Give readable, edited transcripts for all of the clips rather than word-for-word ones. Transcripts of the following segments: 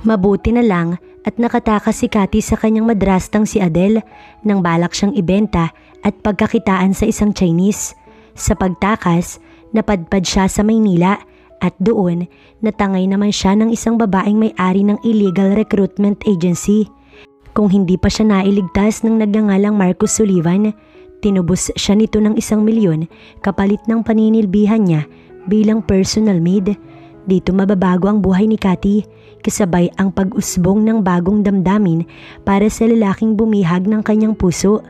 Mabuti na lang at nakatakas si Cathy sa kanyang madrastang si Adele nang balak siyang ibenta at pagkakitaan sa isang Chinese. Sa pagtakas, napadpad siya sa Maynila at doon natangay naman siya ng isang babaeng may-ari ng illegal recruitment agency. Kung hindi pa siya nailigtas ng nagngangalang Marcus Sullivan, tinubos siya nito ng 1 milyon kapalit ng paninilbihan niya bilang personal maid. Dito mababago ang buhay ni Cathy, kasabay ang pag-usbong ng bagong damdamin para sa lalaking bumihag ng kanyang puso.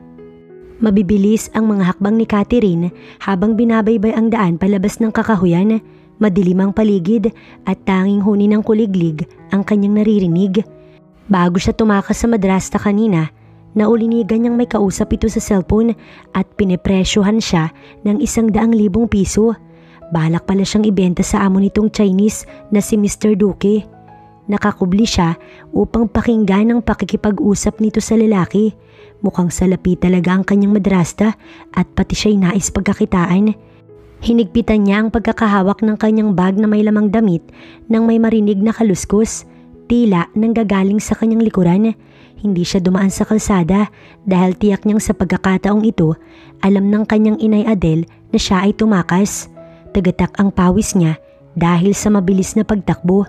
Mabibilis ang mga hakbang ni Catherine habang binabaybay ang daan palabas ng kakahuyan. Madilim ang paligid at tanging huni ng kuliglig ang kanyang naririnig. Bago siya tumakas sa madrasta kanina, naulinigan niyang may kausap ito sa cellphone at pinepresyohan siya ng 100,000 piso. Balak pala siyang ibenta sa amo nitong Chinese na si Mr. Duque. Nakakubli siya upang pakinggan ang pakikipag-usap nito sa lalaki. Mukhang salapi talaga ang kanyang madrasta at pati siya'y nais pagkakitaan. Hinigpitan niya ang pagkakahawak ng kanyang bag na may lamang damit nang may marinig na kaluskos, tila nanggagaling sa kanyang likuran. Hindi siya dumaan sa kalsada dahil tiyak niyang sa pagkakataong ito, alam ng kanyang inay Adele na siya ay tumakas. Tagatak ang pawis niya dahil sa mabilis na pagtakbo.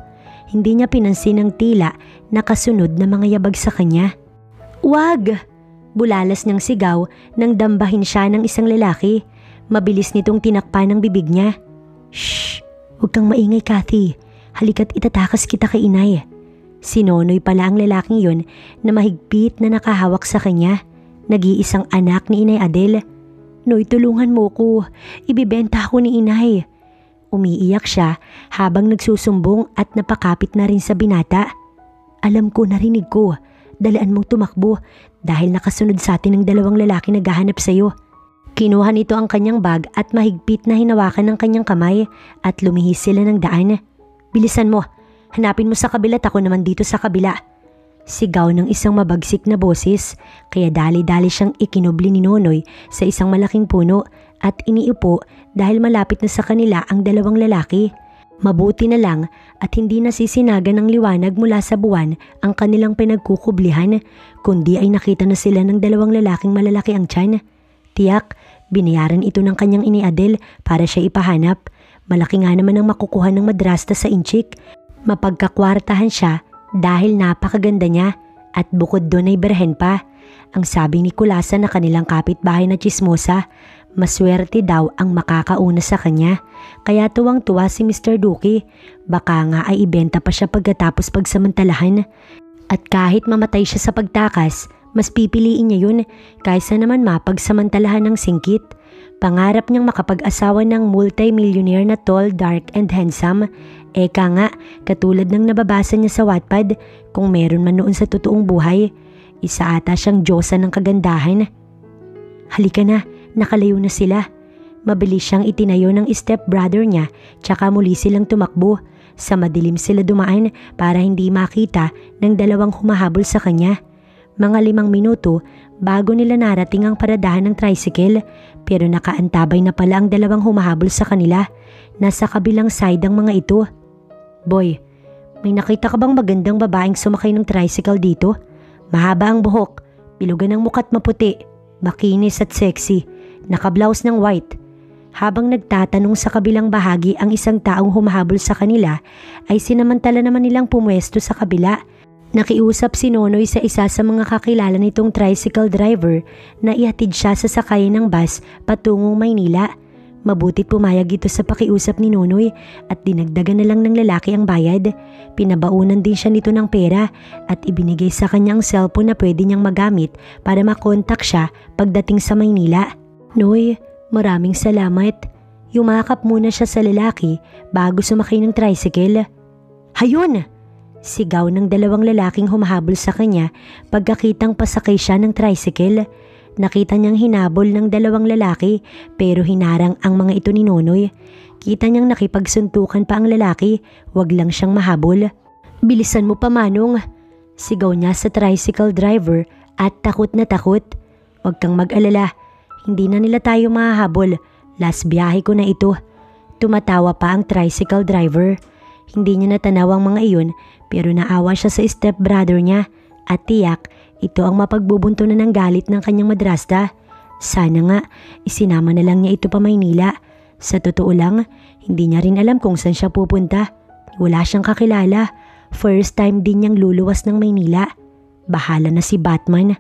Hindi niya pinansin ang tila na kasunod na mga yabag sa kanya. "Wag!" Bulalas niyang sigaw nang dambahin siya ng isang lalaki. Mabilis nitong tinakpan ang bibig niya. "Shh! Huwag kang maingay, Cathy. Halika't itatakas kita kay inay." Si Nonoy pala ang lalaking yun na mahigpit na nakahawak sa kanya. Nag-iisang anak ni Inay Adele. "Noy, tulungan mo ko. Ibibenta ako ni inay." Umiiyak siya habang nagsusumbong at napakapit na rin sa binata. "Alam ko, narinig ko. Dalaan mong tumakbo dahil nakasunod sa atin ng 2 lalaki naghahanap sa'yo." Kinuha nito ang kanyang bag at mahigpit na hinawakan ng kanyang kamay at lumihis sila ng daan. "Bilisan mo. Hanapin mo sa kabila at ako naman dito sa kabila." Sigaw ng isang mabagsik na boses, kaya dali-dali siyang ikinubli ni Nonoy sa isang malaking puno at iniupo dahil malapit na sa kanila ang 2 lalaki. Mabuti na lang at hindi nasisinagan ng liwanag mula sa buwan ang kanilang pinagkukublihan, kundi ay nakita na sila ng 2 lalaking malalaki ang tiyan. Tiyak, binayaran ito ng kanyang inay Adele para siya ipahanap. Malaki nga naman ang makukuha ng madrasta sa Inchik. Mapagkakwartahan siya dahil napakaganda niya at bukod doon ay berhen pa. Ang sabi ni Kulasa na kanilang kapitbahay na chismosa, maswerte daw ang makakauna sa kanya. Kaya tuwang-tuwa si Mr. Duque. Baka nga ay ibenta pa siya pagkatapos pagsamantalahan. At kahit mamatay siya sa pagtakas, mas pipiliin niya yun kaysa naman mapagsamantalahan ng singkit. Pangarap niyang makapag-asawa ng multi-millionaire na tall, dark and handsome. Eka nga, katulad ng nababasa niya sa Wattpad, kung meron man noon sa totoong buhay. Isa ata siyang diyosa ng kagandahan. "Halika na, nakalayo na sila." Mabilis siyang itinayo ng stepbrother niya tsaka muli silang tumakbo. Sa madilim sila dumaan para hindi makita ng 2 humahabol sa kanya. Mga 5 minuto bago nila narating ang paradahan ng tricycle, pero nakaantabay na pala ang 2 humahabol sa kanila. Nasa kabilang side ang mga ito. "Boy, may nakita ka bang magandang babaeng sumakay ng tricycle dito? Mahaba ang buhok, pilugan ng muka't maputi, makinis at sexy, nakablouse ng white." Habang nagtatanong sa kabilang bahagi ang isang taong humahabol sa kanila, ay sinamantala naman nilang pumwesto sa kabila. Nakiusap si Nonoy sa isa sa mga kakilala nitong tricycle driver na ihatid siya sa sakayan ng bus patungong Maynila. Mabuti't pumayag ito sa pakiusap ni Nonoy at dinagdagan na lang ng lalaki ang bayad. Pinabaunan din siya nito ng pera at ibinigay sa kanyang cellphone na pwede niyang magamit para makontak siya pagdating sa Maynila. "Noy, maraming salamat." Yumakap muna siya sa lalaki bago sumakay ng tricycle. "Hayun!" Sigaw ng 2 lalaking humahabol sa kanya pagkakitang pasakay siya ng tricycle. Nakita niyang hinabol ng 2 lalaki pero hinarang ang mga ito ni Nonoy. Kita niyang nakipagsuntukan pa ang lalaki, wag lang siyang mahabol. "Bilisan mo pa, Manong!" Sigaw niya sa tricycle driver at takot na takot. "Wag kang mag-alala, hindi na nila tayo mahahabol. Last biyahe ko na ito." Tumatawa pa ang tricycle driver. Hindi niya natanaw ang mga iyon pero naawa siya sa stepbrother niya at tiyak ito ang mapagbubuntunan ng galit ng kanyang madrasta. Sana nga isinama na lang niya ito pa Maynila. Sa totoo lang, hindi niya rin alam kung saan siya pupunta. Wala siyang kakilala. First time din niyang luluwas ng Maynila. Bahala na si Batman.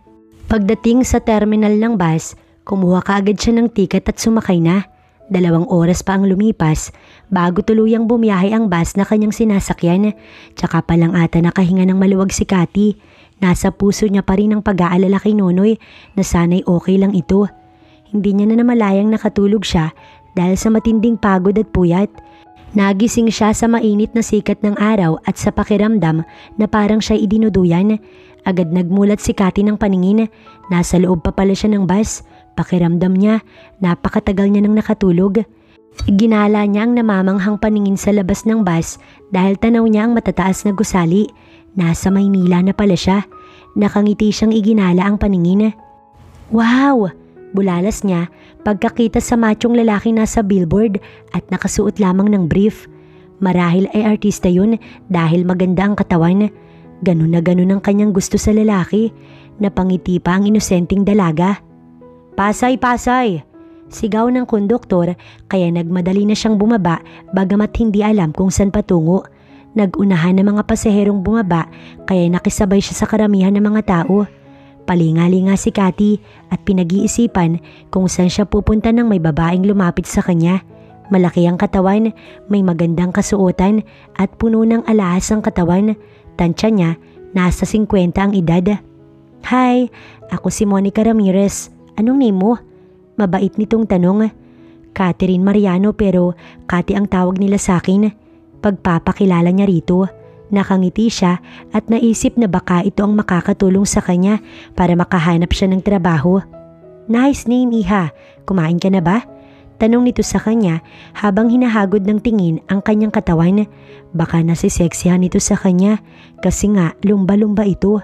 Pagdating sa terminal ng bus, kumuha kaagad siya ng tiket at sumakay na. 2 oras pa ang lumipas bago tuluyang bumiyahe ang bus na kanyang sinasakyan. Tsaka pa lang ata nakahinga ng maluwag si Cathy. Nasa puso niya pa rin ang pag-aalala kay Nonoy na sana'y okay lang ito. Hindi niya na namalayang nakatulog siya dahil sa matinding pagod at puyat. Nagising siya sa mainit na sikat ng araw at sa pakiramdam na parang siya'y idinuduyan. Agad nagmulat si Cathy ng paningin. Nasa loob pa pala siya ng bus. Pakiramdam niya, napakatagal niya nang nakatulog. Ginala niya ang namamanghang paningin sa labas ng bus dahil tanaw niya ang matataas na gusali. Nasa Maynila na pala siya. Nakangiti siyang iginala ang paningin. Wow! Bulalas niya pagkakita sa machong lalaki nasa billboard at nakasuot lamang ng brief. Marahil ay artista yun dahil maganda ang katawan. Ganun na ganun ang kanyang gusto sa lalaki. Napangiti pa ang inosenteng dalaga. Pasay, pasay! Sigaw ng konduktor kaya nagmadali na siyang bumaba bagamat hindi alam kung saan patungo. Nagunahan ng mga pasaherong bumaba kaya nakisabay siya sa karamihan ng mga tao. Palingali nga si Cathy at pinag-iisipan kung saan siya pupunta nang may babaeng lumapit sa kanya. Malaki ang katawan, may magandang kasuotan at puno ng alahas ang katawan. Tansya niya, nasa 50 ang edad. Hi, ako si Monica Ramirez. Anong name mo? Mabait nitong tanong. Catherine Mariano pero Cathy ang tawag nila sa akin. Pagpapakilala niya rito. Nakangiti siya at naisip na baka ito ang makakatulong sa kanya para makahanap siya ng trabaho. Nice name, iha. Kumain ka na ba? Tanong nito sa kanya habang hinahagod ng tingin ang kanyang katawan. Baka nasiseksihan ito sa kanya kasi nga lumba-lumba ito.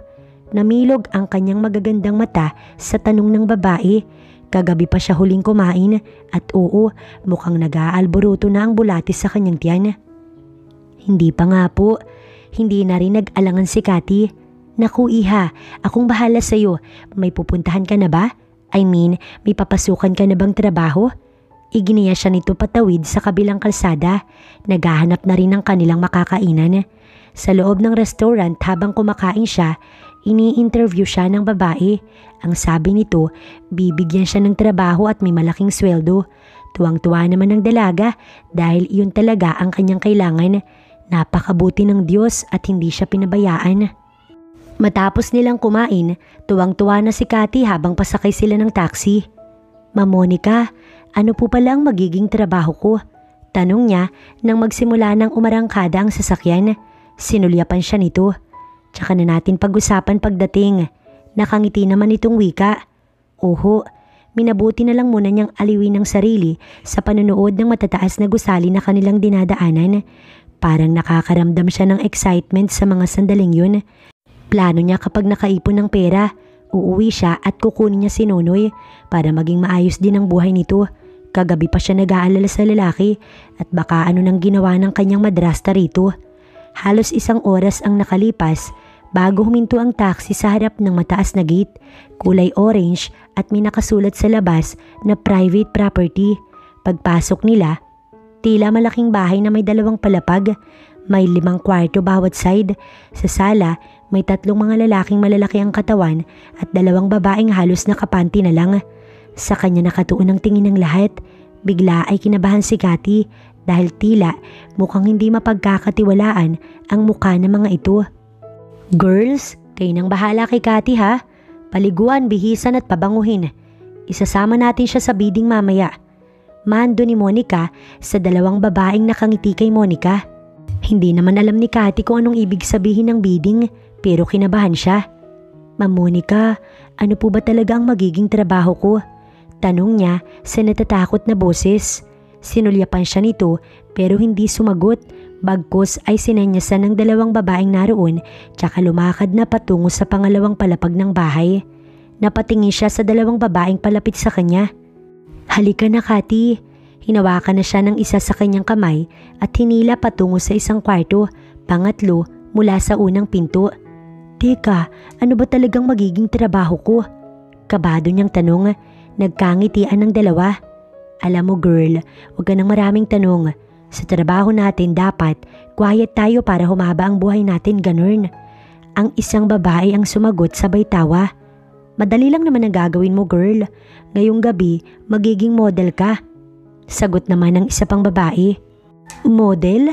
Namilog ang kanyang magagandang mata sa tanong ng babae. Kagabi pa siya huling kumain at oo, mukhang nag-aalboruto na ang bulatis sa kanyang tiyan. Hindi pa nga po. Hindi na rin nag-alangan si Cathy. Naku iha, akong bahala sa'yo. May pupuntahan ka na ba? I mean, may papasukan ka na bang trabaho? Iginiya siya nito patawid sa kabilang kalsada. Naghahanap na rin ng kanilang makakainan. Sa loob ng restaurant habang kumakain siya, ini-interview siya ng babae. Ang sabi nito, bibigyan siya ng trabaho at may malaking sweldo. Tuwang-tuwa naman ng dalaga dahil iyon talaga ang kanyang kailangan. Napakabuti ng Diyos at hindi siya pinabayaan. Matapos nilang kumain, tuwang-tuwa na si Cathy habang pasakay sila ng taxi. Ma'am Monica, ano po pala ang magiging trabaho ko? Tanong niya nang magsimula ng umarangkada ang sasakyan. Sinulyapan siya nito. Tsaka na natin pag-usapan pagdating. Nakangiti naman itong wika. Oho, minabuti na lang muna niyang aliwin ng sarili sa panonood ng matataas na gusali na kanilang dinadaanan. Parang nakakaramdam siya ng excitement sa mga sandaling yun. Plano niya kapag nakaipon ng pera, uuwi siya at kukunin niya si Nonoy para maging maayos din ang buhay nito. Kagabi pa siya nag-aalala sa lalaki at baka ano nang ginawa ng kanyang madrasta rito. Halos 1 oras ang nakalipas bago huminto ang taxi sa harap ng mataas na gate, kulay orange at may nakasulat sa labas na private property. Pagpasok nila, tila malaking bahay na may 2 palapag. May 5 kwarto bawat side. Sa sala, may 3 mga lalaking malalaki ang katawan at 2 babaeng halos nakapanty na lang. Sa kanya nakatuon ang tingin ng lahat. Bigla ay kinabahan si Cathy dahil tila mukhang hindi mapagkakatiwalaan ang mukha ng mga ito. Girls, kayo nang bahala kay Cathy ha. Paliguan, bihisan at pabanguhin. Isasama natin siya sa bidding mamaya. Mando ni Monica sa 2 babaeng nakangiti kay Monica. Hindi naman alam ni Cathy kung anong ibig sabihin ng bidding pero kinabahan siya. Ma'am Monica, ano po ba talaga ang magiging trabaho ko? Tanong niya sa natatakot na boses. Sinulyapan siya nito pero hindi sumagot. Bagkus ay sinenyasan ng 2 babaeng naroon tsaka lumakad na patungo sa pangalawang palapag ng bahay. Napatingin siya sa 2 babaeng palapit sa kanya. Halika na Cathy. Hinawakan na siya ng isa sa kanyang kamay at hinila patungo sa isang kwarto, pangatlo mula sa unang pinto. Teka, ano ba talagang magiging trabaho ko? Kabado niyang tanong, nagkangitian ng dalawa. Alam mo girl, huwag ka ng maraming tanong. Sa trabaho natin dapat quiet tayo para humaba ang buhay natin, ganun. Ang isang babae ang sumagot sabay tawa. Madali lang naman ang gagawin mo girl. Ngayong gabi magiging model ka. Sagot naman ng isa pang babae. Model?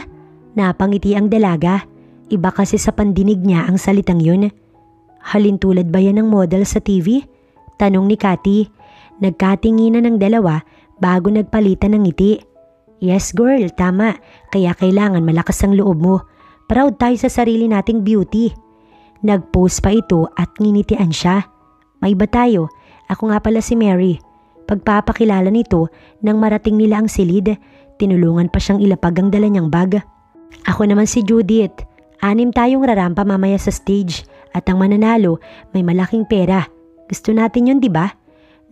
Napangiti ang dalaga. Iba kasi sa pandinig niya ang salitang yun. Halintulad ba yan ng model sa TV? Tanong ni Cathy. Nagkatinginan ng dalawa bago nagpalitan ng ngiti. Yes girl, tama. Kaya kailangan malakas ang loob mo. Proud tayo sa sarili nating beauty. Nag-post pa ito at nginitian siya. May ba tayo? Ako nga pala si Mary. Pagpapakilala nito nang marating nila ang silid, tinulungan pa siyang ilapag ang dala niyang bag. Ako naman si Judith. 6 tayong rarampa mamaya sa stage at ang mananalo may malaking pera. Gusto natin yun, di ba?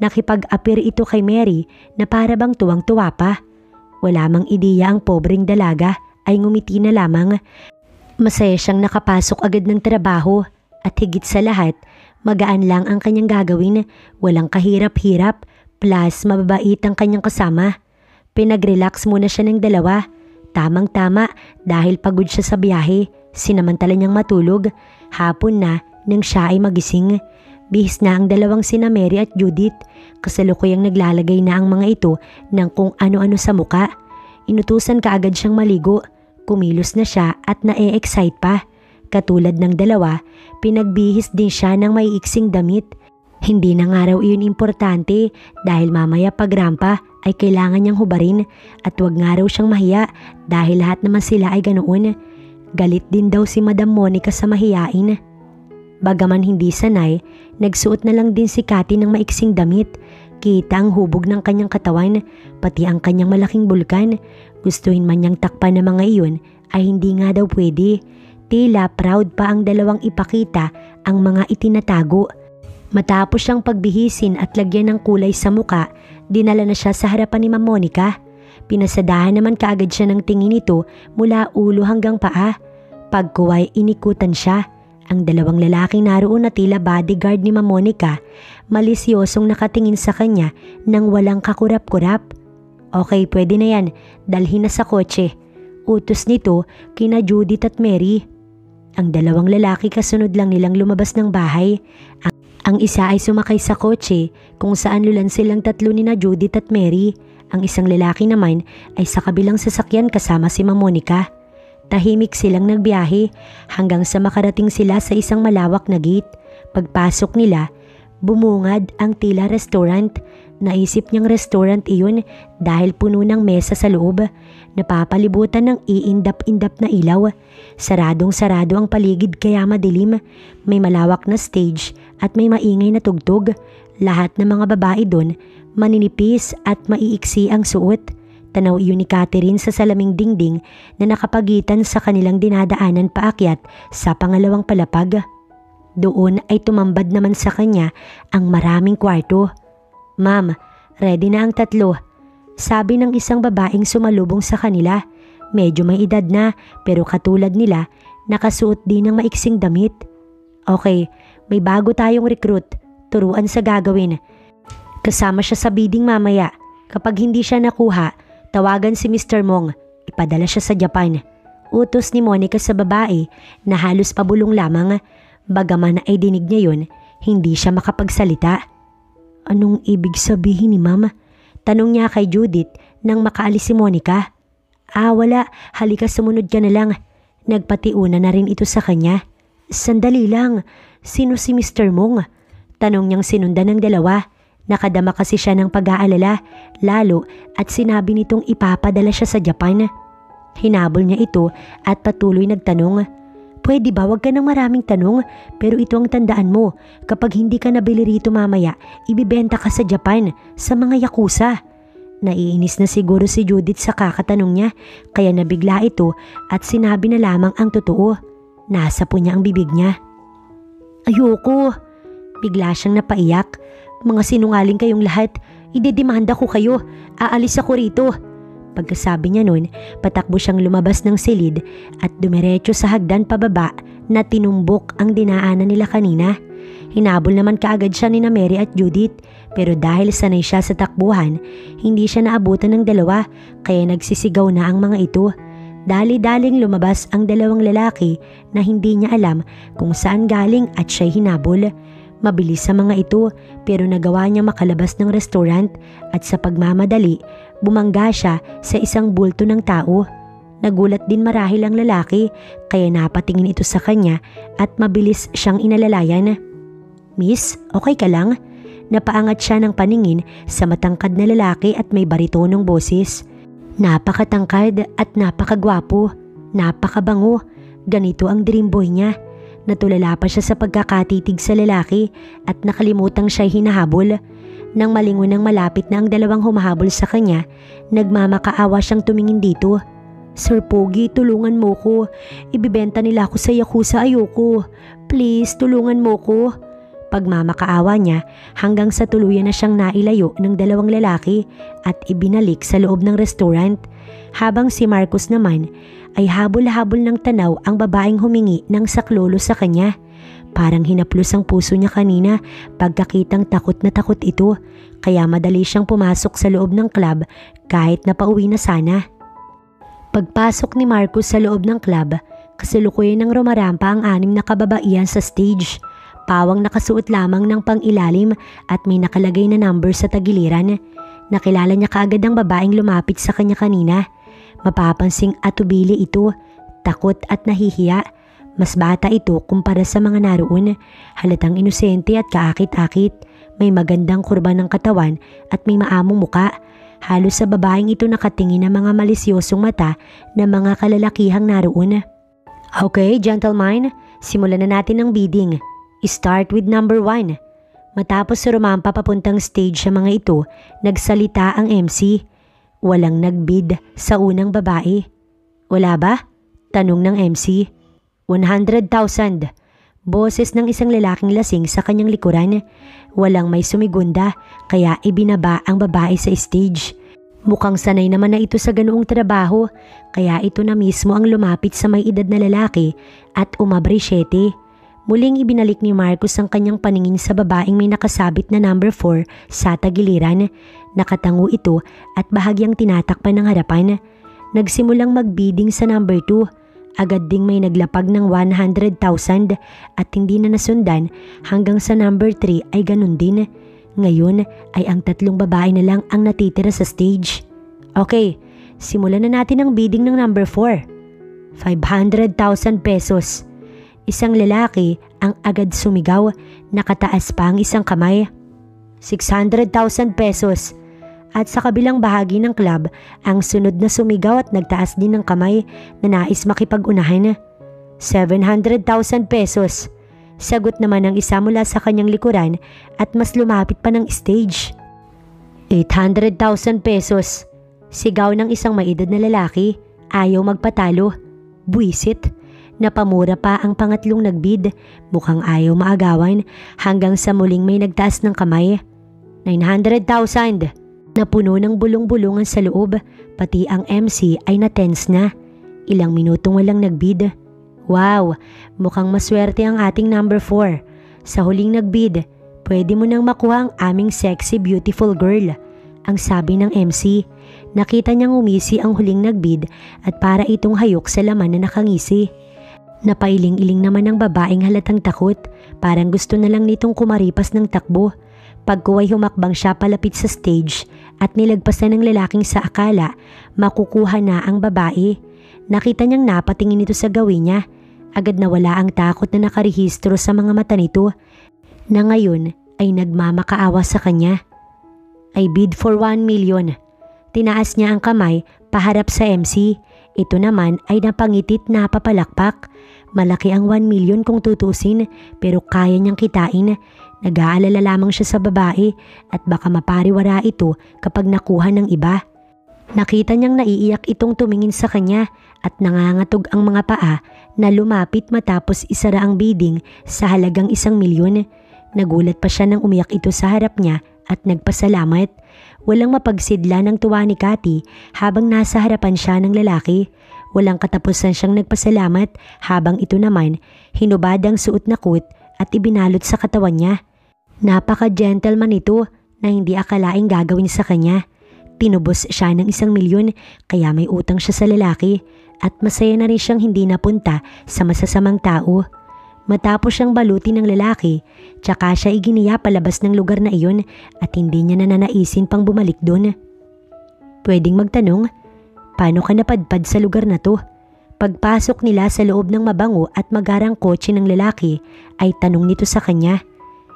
Nakipag-appear ito kay Mary na para bang tuwang-tuwa pa. Wala mang ideya ang pobreng dalaga ay ngumiti na lamang. Masaya siyang nakapasok agad ng trabaho at higit sa lahat, magaan lang ang kanyang gagawin, walang kahirap-hirap, plus mababait ang kanyang kasama. Pinag-relax muna siya ng dalawa. Tamang-tama dahil pagod siya sa biyahe, sinamantala niyang matulog. Hapon na nang siya ay magising. Bihis na ang dalawang sina Mary at Judith. Kasalukuyang naglalagay na ang mga ito ng kung ano-ano sa muka. Inutusan kaagad siyang maligo. Kumilos na siya at na-e-excite pa. Katulad ng dalawa, pinagbihis din siya ng may iksing damit. Hindi na nga raw iyon importante dahil mamaya pagrampa ay kailangan niyang hubarin at wag nga raw siyang mahiya dahil lahat naman sila ay ganoon. Galit din daw si Madam Monica sa mahiyain. Bagaman hindi sanay, nagsuot na lang din si Cathy ng maiksing damit. Kita ang hubog ng kanyang katawan, pati ang kanyang malaking bulkan. Gustuhin man niyang takpan ng mga iyon ay hindi nga daw pwede. Tila proud pa ang dalawang ipakita ang mga itinatago. Matapos siyang pagbihisin at lagyan ng kulay sa muka, dinala na siya sa harapan ni Ma'am Monica. Pinasadahan naman kaagad siya ng tingin nito mula ulo hanggang paa. Pagkuway inikutan siya. Ang dalawang lalaking naroon na tila bodyguard ni Ma'am Monica, malisyosong nakatingin sa kanya nang walang kakurap-kurap. Okay, pwede na yan. Dalhin na sa kotse. Utos nito kina Judith at Mary. Ang dalawang lalaki kasunod lang nilang lumabas ng bahay. Ang isa ay sumakay sa kotse kung saan lulan silang tatlo ni na Judith at Mary. Ang isang lalaki naman ay sa kabilang sasakyan kasama si Ma'am Monica. Tahimik silang nagbiyahe hanggang sa makarating sila sa isang malawak na gate. Pagpasok nila, bumungad ang tila restaurant. Naisip niyang restaurant iyon dahil puno ng mesa sa loob. Napapalibutan ng iindap-indap na ilaw. Saradong-sarado ang paligid kaya madilim. May malawak na stage at may maingay na tugtog. Lahat ng mga babae doon, maninipis at maiiksi ang suot. Tanaw iyon ni Catherine sa salaming dingding na nakapagitan sa kanilang dinadaanan paakyat sa pangalawang palapag. Doon ay tumambad naman sa kanya ang maraming kwarto. Ma'am, ready na ang tatlo. Sabi ng isang babaeng sumalubong sa kanila. Medyo may edad na pero katulad nila, nakasuot din ng maiksing damit. Okay, may bago tayong recruit. Turuan sa gagawin. Kasama siya sa bidding mamaya. Kapag hindi siya nakuha, tawagan si Mr. Mong. Ipadala siya sa Japan. Utos ni Monica sa babae na halos pabulong lamang. Bagaman ay dinig niya yun, hindi siya makapagsalita. Anong ibig sabihin ni Mama? Tanong niya kay Judith nang makaalis si Monica. Wala. Halika sumunod ka na lang. Nagpatiuna na rin ito sa kanya. Sandali lang. Sino si Mr. Mong? Tanong niyang sinundan ng dalawa. Nakadama kasi siya ng pag-aalala, lalo at sinabi nitong ipapadala siya sa Japan. Hinabol niya ito at patuloy nagtanong. Pwede ba wag ka ng maraming tanong, pero ito ang tandaan mo, kapag hindi ka nabili rito mamaya, ibibenta ka sa Japan, sa mga yakuza. Naiinis na siguro si Judith sa kakatanong niya, kaya nabigla ito at sinabi na lamang ang totoo. Nasa po niya ang bibig niya. Ayoko. Bigla siyang napaiyak. Mga sinungaling kayong lahat, idedemanda ko kayo, aalis ako rito. Pagkasabi niya nun, patakbo siyang lumabas ng silid at dumiretso sa hagdan pababa na tinumbok ang dinaanan nila kanina. Hinabol naman kaagad siya ni Mary at Judith, pero dahil sanay siya sa takbuhan, hindi siya naabutan ng dalawa kaya nagsisigaw na ang mga ito. Dali-daling lumabas ang dalawang lalaki na hindi niya alam kung saan galing at siya'y hinabol. Mabilis sa mga ito pero nagawa niya makalabas ng restaurant at sa pagmamadali, bumangga siya sa isang bulto ng tao. Nagulat din marahil ang lalaki kaya napatingin ito sa kanya at mabilis siyang inalalayan. "Miss, okay ka lang?" Napaangat siya ng paningin sa matangkad na lalaki at may baritonong boses. Napakatangkad at napakagwapo, napakabango. Ganito ang dream boy niya. Natulala pa siya sa pagkakatitig sa lalaki at nakalimutang siya'y hinahabol. Nang malingon ng malapit na ang dalawang humahabol sa kanya, nagmamakaawa siyang tumingin dito. "Sir Pogi, tulungan mo ko. Ibibenta nila ako sa Yakuza, ayoko. Please, tulungan mo ko." Pagmamakaawa niya hanggang sa tuluyan na siyang nailayo ng dalawang lalaki at ibinalik sa loob ng restaurant. Habang si Marcos naman ay habol-habol ng tanaw ang babaeng humingi ng saklolo sa kanya. Parang hinaplos ang puso niya kanina pagkakitang takot na takot ito, kaya madali siyang pumasok sa loob ng club kahit na pauwi na sana. Pagpasok ni Marcos sa loob ng club, kasalukuyan ng rumarampa ang 6 na kababaihan sa stage. Pawang nakasuot lamang ng pangilalim at may nakalagay na number sa tagiliran. Nakilala niya kaagad ang babaeng lumapit sa kanya kanina. Mapapansing atubili ito, takot at nahihiya. Mas bata ito kumpara sa mga naroon. Halatang inosente at kaakit-akit. May magandang kurba ng katawan at may maamong muka. Halos sa babaeng ito nakatingin ang mga malisyosong mata ng mga kalalakihang naroon. "Okay, gentlemen, simulan na natin ang bidding. Start with number 1. Matapos rumampa papuntang stage sa mga ito, nagsalita ang MC. Walang nagbid sa unang babae. "Wala ba?" tanong ng MC. 100,000. Boses ng isang lalaking lasing sa kanyang likuran. Walang may sumigunda kaya ibinaba ang babae sa stage. Mukhang sanay naman na ito sa ganoong trabaho kaya ito na mismo ang lumapit sa may edad na lalaki at umabrisyete. Muling ibinalik ni Marcos ang kanyang paningin sa babaeng may nakasabit na number 4 sa tagiliran. Nakatango ito at bahagyang tinatakpan ng harapan. Nagsimulang magbidding sa number 2. Agad ding may naglapag ng 100,000 at hindi na nasundan hanggang sa number 3 ay ganun din. Ngayon ay ang 3 babae na lang ang natitira sa stage. "Okay, simulan na natin ang bidding ng number 4. 500,000 pesos. Isang lalaki ang agad sumigaw, nakataas pa ang isang kamay. 600,000 pesos. At sa kabilang bahagi ng club, ang sunod na sumigaw at nagtaas din ng kamay na nais makipag-unahan. 700,000 pesos. Sagot naman ng isa mula sa kanyang likuran at mas lumapit pa ng stage. 800,000 pesos. Sigaw ng isang maedad na lalaki, ayaw magpatalo. Buwisit. Napamura pa ang pangatlong nagbid, mukhang ayaw maagawan hanggang sa muling may nagtaas ng kamay. 900,000. Napuno ng bulong-bulungan sa loob, pati ang MC ay natense na. Ilang minutong walang nagbid. Wow, mukhang maswerte ang ating number 4. Sa huling nagbid, pwede mo nang makuha ang aming sexy beautiful girl, ang sabi ng MC. Nakita niyang umisi ang huling nagbid at para itong hayok sa laman na nakangisi. Napailing-iling naman ng babaeng halatang takot, parang gusto na lang nitong kumaripas ng takbo. Pagkuway humakbang siya palapit sa stage at nilagpasan ng lalaking sa akala makukuha na ang babae. Nakita niyang napatingin ito sa gawin niya. Agad nawala ang takot na nakarehistro sa mga mata nito na ngayon ay nagmamakaawa sa kanya. "I bid for 1 million. Tinaas niya ang kamay paharap sa MC. Ito naman ay napangitit na papalakpak. Malaki ang 1 million kung tutusin pero kaya niyang kitain. Nag-aalala lamang siya sa babae at baka mapariwara ito kapag nakuha ng iba. Nakita niyang naiiyak itong tumingin sa kanya at nangangatog ang mga paa na lumapit matapos isara ang bidding sa halagang 1 milyon. Nagulat pa siya nang umiyak ito sa harap niya at nagpasalamat. Walang mapagsidla ng tuwa ni Cathy habang nasa harapan siya ng lalaki. Walang katapusan siyang nagpasalamat habang ito naman hinubad ang suot na coat at ibinalot sa katawan niya. Napaka-gentleman ito na hindi akalaing gagawin sa kanya. Tinubos siya ng 1,000,000 kaya may utang siya sa lalaki at masaya na rin siyang hindi napunta sa masasamang tao. Matapos siyang balutin ng lalaki, tsaka siya iginiya palabas ng lugar na iyon at hindi niya nananaisin pang bumalik doon. Pwedeng magtanong, paano ka napadpad sa lugar na to? Pagpasok nila sa loob ng mabango at magarang kotse ng lalaki ay tanong nito sa kanya.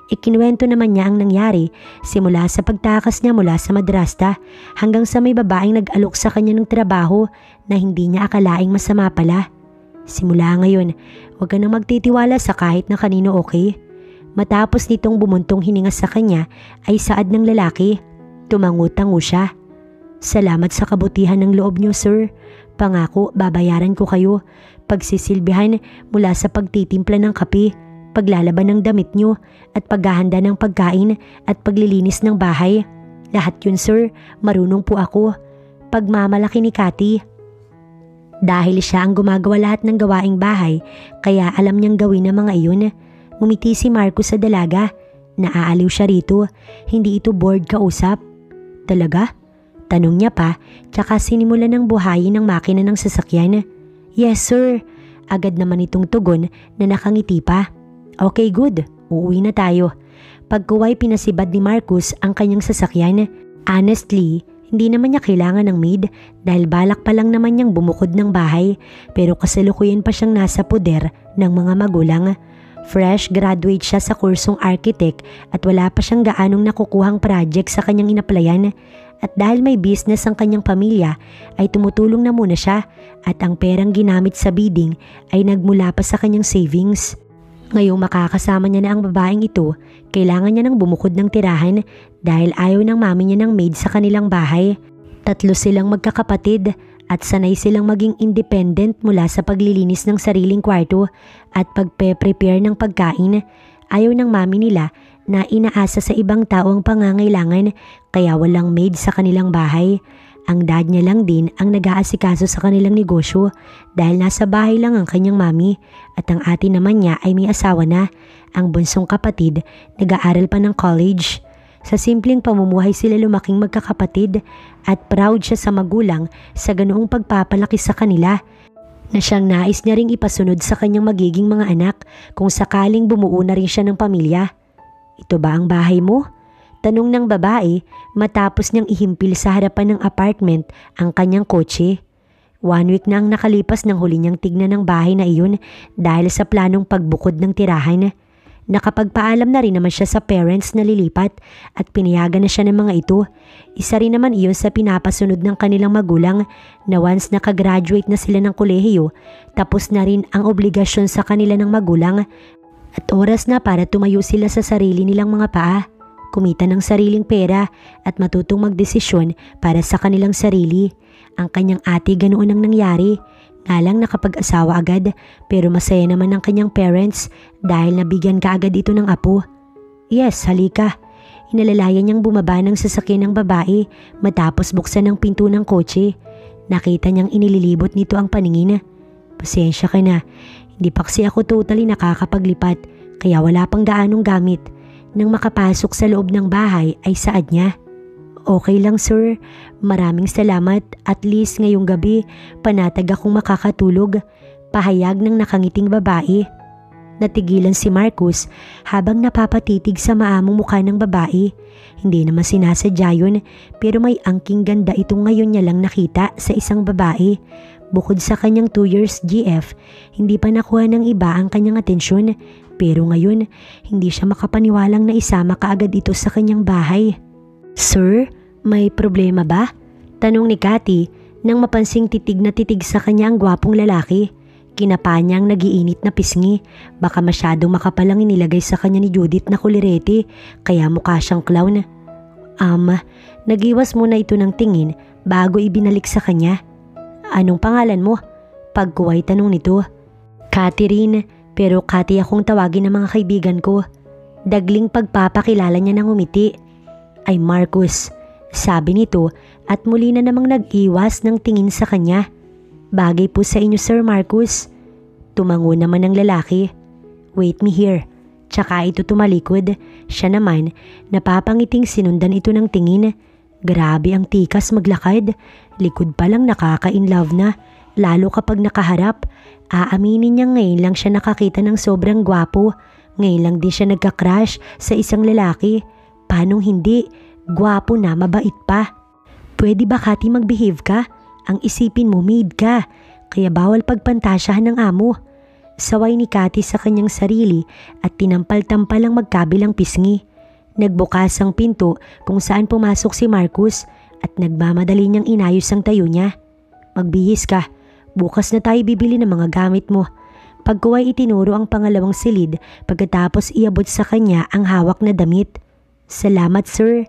Ikinuwento naman niya ang nangyari simula sa pagtakas niya mula sa madrasta hanggang sa may babaeng nag-alok sa kanya ng trabaho na hindi niya akalaing masama pala. Simula ngayon, huwag ka nang magtitiwala sa kahit na kanino, okay? Matapos nitong bumuntong hininga sa kanya ay saad ng lalaki. Tumangu-tangu siya. Salamat sa kabutihan ng loob niyo, sir. Pangako, babayaran ko kayo. Pagsisilbihan mula sa pagtitimpla ng kape, paglalaban ng damit niyo at paghahanda ng pagkain at paglilinis ng bahay. Lahat yun, sir. Marunong po ako. Pagmamalaki ni Cathy. Dahil siya ang gumagawa lahat ng gawaing bahay, kaya alam niyang gawin ang mga iyon. Ngumiti si Marcus sa dalaga. Naaaliw siya rito. Hindi ito bored kausap. Talaga? Tanong niya pa, tsaka sinimulan ng buhayin ng makina ng sasakyan. Yes, sir. Agad naman itong tugon na nakangiti pa. Okay, good. Uuwi na tayo. Pagkuway pinasibad ni Marcus ang kanyang sasakyan. Honestly, hindi naman niya kailangan ng maid dahil balak pa lang naman niyang bumukod ng bahay pero kasalukuyan pa siyang nasa poder ng mga magulang. Fresh graduate siya sa kursong architect at wala pa siyang gaanong nakukuhang project sa kanyang inaplayan. At dahil may business ang kanyang pamilya ay tumutulong na muna siya at ang perang ginamit sa bidding ay nagmula pa sa kanyang savings. Ngayong makakasama niya na ang babaeng ito, kailangan niya nang bumukod ng tirahan dahil ayaw ng mami niya ng maid sa kanilang bahay. 3 silang magkakapatid at sanay silang maging independent mula sa paglilinis ng sariling kwarto at pagpe-prepare ng pagkain. Ayaw ng mami nila na inaasa sa ibang tao ang pangangailangan kaya walang maid sa kanilang bahay. Ang dad niya lang din ang nag-aasikaso sa kanilang negosyo dahil nasa bahay lang ang kanyang mami at ang ate naman niya ay may asawa na. Ang bunsong kapatid nag-aaral pa ng college. Sa simpleng pamumuhay sila lumaking magkakapatid at proud siya sa magulang sa ganoong pagpapalaki sa kanila na siyang nais niya ring ipasunod sa kanyang magiging mga anak kung sakaling bumuo na rin siya ng pamilya. Ito ba ang bahay mo? Tanong ng babae matapos niyang ihimpil sa harapan ng apartment ang kanyang kotse. 1 week na ang nakalipas nang huli niyang tignan ng bahay na iyon dahil sa planong pagbukod ng tirahan. Nakapagpaalam na rin naman siya sa parents na lilipat at pinayagan na siya ng mga ito. Isa rin naman iyon sa pinapasunod ng kanilang magulang na once nakagraduate na sila ng kolehiyo, tapos na rin ang obligasyon sa kanila ng magulang at oras na para tumayo sila sa sarili nilang mga paa. Kumita ng sariling pera at matutong magdesisyon para sa kanilang sarili. Ang kanyang ate ganoon ang nangyari. Nga lang nakapag-asawa agad pero masaya naman ang kanyang parents dahil nabigyan kaagad ito ng apo. Yes, halika. Inalalayan niyang bumaba ng sasakyan ng babae matapos buksan ang pinto ng kotse. Nakita niyang inililibot nito ang paningin. Pasensya ka na. Hindi pa kasi ako totally nakakapaglipat kaya wala pang gaanong gamit. Nang makapasok sa loob ng bahay ay saad niya. Okay lang, sir. Maraming salamat. At least ngayong gabi panatag akong makakatulog. Pahayag ng nakangiting babae. Natigilan si Marcus habang napapatitig sa maamong mukha ng babae. Hindi naman sinasadya yun pero may angking ganda itong ngayon niya lang nakita sa isang babae. Bukod sa kanyang 2 years GF, hindi pa nakuha ng iba ang kanyang atensyon. Pero ngayon, hindi siya makapaniwalang na isama kaagad ito sa kanyang bahay. Sir, may problema ba? Tanong ni Cathy nang mapansing titig na titig sa kanya ang gwapong lalaki. Kinapa niya ang nagiinit na pisngi. Baka masyadong makapalang inilagay sa kanya ni Judith na kulirete kaya mukha siyang clown. Nagiwas muna ito ng tingin bago ibinalik sa kanya. Anong pangalan mo? Pagkuway tanong nito. Catherine. Pero Cathy akong tawagin ng mga kaibigan ko. Dagling pagpapakilala niya ng umiti. Ay Marcus, Sabi nito at muli na namang nag-iwas ng tingin sa kanya. Bagay po sa inyo Sir Marcus. Tumango naman ang lalaki. Wait me here. Tsaka ito tumalikod. Siya naman, napapangiting sinundan ito ng tingin. Grabe ang tikas maglakad. Likod pa lang nakaka-inlove na. Lalo kapag nakaharap. Aaminin niya ngayon lang siya nakakita ng sobrang gwapo. Ngayon lang din siya nagka-crush sa isang lalaki. Paanong hindi? Gwapo na, mabait pa. Pwede ba Kati mag-behave ka? Ang isipin mo maid ka. Kaya bawal pagpantasyahan ng amo. Saway ni Kati sa kanyang sarili at tinampal-tampal ang magkabilang pisngi. Nagbukas ang pinto kung saan pumasok si Marcus at nagmamadali niyang inayos ang tayo niya. Magbihis ka. Bukas na tayo bibili ng mga gamit mo. Pagkuwa'y itinuro ang pangalawang silid pagkatapos iabot sa kanya ang hawak na damit. Salamat sir.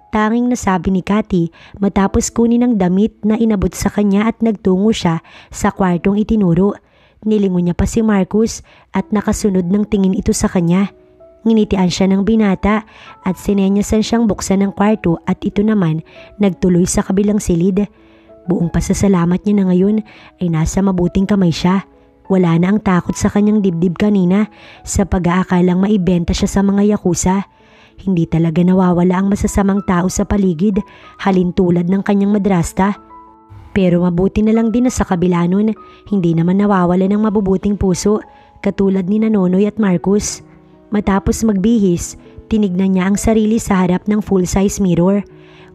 Tanging nasabi ni Kati matapos kunin ang damit na inabot sa kanya at nagtungo siya sa kwartong itinuro. Nilingon niya pa si Marcus at nakasunod ng tingin ito sa kanya. Nginitian siya ng binata at sinenyasan siyang buksan ng kwarto at ito naman nagtuloy sa kabilang silid. Buong pasasalamat niya na ngayon ay nasa mabuting kamay siya. Wala na ang takot sa kanyang dibdib kanina sa pag-aakalang maibenta siya sa mga yakuza. Hindi talaga nawawala ang masasamang tao sa paligid, halin tulad ng kanyang madrasta. Pero mabuti na lang din na sa kabila nun, hindi naman nawawala ng mabubuting puso, katulad ni Nonoy at Marcus. Matapos magbihis, tinignan niya ang sarili sa harap ng full-size mirror.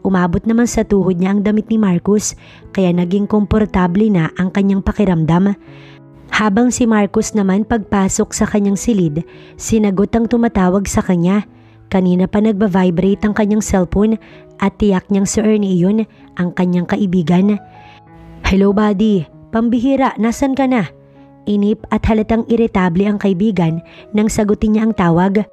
Umabot naman sa tuhod niya ang damit ni Marcus, kaya naging komportable na ang kanyang pakiramdam. Habang si Marcus naman pagpasok sa kanyang silid, sinagot ang tumatawag sa kanya. Kanina pa nagba-vibrate ang kanyang cellphone at tiyak niyang si Ernie iyon, ang kanyang kaibigan. Hello buddy, pambihira, nasan ka na? Inip at halatang iritable ang kaibigan nang sagutin niya ang tawag.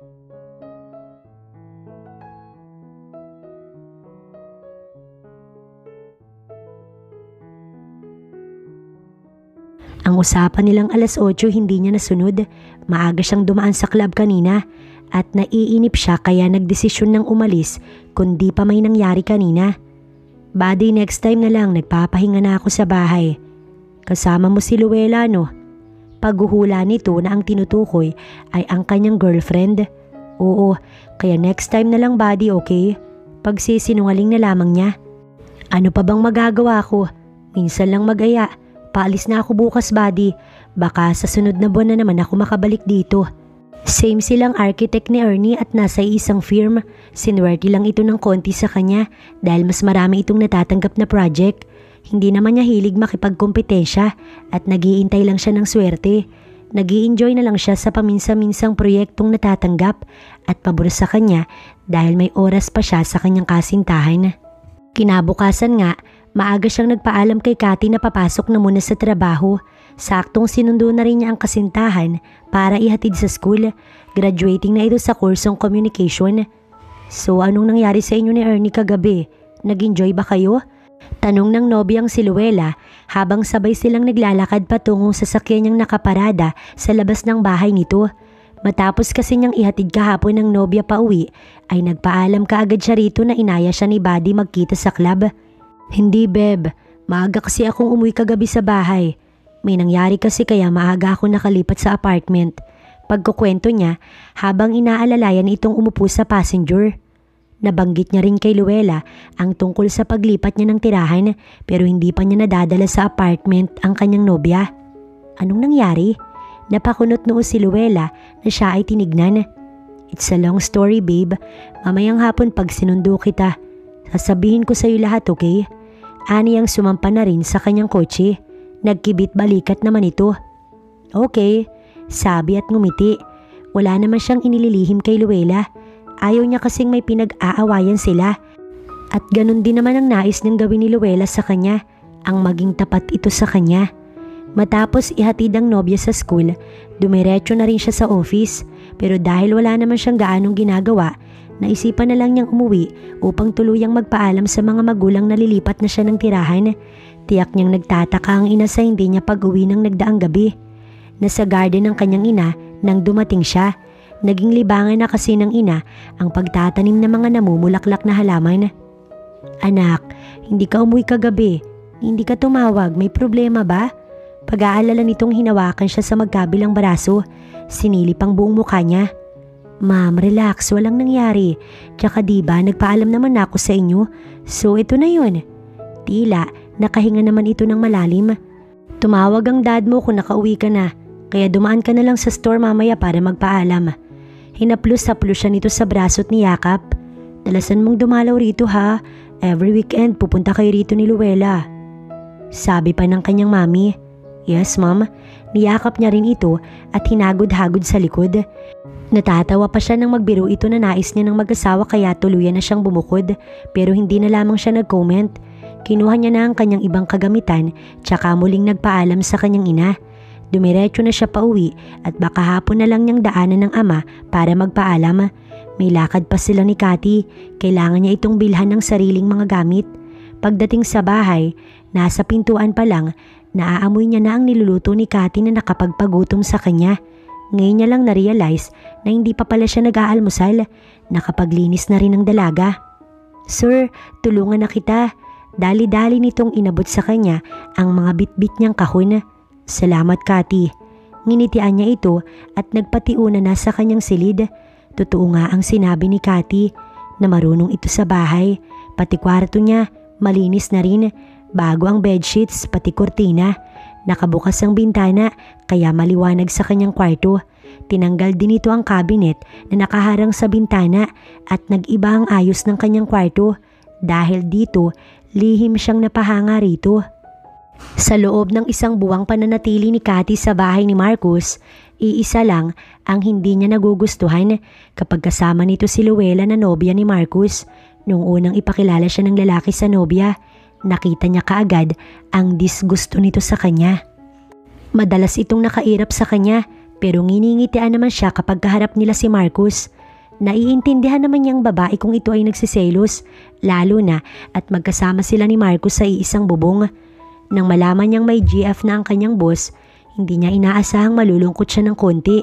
Ang usapan nilang alas 8 hindi niya nasunod. Maaga siyang dumaan sa club kanina at naiinip siya kaya nagdesisyon ng umalis kundi pa may nangyari kanina. Buddy, next time na lang, nagpapahinga na ako sa bahay. Kasama mo si Luella, no? Paghuhula nito na ang tinutukoy ay ang kanyang girlfriend. Oo, kaya next time na lang buddy, okay? Pagsisinungaling na lamang niya. Ano pa bang magagawa ko? Minsan lang mag-aya. Paalis na ako bukas buddy. Baka sa sunod na buwan na naman ako makabalik dito. Same silang architect ni Ernie at nasa isang firm. Sinwerte lang ito ng konti sa kanya dahil mas marami itong natatanggap na project. Hindi naman niya hilig makipagkompetensya at nag-iintay lang siya ng swerte. Nag-i-enjoy na lang siya sa paminsa-minsang proyektong natatanggap at pabor sa kanya dahil may oras pa siya sa kanyang kasintahan. Kinabukasan nga, maaga siyang nagpaalam kay Kati na papasok na muna sa trabaho. Saktong sinundo na rin niya ang kasintahan para ihatid sa school. Graduating na ito sa kursong communication. So anong nangyari sa inyo ni Ernie kagabi? Nag-enjoy ba kayo? Tanong ng nobyang si Luella habang sabay silang naglalakad patungo sa sakyan niyang nakaparada sa labas ng bahay nito. Matapos kasi niyang ihatid kahapon ng nobya pa uwi, ay nagpaalam kaagad siya rito na inaya siya ni Buddy magkita sa club. Hindi beb, maaga kasi akong umuwi kagabi sa bahay. May nangyari kasi kaya maaga ako nakalipat sa apartment. Pagkukwento niya habang inaalalayan itong umupo sa passenger. Nabanggit niya rin kay Luella ang tungkol sa paglipat niya ng tirahan pero hindi pa niya nadadala sa apartment ang kanyang nobya. Anong nangyari? Napakunot noo si Luella na siya ay tinignan. It's a long story babe. Mamayang hapon pag sinundo kita, sasabihin ko sa iyo lahat, okay? Ani ang sumampa na rin sa kanyang kotse. Nagkibit balikat naman ito. Okay, sabi at ngumiti. Wala naman siyang inililihim kay Luella. Ayaw niya kasing may pinag-aawayan sila. At ganun din naman ang nais niyang gawin ni Luella sa kanya, ang maging tapat ito sa kanya. Matapos ihatid ang nobya sa school, dumiretso na rin siya sa office. Pero dahil wala naman siyang gaanong ginagawa, naisipan na lang niyang umuwi upang tuluyang magpaalam sa mga magulang na lilipat na siya ng tirahan. Tiyak niyang nagtataka ang ina sa hindi niya pag-uwi ng nagdaang gabi. Nasa garden ng kanyang ina nang dumating siya. Naging libangan na kasi ng ina ang pagtatanim ng mga namumulaklak na halaman. Anak, hindi ka umuwi kagabi. Hindi ka tumawag, may problema ba? Pag-aalala nitong hinawakan siya sa magkabilang braso, sinilip ang buong mukha niya. Ma'am, relax, walang nangyari. Tsaka diba, nagpaalam naman ako sa inyo. So ito na yun. Tila, nakahinga naman ito ng malalim. Tumawag ang dad mo kung nakauwi ka na, kaya dumaan ka na lang sa store mamaya para magpaalam. Hinaplos-haplos siya nito sa braso at niyakap. Dalasan mong dumalaw rito ha. Every weekend pupunta kayo rito ni Luella. Sabi pa ng kanyang mami. Yes ma'am. Niyakap niya rin ito at hinagod-hagod sa likod. Natatawa pa siya nang magbiro ito na nais niya ng mag-asawa kaya tuluyan na siyang bumukod pero hindi na lamang siya nag-comment. Kinuha niya na ang kanyang ibang kagamitan tsaka muling nagpaalam sa kanyang ina. Dumiretso na siya pauwi at baka hapon na lang niyang daanan ng ama para magpaalam. May lakad pa sila ni Cathy, kailangan niya itong bilhan ng sariling mga gamit. Pagdating sa bahay, nasa pintuan pa lang, naaamoy niya na ang niluluto ni Cathy na nakapagpagutom sa kanya. Ngayon niya lang na-realize na hindi pa pala siya nag-aalmusal, nakapaglinis na rin ng dalaga. Sir, tulungan na kita. Dali-dali nitong inabot sa kanya ang mga bitbit niyang kahon. Salamat Cathy. Nginitian niya ito at nagpatiuna na sa kanyang silid. Totoo nga ang sinabi ni Cathy na marunong ito sa bahay. Pati kwarto niya, malinis na rin. Bago ang bedsheets, pati kurtina. Nakabukas ang bintana kaya maliwanag sa kanyang kwarto. Tinanggal din ito ang cabinet na nakaharang sa bintana at nag-iba ang ayos ng kanyang kwarto. Dahil dito, lihim siyang napahanga rito. Sa loob ng isang buwang pananatili ni Cathy sa bahay ni Marcus, iisa lang ang hindi niya nagugustuhan kapag kasama nito si Luella na nobya ni Marcus. Nung unang ipakilala siya ng lalaki sa nobya, nakita niya kaagad ang disgusto nito sa kanya. Madalas itong nakairap sa kanya pero nginingitian naman siya kapag kaharap nila si Marcus. Naiintindihan naman niyang babae kung ito ay nagsiselos, lalo na at magkasama sila ni Marcus sa iisang bubong. Nang malaman niyang may GF na ang kanyang boss, hindi niya inaasahang malulungkot siya ng konti.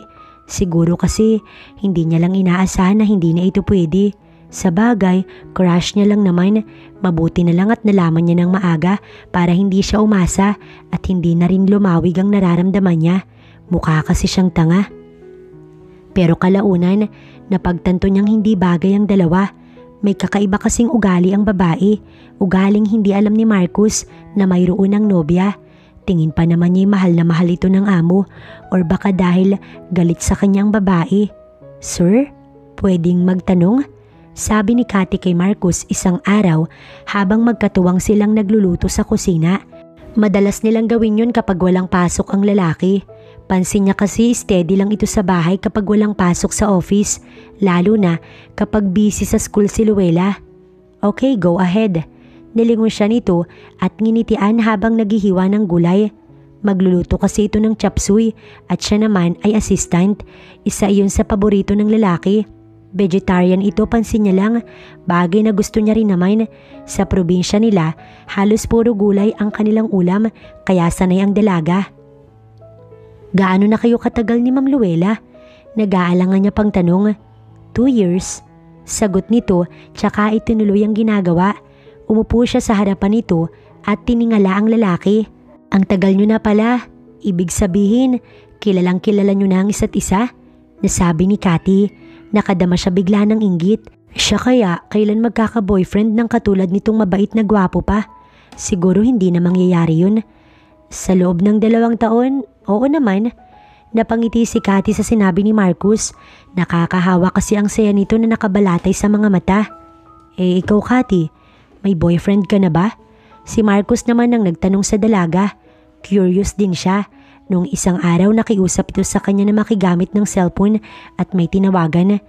Siguro kasi hindi niya lang inaasahan na hindi na ito pwede. Sa bagay, crush niya lang naman. Mabuti na lang at nalaman niya ng maaga para hindi siya umasa at hindi na rin lumawig ang nararamdaman niya. Mukha kasi siyang tanga. Pero kalaunan, napagtanto niyang hindi bagay ang dalawa. May kakaiba kasing ugali ang babae. Ugaling hindi alam ni Marcus na mayroon ng nobya. Tingin pa naman niya mahal na mahal ito ng amo or baka dahil galit sa kanyang babae. Sir, pwedeng magtanong? Sabi ni Cathy kay Marcus isang araw habang magkatuwang silang nagluluto sa kusina. Madalas nilang gawin yun kapag walang pasok ang lalaki. Pansin niya kasi steady lang ito sa bahay kapag walang pasok sa office, lalo na kapag busy sa school si Luella. Okay, go ahead. Nilingon siya nito at nginitian habang naghihiwa ng gulay. Magluluto kasi ito ng chop suey at siya naman ay assistant. Isa iyon sa paborito ng lalaki. Vegetarian ito, pansin niya lang. Bagay na gusto niya rin naman. Sa probinsya nila, halos puro gulay ang kanilang ulam kaya sanay ang dalaga. Gaano na kayo katagal ni Ma'am Luella? Nag-aalangan niya pang tanong. 2 years. Sagot nito, tsaka itinuloy ang ginagawa. Umupo siya sa harapan nito at tiningala ang lalaki. Ang tagal niyo na pala. Ibig sabihin, kilalang kilala niyo na ang isa't isa? Nasabi ni Cathy. Nakadama siya bigla ng inggit. Siya kaya kailan magkaka-boyfriend ng katulad nitong mabait na gwapo pa? Siguro hindi na mangyayari yun. Sa loob ng 2 taon, oo naman. Napangiti si Cathy sa sinabi ni Marcus. Nakakahawa kasi ang saya nito na nakabalatay sa mga mata. Eh ikaw Cathy, may boyfriend ka na ba? Si Marcus naman ang nagtanong sa dalaga. Curious din siya. Nung isang araw nakiusap ito sa kanya na makigamit ng cellphone at may tinawagan.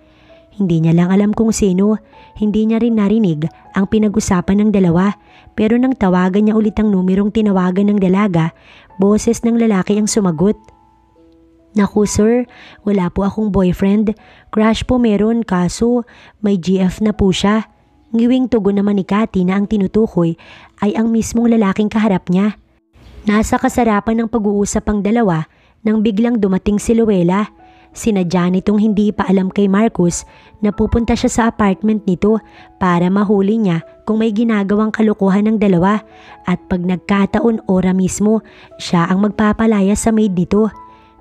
Hindi niya lang alam kung sino. Hindi niya rin narinig ang pinag-usapan ng dalawa. Pero nang tawagan niya ulit ang numerong tinawagan ng dalaga, boses ng lalaki ang sumagot. Naku sir, wala po akong boyfriend. Crush po meron kaso may GF na po siya. Ngiwing tugon naman ni Cathy na ang tinutukoy ay ang mismong lalaking kaharap niya. Nasa kasarapan ng pag-uusap ang dalawa nang biglang dumating si Luella. Sinadya nitong hindi ipaalam kay Marcus na pupunta siya sa apartment nito para mahuli niya kung may ginagawang kalokohan ng dalawa at pag nagkataon ora mismo siya ang magpapalaya sa maid nito.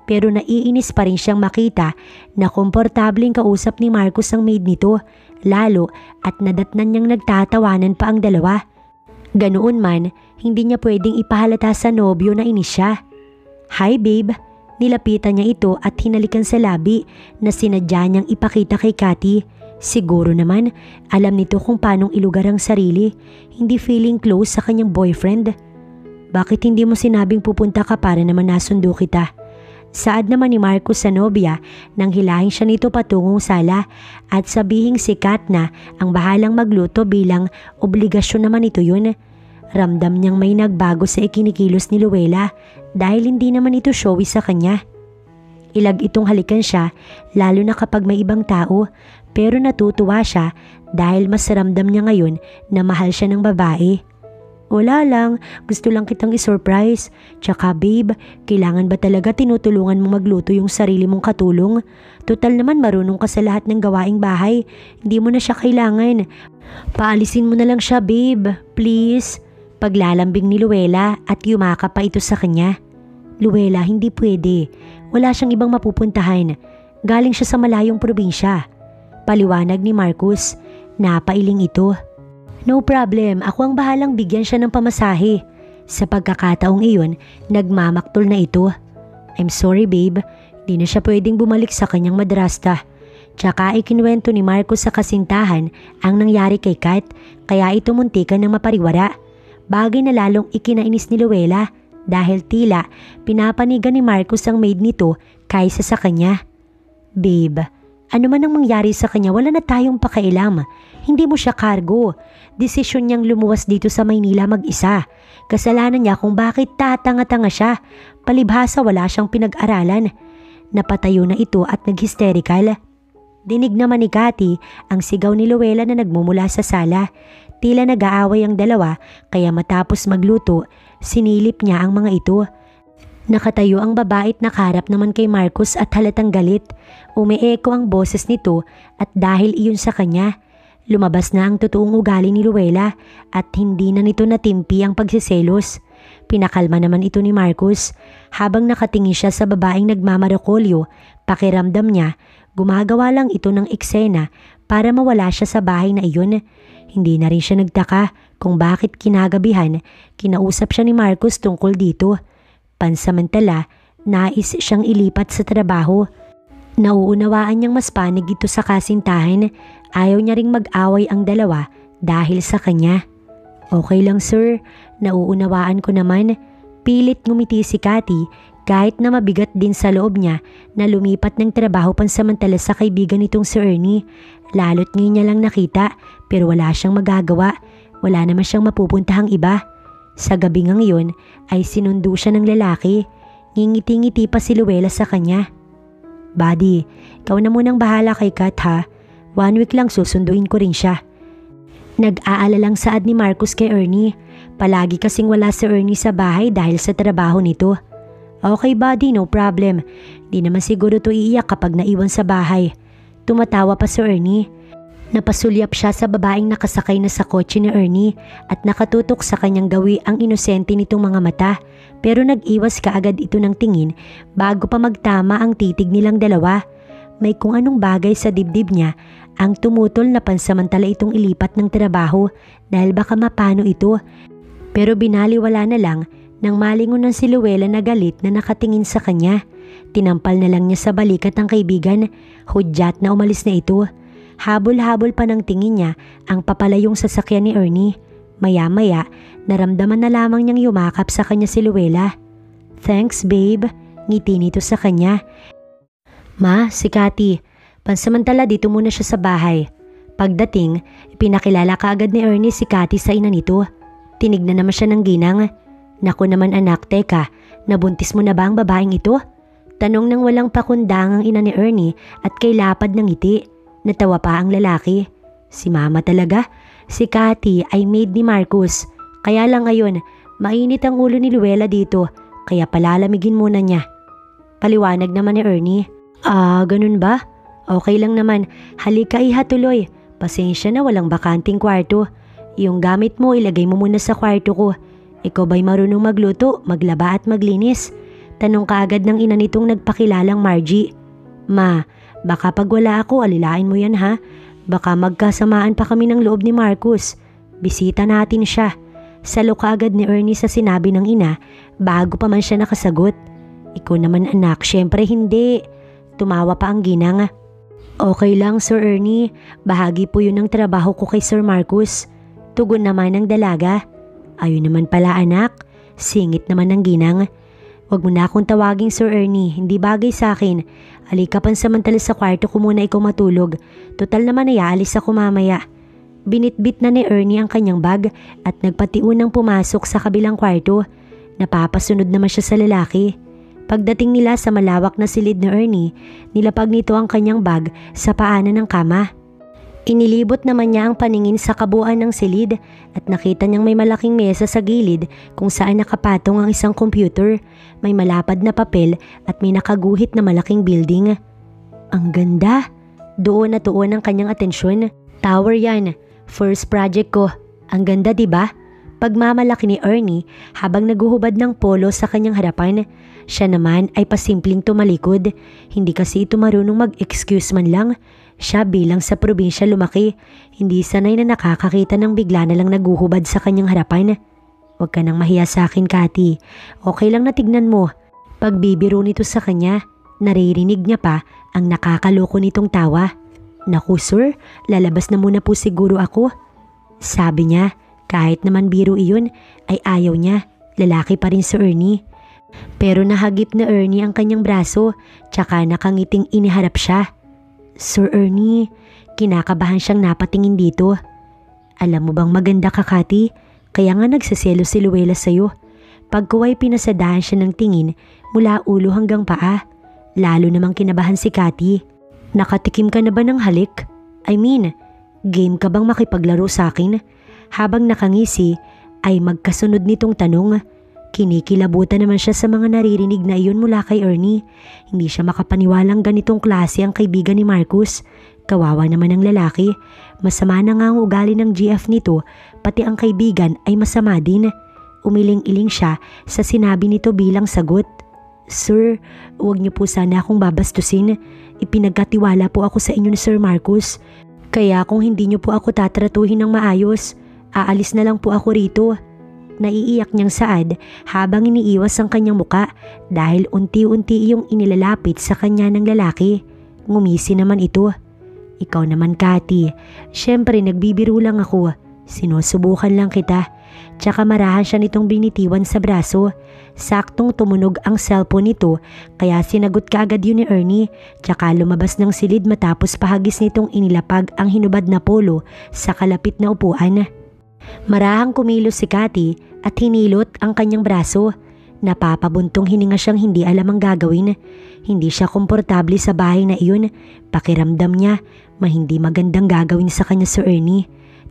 Pero naiinis pa rin siyang makita na komportableng kausap ni Marcus ang maid nito, lalo at nadatnan niyang nagtatawanan pa ang dalawa. Ganoon man, hindi niya pwedeng ipahalata sa nobyo na inis siya. "Hi babe," nilapitan niya ito at hinalikan sa labi na sinadya niyang ipakita kay Cathy. Siguro naman, alam nito kung paanong ilugar ang sarili, hindi feeling close sa kanyang boyfriend. "Bakit hindi mo sinabing pupunta ka para naman nasundo kita?" Saad naman ni Marcus sa nobya nang hilahin siya nito patungong sala at sabihing si Kat na ang bahalang magluto bilang obligasyon naman ito yun. Ramdam niyang may nagbago sa ikinikilos ni Luella dahil hindi naman ito showy sa kanya. Ilag itong halikan siya lalo na kapag may ibang tao, pero natutuwa siya dahil mas ramdam niya ngayon na mahal siya ng babae. "Wala lang, gusto lang kitang isurprise. Tsaka babe, kailangan ba talaga tinutulungan mong magluto yung sarili mong katulong? Total naman marunong ka sa lahat ng gawaing bahay, hindi mo na siya kailangan. Paalisin mo na lang siya babe, please." Paglalambing ni Luella at yumakap pa ito sa kanya. "Luella, hindi pwede. Wala siyang ibang mapupuntahan. Galing siya sa malayong probinsya." Paliwanag ni Marcus. Napailing ito. "No problem, ako ang bahalang bigyan siya ng pamasahe." Sa pagkakataong iyon, nagmamaktol na ito. "I'm sorry babe, di na siya pwedeng bumalik sa kanyang madrasta." Tsaka ikinuwento ni Marcus sa kasintahan ang nangyari kay Kat, kaya ito muntikan ng mapariwara. Bagay na lalong ikinainis ni Luella dahil tila pinapanigan ni Marcus ang maid nito kaysa sa kanya. "Babe, ano man ang mangyari sa kanya, wala na tayong pakailam. Hindi mo siya cargo. Desisyon niyang lumuwas dito sa Maynila mag-isa. Kasalanan niya kung bakit tatanga-tanga siya. Palibhasa wala siyang pinag-aralan." Napatayo na ito at nag-hysterical. Dinig naman ni Cathy ang sigaw ni Luella na nagmumula sa sala. Tila nag-aaway ang dalawa kaya matapos magluto, sinilip niya ang mga ito. Nakatayo ang babae at nakaharap naman kay Marcus at halatang galit. Umeeko ang boses nito at dahil iyon sa kanya, lumabas na ang totoong ugali ni Luella at hindi na nito natimpi ang pagsiselos. Pinakalma naman ito ni Marcus. Habang nakatingin siya sa babaeng nagmamarakolyo, pakiramdam niya, gumagawa lang ito ng eksena para mawala siya sa bahay na iyon. Hindi na rin siya nagtaka kung bakit kinagabihan, kinausap siya ni Marcus tungkol dito. Pansamantala, nais siyang ilipat sa trabaho. Nauunawaan niyang mas panig ito sa kasintahan. Ayaw niya ring mag-away ang dalawa dahil sa kanya. "Okay lang sir, nauunawaan ko naman." Pilit ngumiti si Cathy kahit na mabigat din sa loob niya na lumipat ng trabaho pansamantala sa kaibigan nitong si Ernie. Lalo't ngayon niya lang nakita pero wala siyang magagawa. Wala naman siyang mapupuntahang iba. Sa gabi ng iyon ay sinundo siya ng lalaki. Ngingiti-ngiti pa si Luella sa kanya. "Buddy, ikaw na munang bahala kay Kat ha. 1 week lang susunduin ko rin siya." Nag-aalalang saad ni Marcus kay Ernie. Palagi kasing wala si Ernie sa bahay dahil sa trabaho nito. "Okay buddy, no problem. Di naman siguro to iiyak kapag naiwan sa bahay." Tumatawa pa si Ernie. Napasulyap siya sa babaeng nakasakay na sa kotse ni Ernie at nakatutok sa kanyang gawi ang inosente nitong mga mata, pero nag-iwas kaagad ito ng tingin bago pa magtama ang titig nilang dalawa. May kung anong bagay sa dibdib niya ang tumutol na pansamantala itong ilipat ng trabaho dahil baka mapano ito. Pero binaliwala na lang nang malingon ng si Luella na galit na nakatingin sa kanya. Tinampal na lang niya sa balikat ng kaibigan, hudyat na umalis na ito. Habol-habol pa ng tingin niya ang papalayong sasakyan ni Ernie. Maya-maya, naramdaman na lamang niyang yumakap sa kanya si Luella. "Thanks babe," ngiti nito sa kanya. "Ma, si Cathy. Pansamantala dito muna siya sa bahay." Pagdating, pinakilala kaagad ni Ernie si Cathy sa ina nito. Tinignan naman siya ng ginang. "Naku naman anak, teka, nabuntis mo na ba ang babaeng ito?" Tanong ng walang pakundangang ina ni Ernie at kay lapad ng ngiti. Natawa pa ang lalaki. Si mama talaga. Si Cathy ay maid ni Marcus. Kaya lang ngayon, mainit ang ulo ni Luella dito, kaya palalamigin muna niya. Paliwanag naman ni Ernie. Ganun ba? Okay lang naman. Halika iha tuloy. Pasensya na walang bakanting kwarto. Yung gamit mo ilagay mo muna sa kwarto ko. Ikaw ba'y marunong magluto, maglaba at maglinis? Tanong kaagad ng ina nitong nagpakilalang Margie. Ma, baka pag wala ako alilain mo yan ha. Baka magkasamaan pa kami ng loob ni Marcus. Bisita natin siya. Salo kaagad ni Ernie sa sinabi ng ina bago pa man siya nakasagot. Ikaw naman anak, syempre hindi. Tumawa pa ang ginang. Okay lang Sir Ernie, bahagi po yun ng trabaho ko kay Sir Marcus. Tugon naman ng dalaga. Ayun naman pala anak, singit naman ng ginang. Huwag mo na akong tawaging Sir Ernie, hindi bagay sa akin. Halika pansamantala sa kwarto ko muna ikaw matulog. Total naman ay aalis ako mamaya. Binitbit na ni Ernie ang kanyang bag at nagpatiunang pumasok sa kabilang kwarto. Napapasunod naman siya sa lalaki. Pagdating nila sa malawak na silid ni Ernie, nilapag nito ang kanyang bag sa paanan ng kama. Inilibot naman niya ang paningin sa kabuuan ng silid at nakita niyang may malaking mesa sa gilid kung saan nakapatong ang isang computer, may malapad na papel at may nakaguhit na malaking building. Ang ganda! Doon na tuon ang kanyang atensyon. Tower yan. First project ko. Ang ganda diba? Pagmamalaki ni Ernie habang naguhubad ng polo sa kanyang harapan. Siya naman ay pasimpleng tumalikod. Hindi kasi ito marunong mag-excuse man lang. Siya bilang sa probinsya lumaki, hindi sanay na nakakakita ng bigla na lang naguhubad sa kanyang harapan. Huwag ka nang mahiya sa akin, Cathy. Okay lang na tignan mo. Pagbibiro nito sa kanya, naririnig niya pa ang nakakaloko nitong tawa. Naku sir, lalabas na muna po siguro ako. Sabi niya, kahit naman biro iyon ay ayaw niya, lalaki pa rin si Ernie. Pero nahagip na Ernie ang kanyang braso, tsaka nakangiting iniharap siya. Sir Ernie, kinakabahan siyang napatingin dito. Alam mo bang maganda ka, Cathy? Kaya nga nagsaselo si Luella sa'yo. Pagkuway pinasadahan siya ng tingin mula ulo hanggang paa. Lalo namang kinabahan si Cathy. Nakatikim ka na ba ng halik? I mean, game ka bang makipaglaro sa akin? Habang nakangisi ay magkasunod nitong tanong. Kinikilabutan naman siya sa mga naririnig na iyon mula kay Ernie. Hindi siya makapaniwalang ganitong klase ang kaibigan ni Marcus. Kawawa naman ang lalaki. Masama na nga ang ugali ng GF nito, pati ang kaibigan ay masama din. Umiling-iling siya sa sinabi nito bilang sagot. Sir, huwag niyo po sana akong babastusin. Ipinagkatiwala po ako sa inyo ni Sir Marcus. Kaya kung hindi niyo po ako tatratuhin ng maayos, aalis na lang po ako rito. Naiiyak niyang saad habang iniiwas ang kanyang muka dahil unti-unti iyong inilalapit sa kanya ng lalaki. Ngumisi naman ito. Ikaw naman Cathy, syempre nagbibiro lang ako. Sinusubukan lang kita. Tsaka marahan siya nitong binitiwan sa braso. Saktong tumunog ang cellphone nito kaya sinagot kaagad yun ni Ernie. Tsaka lumabas ng silid matapos pahagis nitong inilapag ang hinubad na polo sa kalapit na upuan. Marahang kumilos si Cathy at hinilot ang kanyang braso. Napapabuntong hininga siyang hindi alam ang gagawin. Hindi siya komportable sa bahay na iyon. Pakiramdam niya, hindi magandang gagawin sa kanya si Ernie.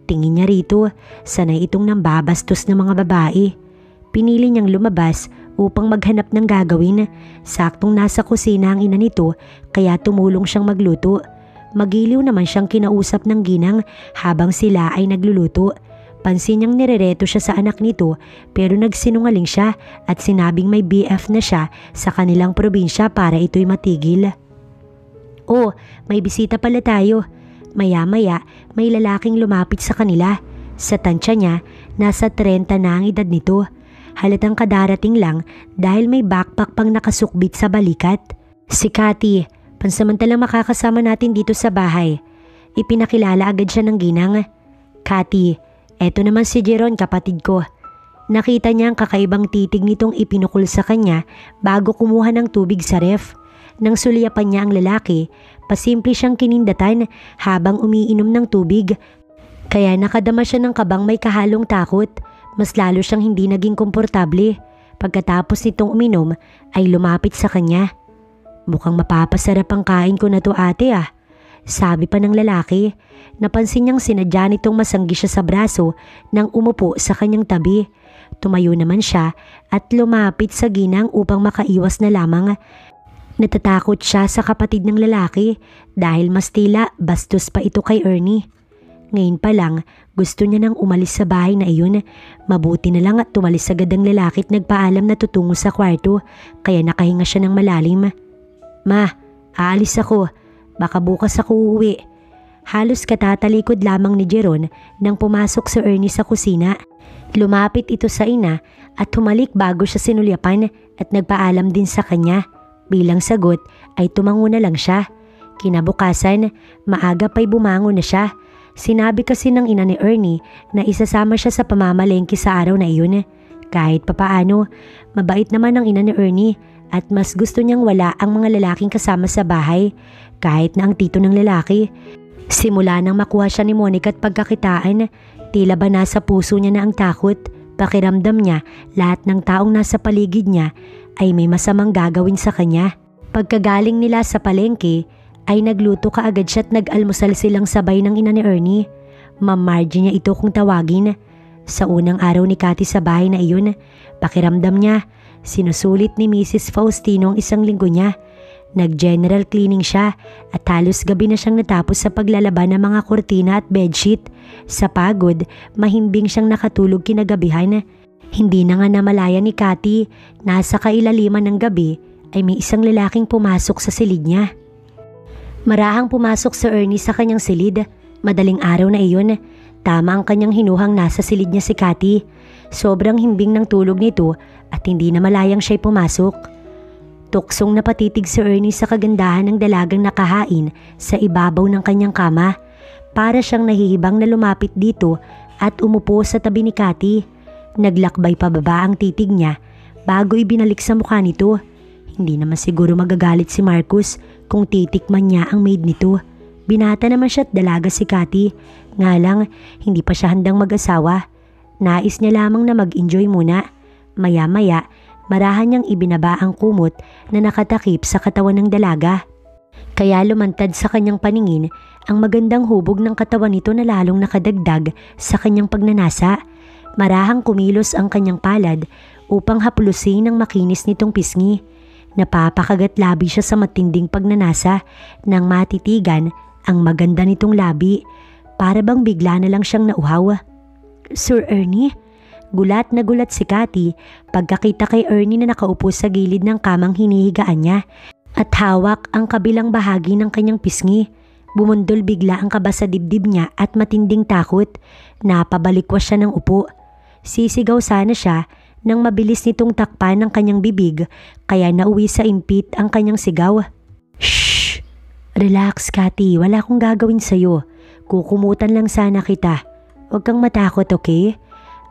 Tingin niya rito, sanay itong nambabastos ng mga babae. Pinili niyang lumabas upang maghanap ng gagawin. Saktong nasa kusina ang ina nito kaya tumulong siyang magluto. Magiliw naman siyang kinausap ng ginang habang sila ay nagluluto. Pansin niyang nirereto siya sa anak nito pero nagsinungaling siya at sinabing may BF na siya sa kanilang probinsya para ito'y matigil. Oh, may bisita pala tayo. Maya-maya may lalaking lumapit sa kanila. Sa tansya niya, nasa 30 na ang edad nito. Halatang kadarating lang dahil may backpack pang nakasukbit sa balikat. Si Cathy, pansamantalang makakasama natin dito sa bahay. Ipinakilala agad siya ng ginang. Cathy, eto naman si Jeron, kapatid ko. Nakita niya ang kakaibang titig nitong ipinukul sa kanya bago kumuha ng tubig sa ref. Nang suliyapan niya ang lalaki, pasimple siyang kinindatan habang umiinom ng tubig. Kaya nakadama siya ng kabang may kahalong takot. Mas lalo siyang hindi naging komportable. Pagkatapos nitong uminom ay lumapit sa kanya. Mukhang mapapasarap ang kain ko na to ate ah. Sabi pa ng lalaki. Napansin niyang sinadya nitong masanggi siya sa braso nang umupo sa kanyang tabi. Tumayo naman siya at lumapit sa ginang upang makaiwas na lamang. Natatakot siya sa kapatid ng lalaki dahil mas tila bastos pa ito kay Ernie. Ngayon pa lang, gusto niya nang umalis sa bahay na iyon. Mabuti na lang at tumalis agad ang lalaki at nagpaalam na tutungo sa kwarto, kaya nakahinga siya ng malalim. Ma, aalis ako. Baka bukas ako uuwi. Halos katatalikod lamang ni Jeron nang pumasok si Ernie sa kusina. Lumapit ito sa ina at humalik bago siya sinulyapan at nagpaalam din sa kanya. Bilang sagot ay tumango na lang siya. Kinabukasan, maaga pa'y bumangon na siya. Sinabi kasi ng ina ni Ernie na isasama siya sa pamamalengke sa araw na iyon. Kahit papaano, mabait naman ang ina ni Ernie at mas gusto niyang wala ang mga lalaking kasama sa bahay, kahit na ang tito ng lalaki. Simula nang makuha siya ni Monica at pagkakitaan, tila ba nasa puso niya na ang takot. Pakiramdam niya lahat ng taong nasa paligid niya ay may masamang gagawin sa kanya. Pagkagaling nila sa palengke ay nagluto kaagad siya at nag-almusal silang sabay ng ina ni Ernie. Ma'am Margie niya ito kung tawagin. Sa unang araw ni Cathy sa bahay na iyon, pakiramdam niya sinusulit ni Mrs. Faustino ang isang linggo niya. Nag-general cleaning siya at halos gabi na siyang natapos sa paglalaban ng mga kurtina at bedsheet. Sa pagod, mahimbing siyang nakatulog kinagabihan. Hindi na nga namalaya ni Cathy, nasa kailaliman ng gabi ay may isang lalaking pumasok sa silid niya. Marahang pumasok si Ernie sa kanyang silid. Madaling araw na iyon, tama ang kanyang hinuhang nasa silid niya si Cathy. Sobrang himbing ng tulog nito at hindi na malayang siya'y pumasok. Tuksong napatitig si Ernie sa kagandahan ng dalagang nakahain sa ibabaw ng kanyang kama. Para siyang nahihibang na lumapit dito at umupo sa tabi ni Cathy. Naglakbay pababa ang titig niya bago ibinalik sa mukha nito. Hindi naman siguro magagalit si Marcus kung titikman niya ang maid nito. Binata naman siya at dalaga si Cathy. Nga lang, hindi pa siya handang mag-asawa. Nais niya lamang na mag-enjoy muna. Maya-maya, marahan niyang ibinaba ang kumot na nakatakip sa katawan ng dalaga. Kaya lumantad sa kanyang paningin ang magandang hubog ng katawan nito na lalong nakadagdag sa kanyang pagnanasa. Marahang kumilos ang kanyang palad upang haplusin ang makinis nitong pisngi. Napapakagat labi siya sa matinding pagnanasa nang matitigan ang maganda nitong labi. Para bang bigla na lang siyang nauhaw. Sir Ernie? Gulat na gulat si Cathy pagkakita kay Ernie na nakaupo sa gilid ng kamang hinihigaan niya at hawak ang kabilang bahagi ng kanyang pisngi. Bumundol bigla ang kaba sa dibdib niya at matinding takot. Napabalikwas siya ng upo. Sisigaw sana siya nang mabilis nitong takpan ng kanyang bibig kaya nauwi sa impit ang kanyang sigaw. Shh! Relax, Cathy. Wala akong gagawin sa'yo. Kukumutan lang sana kita. Huwag kang matakot, okay?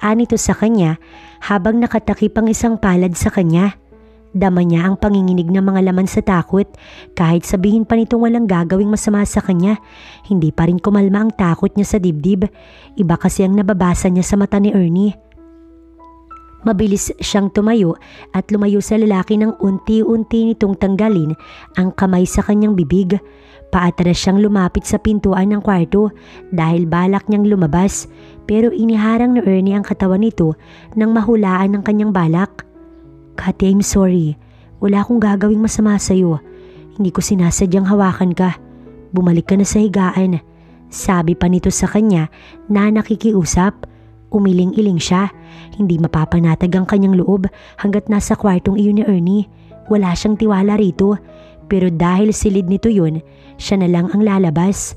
Anito sa kanya habang nakatakip ang isang palad sa kanya. Dama niya ang panginginig ng mga laman sa takot. Kahit sabihin pa nitong walang gagawing masama sa kanya, hindi pa rin kumalma ang takot niya sa dibdib. Iba kasi ang nababasa niya sa mata ni Ernie. Mabilis siyang tumayo at lumayo sa lalaki nang unti-unti nitong tanggalin ang kamay sa kanyang bibig. Paatras siyang lumapit sa pintuan ng kwarto dahil balak niyang lumabas, pero iniharang ni Ernie ang katawan nito nang mahulaan ng kanyang balak. Cathy, I'm sorry. Wala akong gagawing masama sa'yo. Hindi ko sinasadyang hawakan ka. Bumalik ka na sa higaan. Sabi pa nito sa kanya na nakikiusap. Umiling-iling siya. Hindi mapapanatag ang kanyang loob hanggat nasa kwartong iyon ni Ernie. Wala siyang tiwala rito. Pero dahil silid nito yun, siya na lang ang lalabas.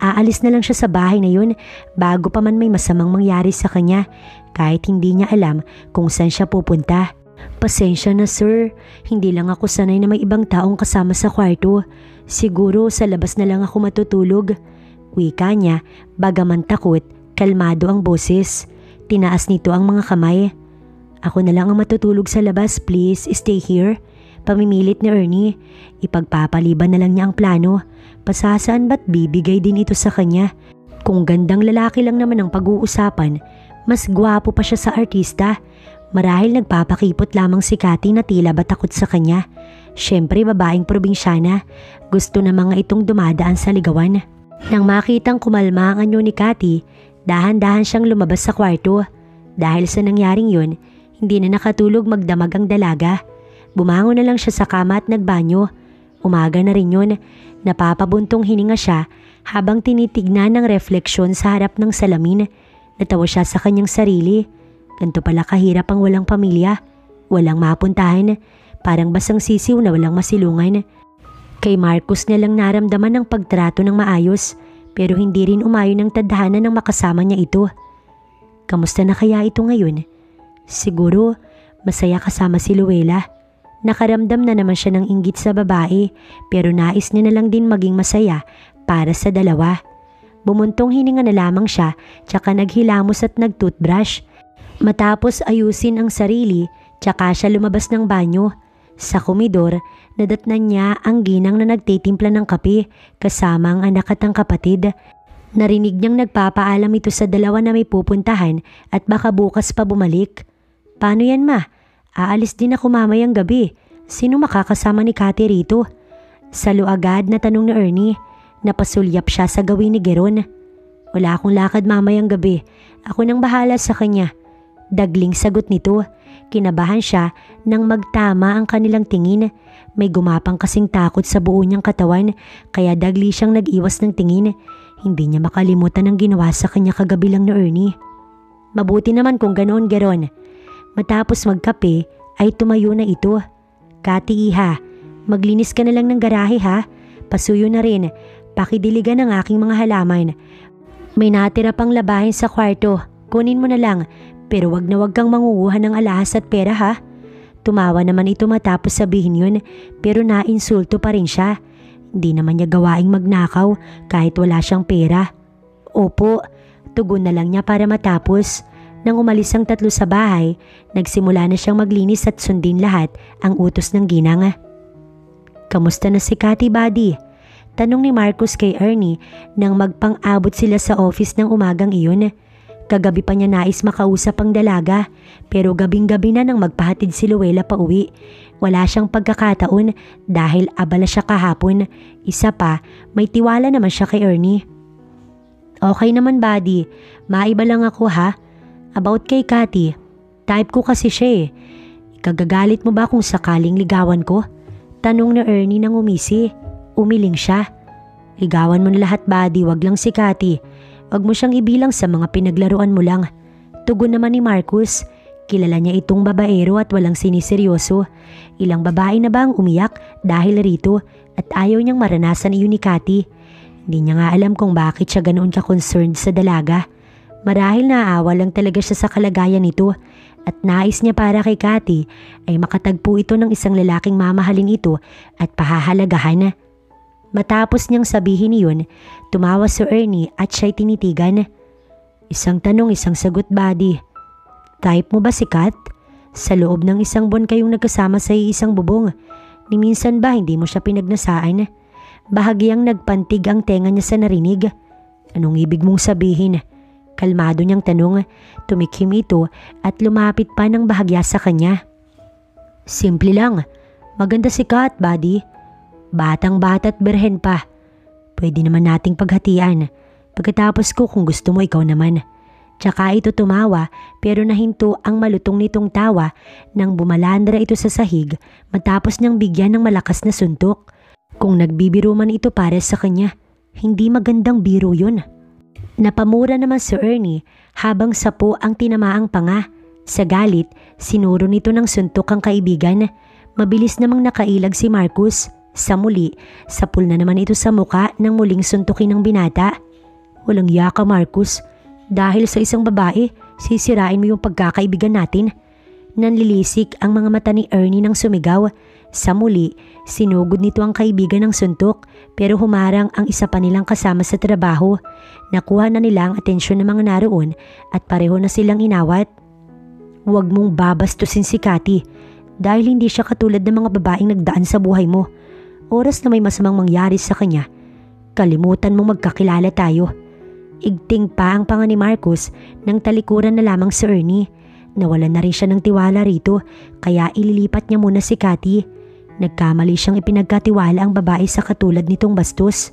Aalis na lang siya sa bahay na yun bago pa man may masamang mangyari sa kanya kahit hindi niya alam kung saan siya pupunta. Pasensya na sir, hindi lang ako sanay na may ibang taong kasama sa kwarto. Siguro sa labas na lang ako matutulog. Wika niya, bagaman takot. Kalmado ang boses. Tinaas nito ang mga kamay. Ako na lang ang matutulog sa labas, please stay here. Pamimilit ni Ernie. Ipagpapaliban na lang niya ang plano. Pasasaan ba't bibigay din ito sa kanya? Kung gandang lalaki lang naman ang pag-uusapan, mas gwapo pa siya sa artista. Marahil nagpapakipot lamang si Cathy na tila ba takot sa kanya. Siyempre babaeng probinsyana. Gusto na mga itong dumadaan sa ligawan. Nang makitang kumalma ang anyo ni Cathy, dahan-dahan siyang lumabas sa kwarto. Dahil sa nangyaring yun, hindi na nakatulog magdamag ang dalaga. Bumangon na lang siya sa kama at nagbanyo. Umaga na rin yun. Napapabuntong hininga siya habang tinitignan ng refleksyon sa harap ng salamin. Natawa siya sa kanyang sarili. Ganito pala kahirap ang walang pamilya. Walang mapuntahan. Parang basang sisiw na walang masilungan. Kay Marcus na lang naramdaman ng pagtrato ng maayos, pero hindi rin umayon ng tadhana ng makasama niya ito. Kamusta na kaya ito ngayon? Siguro masaya kasama si Luella. Nakaramdam na naman siya ng inggit sa babae, pero nais niya na lang din maging masaya para sa dalawa. Bumuntong hininga na lamang siya, tsaka naghilamos at nagtoothbrush. Matapos ayusin ang sarili, tsaka siya lumabas ng banyo. Sa komedor, nadatnan niya ang ginang na nagtitimpla ng kape kasama ang anak at ang kapatid. Narinig niyang nagpapaalam ito sa dalawa na may pupuntahan at baka bukas pa bumalik. Paano yan, ma? Aalis din ako mamayang gabi. Sino makakasama ni Cathy rito? Salo agad na tanong ni Ernie. Napasulyap siya sa gawin ni Geron. Wala akong lakad mamayang gabi. Ako nang bahala sa kanya. Dagling sagot nito. Kinabahan siya nang magtama ang kanilang tingin. May gumapang kasing takot sa buo niyang katawan kaya dagli siyang nag-iwas ng tingin. Hindi niya makalimutan ang ginawa sa kanya kagabi lang ni Ernie. Mabuti naman kung ganoon, Geron. Matapos magkape ay tumayo na ito. Cathy, iha, maglinis ka na lang ng garahe ha. Pasuyo na rin. Pakidiligan ang aking mga halaman. May natira pang labahin sa kwarto. Kunin mo na lang. Pero wag na wag kang manguuhan ng alahas at pera ha. Tumawa naman ito matapos sabihin yun, pero nainsulto pa rin siya. Hindi naman niya gawaing magnakaw kahit wala siyang pera. Opo, tugon na lang niya para matapos. Nang umalis ang tatlo sa bahay, nagsimula na siyang maglinis at sundin lahat ang utos ng ginang. Kamusta na si Cathy, buddy? Tanong ni Marcus kay Ernie nang magpang-abot sila sa office ng umagang iyon. Kagabi pa niya nais makausap ang dalaga, pero gabing-gabi na nang magpahatid si Luella pa uwi. Wala siyang pagkakataon dahil abala siya kahapon. Isa pa, may tiwala naman siya kay Ernie. Okay naman, buddy. Maiba lang ako ha. About kay Cathy, type ko kasi siya eh. Ikagagalit mo ba kung sakaling ligawan ko? Tanong ni Ernie nang umisi. Umiling siya. Ligawan mo na lahat, buddy, wag lang si Cathy. Wag mo siyang ibilang sa mga pinaglaruan mo lang. Tugon naman ni Marcus. Kilala niya itong babaero at walang siniseryoso. Ilang babae na ba ang umiyak dahil rito at ayaw niyang maranasan iyon ni Cathy. Hindi niya nga alam kung bakit siya ganoon ka-concerned sa dalaga. Marahil naaawa lang talaga siya sa kalagayan nito at nais niya para kay Cathy ay makatagpo ito ng isang lalaking mamahalin ito at pahahalagahan. Matapos niyang sabihin iyon, tumawa si Ernie at siya'y tinitigan. Isang tanong, isang sagot, buddy. Type mo ba si Kat? Sa loob ng isang buwan kayong nagkasama sa isang bubong. Ni minsan ba hindi mo siya pinagnasaan? Bahagyang nagpantig ang tenga niya sa narinig. Anong ibig mong sabihin? Kalmado niyang tanong, tumikhim ito at lumapit pa ng bahagya sa kanya. Simple lang, maganda si Kat, buddy. Batang-bata at berhen pa. Pwede naman nating paghatian. Pagkatapos ko kung gusto mo ikaw naman. Tsaka ito tumawa pero nahinto ang malutong nitong tawa nang bumalandra ito sa sahig matapos niyang bigyan ng malakas na suntok. Kung nagbibiro man ito para sa kanya, hindi magandang biro yun. Napamura naman si Ernie habang sapo ang tinamaang panga. Sa galit, sinuro nito ng suntok ang kaibigan. Mabilis namang nakailag si Marcus. Sa muli, sapul na naman ito sa muka nang muling suntukin ng binata. Walang yaka, Marcus. Dahil sa isang babae, sisirain mo yung pagkakaibigan natin. Nanlilisik ang mga mata ni Ernie nang sumigaw. Sa muli, sinugod nito ang kaibigan ng suntok pero humarang ang isa pa nilang kasama sa trabaho. Nakuha na nila ang atensyon ng mga naroon at pareho na silang inawat. Huwag mong babastusin si Cathy dahil hindi siya katulad ng mga babaeng nagdaan sa buhay mo. Oras na may masamang mangyari sa kanya, kalimutan mong magkakilala tayo. Igting pa ang panga ni Marcus nang talikuran na lamang si Ernie. Nawalan na rin siya ng tiwala rito kaya ililipat niya muna si Cathy. Nagkamali siyang ipinagkatiwala ang babae sa katulad nitong bastos.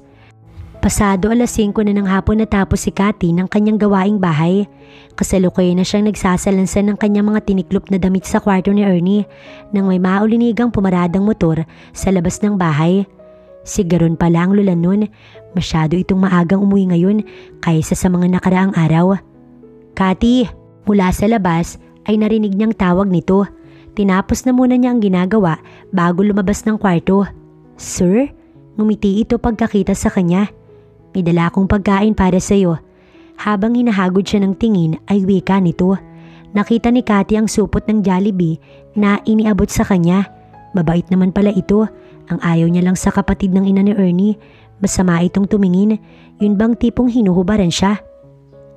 Pasado 5:00 na ng hapon natapos si Cathy ng kanyang gawaing bahay. Kasalukuyan na siyang nagsasalansan ng kanyang mga tiniklop na damit sa kwarto ni Ernie nang may maulinigang pumaradang motor sa labas ng bahay. Si Garon pala ang lula nun. Masyado itong maagang umuwi ngayon kaysa sa mga nakaraang araw. Cathy! Mula sa labas ay narinig niyang tawag nito. Tinapos na muna niya ang ginagawa bago lumabas ng kwarto. Sir? Ngumiti ito pagkakita sa kanya. May dala akong pagkain para sa iyo. Habang hinahagod siya ng tingin ay wika nito. Nakita ni Cathy ang supot ng Jollibee na iniabot sa kanya. Mabait naman pala ito. Ang ayaw niya lang sa kapatid ng ina ni Ernie. Masama itong tumingin. Yun bang tipong hinuhubaran siya?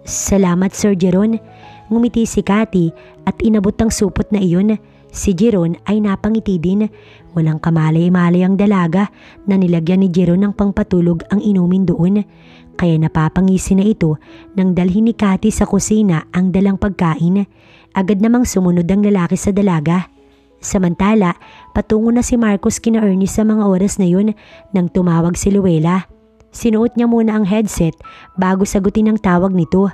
Salamat Sir Jeron. Ngumiti si Cathy at inabot ang supot na iyon. Si Jeron ay napangiti din. Walang kamalay-malay ang dalaga na nilagyan ni Jeron ng pangpatulog ang inumin doon. Kaya napapangisi na ito nang dalhin ni Cathy sa kusina ang dalang pagkain. Agad namang sumunod ang lalaki sa dalaga. Samantala, patungo na si Marcos kina Ernie sa mga oras na yun nang tumawag si Luella. Sinuot niya muna ang headset bago sagutin ang tawag nito.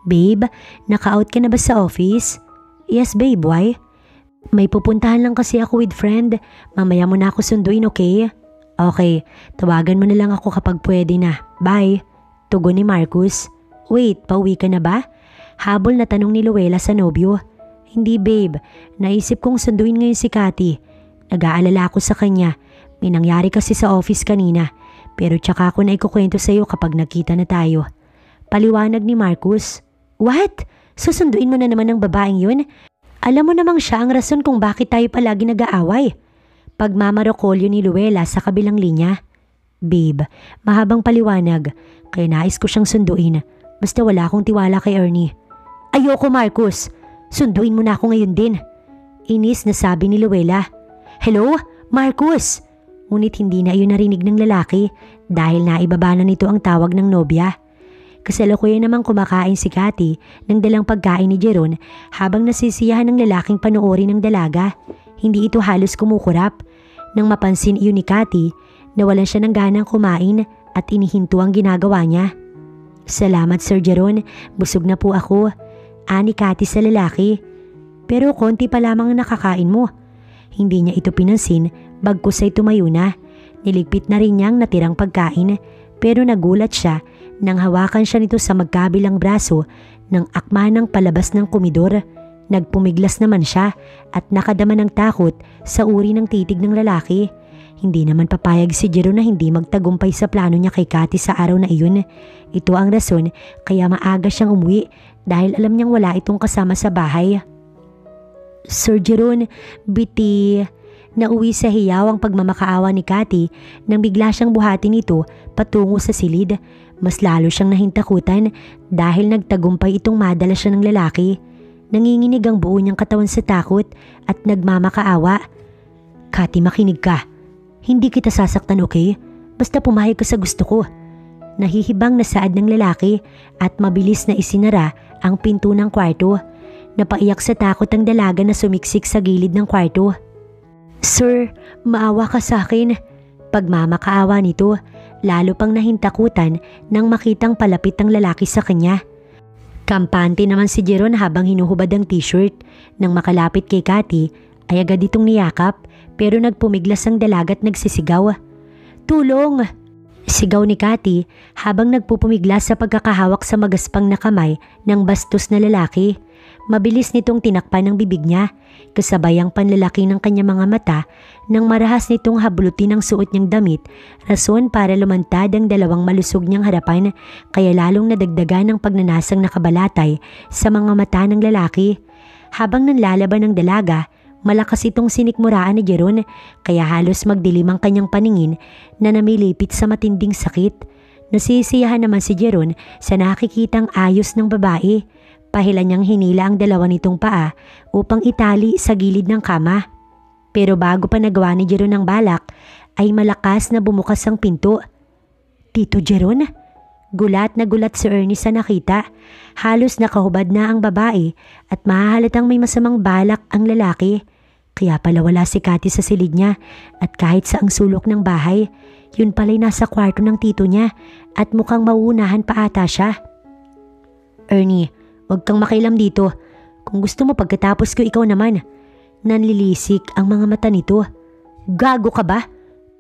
Babe, naka-out ka na ba sa office? Yes babe, why? May pupuntahan lang kasi ako with friend. Mamaya mo na ako sunduin, okay? Okay, tawagan mo na lang ako kapag pwede na. Bye. Tugon ni Marcos. Wait, pauwi ka na ba? Habol na tanong ni Luella sa nobyo. Hindi babe, naisip kong sunduin ngayon si Cathy. Nag-aalala ako sa kanya. May nangyari kasi sa office kanina. Pero tsaka ako na ikukwento sa iyo kapag nakita na tayo. Paliwanag ni Marcos. What? Susunduin mo na naman ng babaeng yun? Alam mo namang siya ang rason kung bakit tayo palagi nag-aaway. Pagmamarokolyo ni Luella sa kabilang linya. Babe, mahabang paliwanag. Kaya nais ko siyang sunduin. Basta wala akong tiwala kay Ernie. Ayoko Marcos. Sunduin mo na ako ngayon din. Inis na sabi ni Luella. Hello? Marcos? Ngunit hindi na iyon narinig ng lalaki dahil naibaba na nito ang tawag ng nobya. Kasalukuyan namang kumakain si Cathy ng dalang pagkain ni Jeron habang nasisiyahan ng lalaking panoorin ng dalaga. Hindi ito halos kumukurap. Nang mapansin iyon ni Cathy, nawalan siya ng ganang kumain at inihinto ang ginagawa niya. Salamat Sir Jeron, busog na po ako. Ani Cathy sa lalaki. Pero konti pa lamang nakakain mo. Hindi niya ito pinansin bagkus ay tumayo na. Niligpit na rin niyang natirang pagkain pero nagulat siya nang hawakan siya nito sa magkabilang braso ng akma ng palabas ng komedor. Nagpumiglas naman siya at nakadama ng takot sa uri ng titig ng lalaki. Hindi naman papayag si Jero na hindi magtagumpay sa plano niya kay Cathy sa araw na iyon. Ito ang rason kaya maaga siyang umuwi dahil alam niyang wala itong kasama sa bahay. Sir Jeron, biti. Nauwi sa hiyaw ang pagmamakaawa ni Cathy nang bigla siyang buhatin ito patungo sa silid. Mas lalo siyang nahintakutan dahil nagtagumpay itong madala siya ng lalaki. Nanginginig ang buo niyang katawan sa takot at nagmamakaawa. Cathy, makinig ka. Hindi kita sasaktan, okay? Basta pumayag ka sa gusto ko. Nahihibang na saad ng lalaki at mabilis na isinara ang pinto ng kwarto. Napaiyak sa takot ang dalaga na sumiksik sa gilid ng kwarto. Sir, maawa ka sa akin. Pagmamakaawa nito, lalo pang nahintakutan nang makitang palapit ang lalaki sa kanya. Kampante naman si Jeron habang hinuhubad ang t-shirt. Nang makalapit kay Cathy, ay agad itong niyakap pero nagpumiglas ang dalaga at nagsisigaw. Tulong! Sigaw ni Cathy habang nagpupumiglas sa pagkakahawak sa magaspang na kamay ng bastos na lalaki. Mabilis nitong tinakpan ang bibig niya, kasabay ang panlalaki ng kanyang mga mata nang marahas nitong hablutin ang suot niyang damit, rason para lumantad ang dalawang malusog niyang harapan kaya lalong nadagdagan ng pagnanasang nakabalatay sa mga mata ng lalaki. Habang nanlalaban ng dalaga, malakas itong sinikmuraan ni Jeron kaya halos magdilim ang kanyang paningin na namilipit sa matinding sakit. Nasisiyahan naman si Jeron sa nakikitang ayos ng babae. Pahilan niyang hinila ang dalawa nitong paa upang itali sa gilid ng kama. Pero bago pa nagawa ni Jeron ang balak, ay malakas na bumukas ang pinto. Tito Jeron? Gulat na gulat si Ernie sa nakita. Halos nakahubad na ang babae at mahahalatang may masamang balak ang lalaki. Kaya pala wala si Cathy sa silid niya at kahit sa ang sulok ng bahay, yun pala'y nasa kwarto ng tito niya at mukhang mauunahan pa ata siya. Ernie, huwag kang makialam dito. Kung gusto mo pagkatapos ko ikaw naman. Nanlilisik ang mga mata nito. Gago ka ba?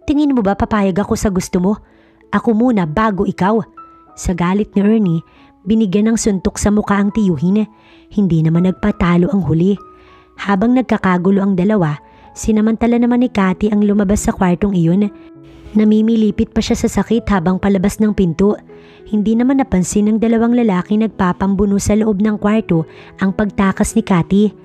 Tingin mo ba papayag ako sa gusto mo? Ako muna bago ikaw. Sa galit ni Ernie, binigyan ng suntok sa mukha ang tiyuhin. Hindi naman nagpatalo ang huli. Habang nagkakagulo ang dalawa, sinamantala naman ni Cathy ang lumabas sa kwartong iyon. Namimilipit pa siya sa sakit habang palabas ng pinto. Hindi naman napansin ng dalawang lalaki nagpapambuno sa loob ng kwarto ang pagtakas ni Cathy.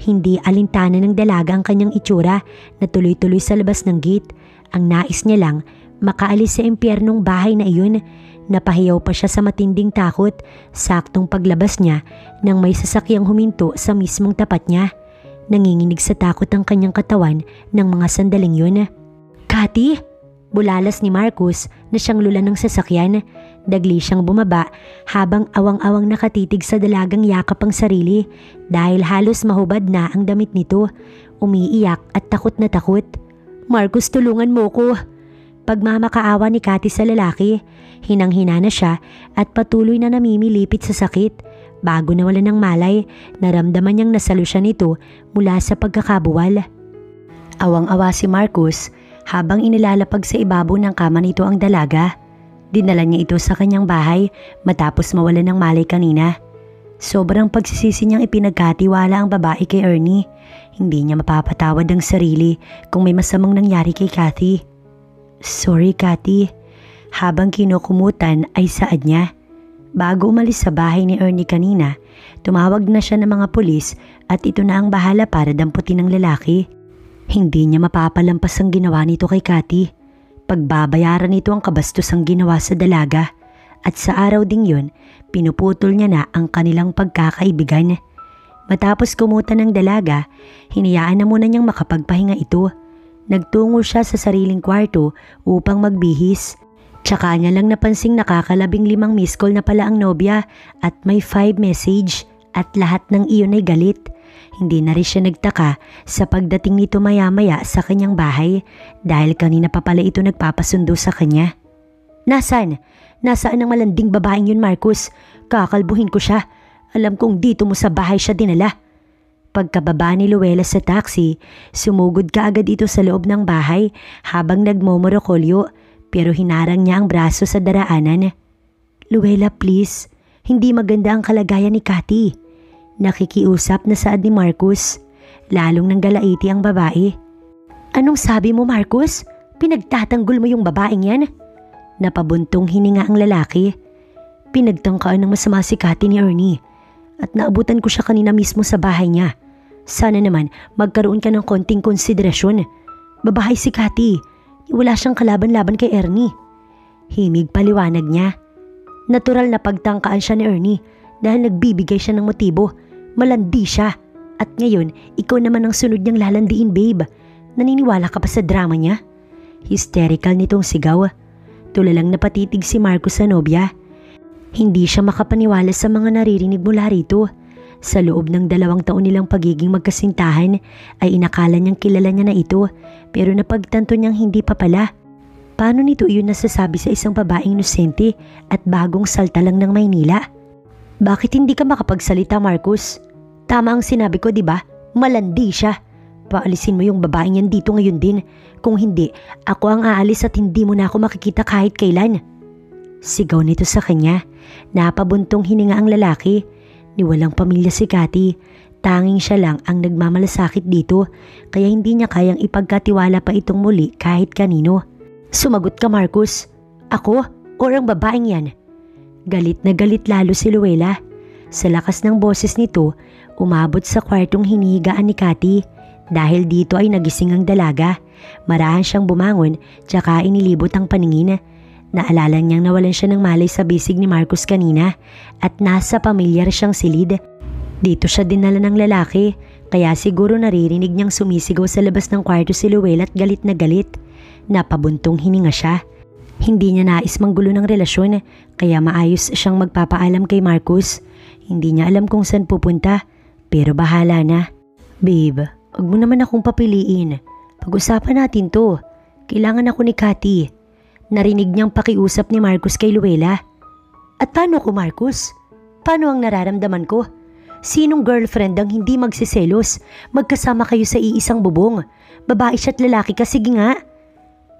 Hindi alintana ng dalaga ang kanyang itsura na tuloy-tuloy sa labas ng gate. Ang nais niya lang, makaalis sa impyernong bahay na iyon. Napahiyaw pa siya sa matinding takot, saktong paglabas niya nang may sasakyang huminto sa mismong tapat niya. Nanginginig sa takot ang kanyang katawan ng mga sandaling yun. Cathy! Bulalas ni Marcus na siyang lula ng sasakyan. Dagli siyang bumaba habang awang-awang nakatitig sa dalagang yakap ang sarili dahil halos mahubad na ang damit nito. Umiiyak at takot na takot. Marcus, tulungan mo ko. Pagmamakaawa ni Cathy sa lalaki, hinang-hina na siya at patuloy na namimilipit sa sakit. Bago nawala ng malay, naramdaman niyang nasalo siya nito mula sa pagkakabuwal. Awang-awa si Marcus habang inilalapag sa ibabaw ng kama nito ang dalaga. Dinala niya ito sa kanyang bahay matapos mawala ng malay kanina. Sobrang pagsisisi niyang ipinagkatiwala ang babae kay Ernie. Hindi niya mapapatawad ang sarili kung may masamang nangyari kay Cathy. Sorry Cathy. Habang kinukumutan ay saad niya. Bago umalis sa bahay ni Ernie kanina, tumawag na siya ng mga pulis at ito na ang bahala para damputin ng lalaki. Hindi niya mapapalampas ang ginawa nito kay Cathy. Pagbabayaran nito ang kabastosang ginawa sa dalaga at sa araw ding yun, pinuputol niya na ang kanilang pagkakaibigan. Matapos kumutan ng dalaga, hinayaan na muna niyang makapagpahinga ito. Nagtungo siya sa sariling kwarto upang magbihis. Tsaka niya lang napansing nakakalabing 5 miss call na pala ang nobya at may 5 message at lahat ng iyon ay galit. Hindi na rin siya nagtaka sa pagdating nito maya-maya sa kanyang bahay dahil kanina pa pala ito nagpapasundo sa kanya. Nasaan? Nasaan ang malanding babaeng yun, Marcus? Kakalbuhin ko siya. Alam kong dito mo sa bahay siya dinala. Pagkababa ni Luella sa taxi, sumugod ka agad ito sa loob ng bahay habang nagmomorokolyo pero hinarang niya ang braso sa daraanan. Luella, please. Hindi maganda ang kalagayan ni Cathy. Nakikiusap na saad ni Marcus. Lalong nanggalaiti ang babae. Anong sabi mo, Marcus? Pinagtatanggol mo yung babaeng yan? Napabuntong hininga ang lalaki. Pinagtangkaan ng masama si Cathy ni Ernie at naabutan ko siya kanina mismo sa bahay niya. Sana naman magkaroon ka ng konting konsiderasyon. Babahay si Cathy. Wala siyang kalaban-laban kay Ernie. Himig paliwanag niya. Natural na pagtangkaan siya ni Ernie dahil nagbibigay siya ng motibo. Malandi siya. At ngayon, ikaw naman ang sunod niyang lalandiin, babe. Naniniwala ka pa sa drama niya? Hysterical nitong sigaw. Tulalang napatitig si Marcus sa nobya. Hindi siya makapaniwala sa mga naririnig mula rito. Sa loob ng 2 taon nilang pagiging magkasintahan ay inakala niyang kilala niya na ito pero napagtanto niyang hindi pa pala. Paano nito iyon nasasabi sa isang babaeng inosente at bagong salta lang ng Maynila? Bakit hindi ka makapagsalita, Marcus? Tama ang sinabi ko, di ba? Malandi siya. Paalisin mo yung babaeng yan dito ngayon din. Kung hindi, ako ang aalis at hindi mo na ako makikita kahit kailan. Sigaw nito sa kanya. Napabuntong hininga ang lalaki. Ni walang pamilya si Cathy. Tanging siya lang ang nagmamalasakit dito. Kaya hindi niya kayang ipagkatiwala pa itong muli kahit kanino. Sumagot ka, Marcus. Ako o ang babaeng yan? Galit na galit lalo si Luella. Sa lakas ng boses nito, umabot sa kwartong hinihigaan ni Cathy. Dahil dito ay nagising ang dalaga. Marahan siyang bumangon tsaka inilibot ang paningin. Naalala niyang nawalan siya ng malay sa bisig ni Marcus kanina at nasa pamilyar siyang silid. Dito siya dinala ng lalaki kaya siguro naririnig niyang sumisigaw sa labas ng kwarto si Luella at galit na galit. Napabuntong hininga siya. Hindi niya nais manggulo ng relasyon kaya maayos siyang magpapaalam kay Marcus. Hindi niya alam kung saan pupunta pero bahala na. Babe, Huwag mo naman akong papiliin. Pag-usapan natin to. Kailangan ako ni Cathy. Narinig niyang pakiusap ni Marcus kay Luella. At paano ko, Marcus? Paano ang nararamdaman ko? Sinong girlfriend ang hindi magsiselos? Magkasama kayo sa iisang bubong. Babae siya at lalaki ka, sige nga.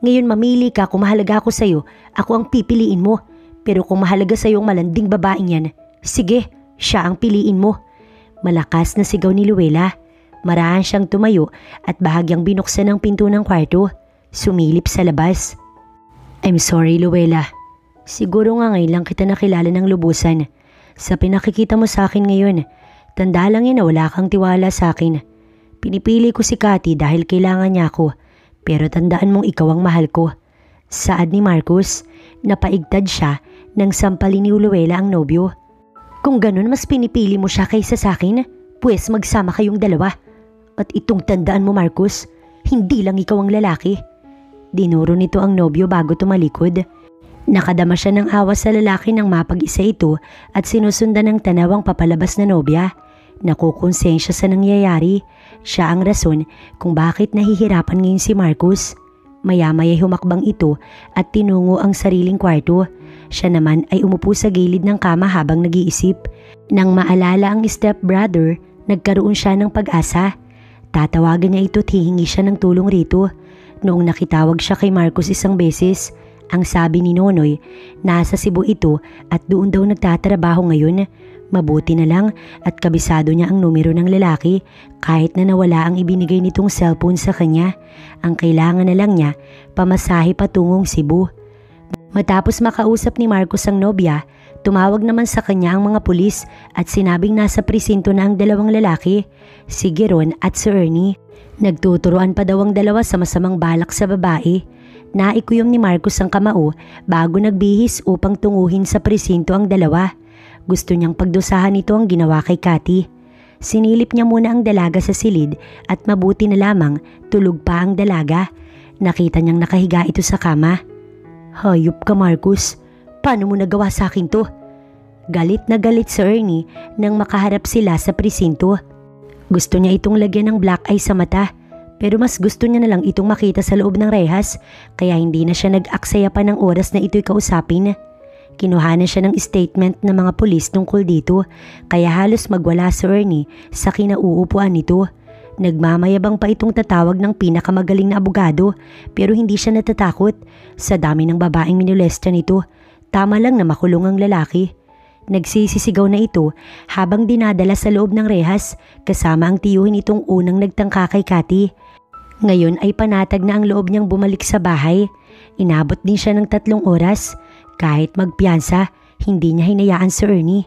Ngayon mamili ka kung mahalaga ako sa'yo, ako ang pipiliin mo. Pero kung mahalaga sa'yo ang malanding babaeng yan, sige, siya ang piliin mo. Malakas na sigaw ni Luella. Marahan siyang tumayo at bahagyang binuksan ang pinto ng kwarto. Sumilip sa labas. I'm sorry, Luella. Siguro nga ngayon lang kita nakilala ng lubusan. Sa pinakikita mo sa akin ngayon, tanda lang yan na wala kang tiwala sa akin. Pinipili ko si Cathy dahil kailangan niya ako. Pero tandaan mong ikaw ang mahal ko. Saad ni Marcus, napaigtad siya nang sampalin ni Luella ang nobyo. Kung ganun mas pinipili mo siya kaysa sa akin, pues magsama kayong dalawa. At itong tandaan mo, Marcus, hindi lang ikaw ang lalaki. Dinuro nito ang nobyo bago tumalikod. Nakadama siya ng awa sa lalaki nang mapag-isa ito at sinusundan ng tanawang papalabas na nobya. Nakukonsensya sa nangyayari. Siya ang rason kung bakit nahihirapan ngayon si Marcus. Maya-maya humakbang ito at tinungo ang sariling kwarto. Siya naman ay umupo sa gilid ng kama habang nag-iisip. Nang maalala ang stepbrother, nagkaroon siya ng pag-asa. Tatawagan niya ito at hihingi siya ng tulong rito. Noong nakitawag siya kay Marcus isang beses, ang sabi ni Nonoy, nasa Cebu ito at doon daw nagtatrabaho ngayon. Mabuti na lang at kabisado niya ang numero ng lalaki kahit na nawala ang ibinigay nitong cellphone sa kanya. Ang kailangan na lang niya, pamasahe patungong Cebu. Matapos makausap ni Marcus ang nobya, tumawag naman sa kanya ang mga pulis at sinabing nasa presinto na ang dalawang lalaki, si Geron at si Ernie. Nagtuturoan pa daw ang dalawa sa masamang balak sa babae. Naikuyom ni Marcus ang kamao bago nagbihis upang tunguhin sa presinto ang dalawa. Gusto niyang pagdusahan ito ang ginawa kay Cathy. Sinilip niya muna ang dalaga sa silid at mabuti na lamang tulog pa ang dalaga. Nakita niyang nakahiga ito sa kama. Hayop ka, Marcus. Paano mo nagawa sa akin to? Galit na galit si Ernie nang makaharap sila sa presinto. Gusto niya itong lagyan ng black eye sa mata, pero mas gusto niya na lang itong makita sa loob ng rehas, kaya hindi na siya nag-aksaya pa ng oras na ito'y kausapin. Kinuhanan siya ng statement ng mga pulis tungkol dito, kaya halos magwala si Ernie sa kinauupuan nito. Nagmamayabang pa itong tatawag ng pinakamagaling na abogado, pero hindi siya natatakot. Sa dami ng babaeng minolesta nito, tama lang na makulong ang lalaki. Nagsisisigaw na ito habang dinadala sa loob ng rehas kasama ang tiyuhin itong unang nagtangka kay Cathy. Ngayon ay panatag na ang loob niyang bumalik sa bahay. Inabot din siya ng 3 oras. Kahit magpiyansa, hindi niya hinayaan si Ernie.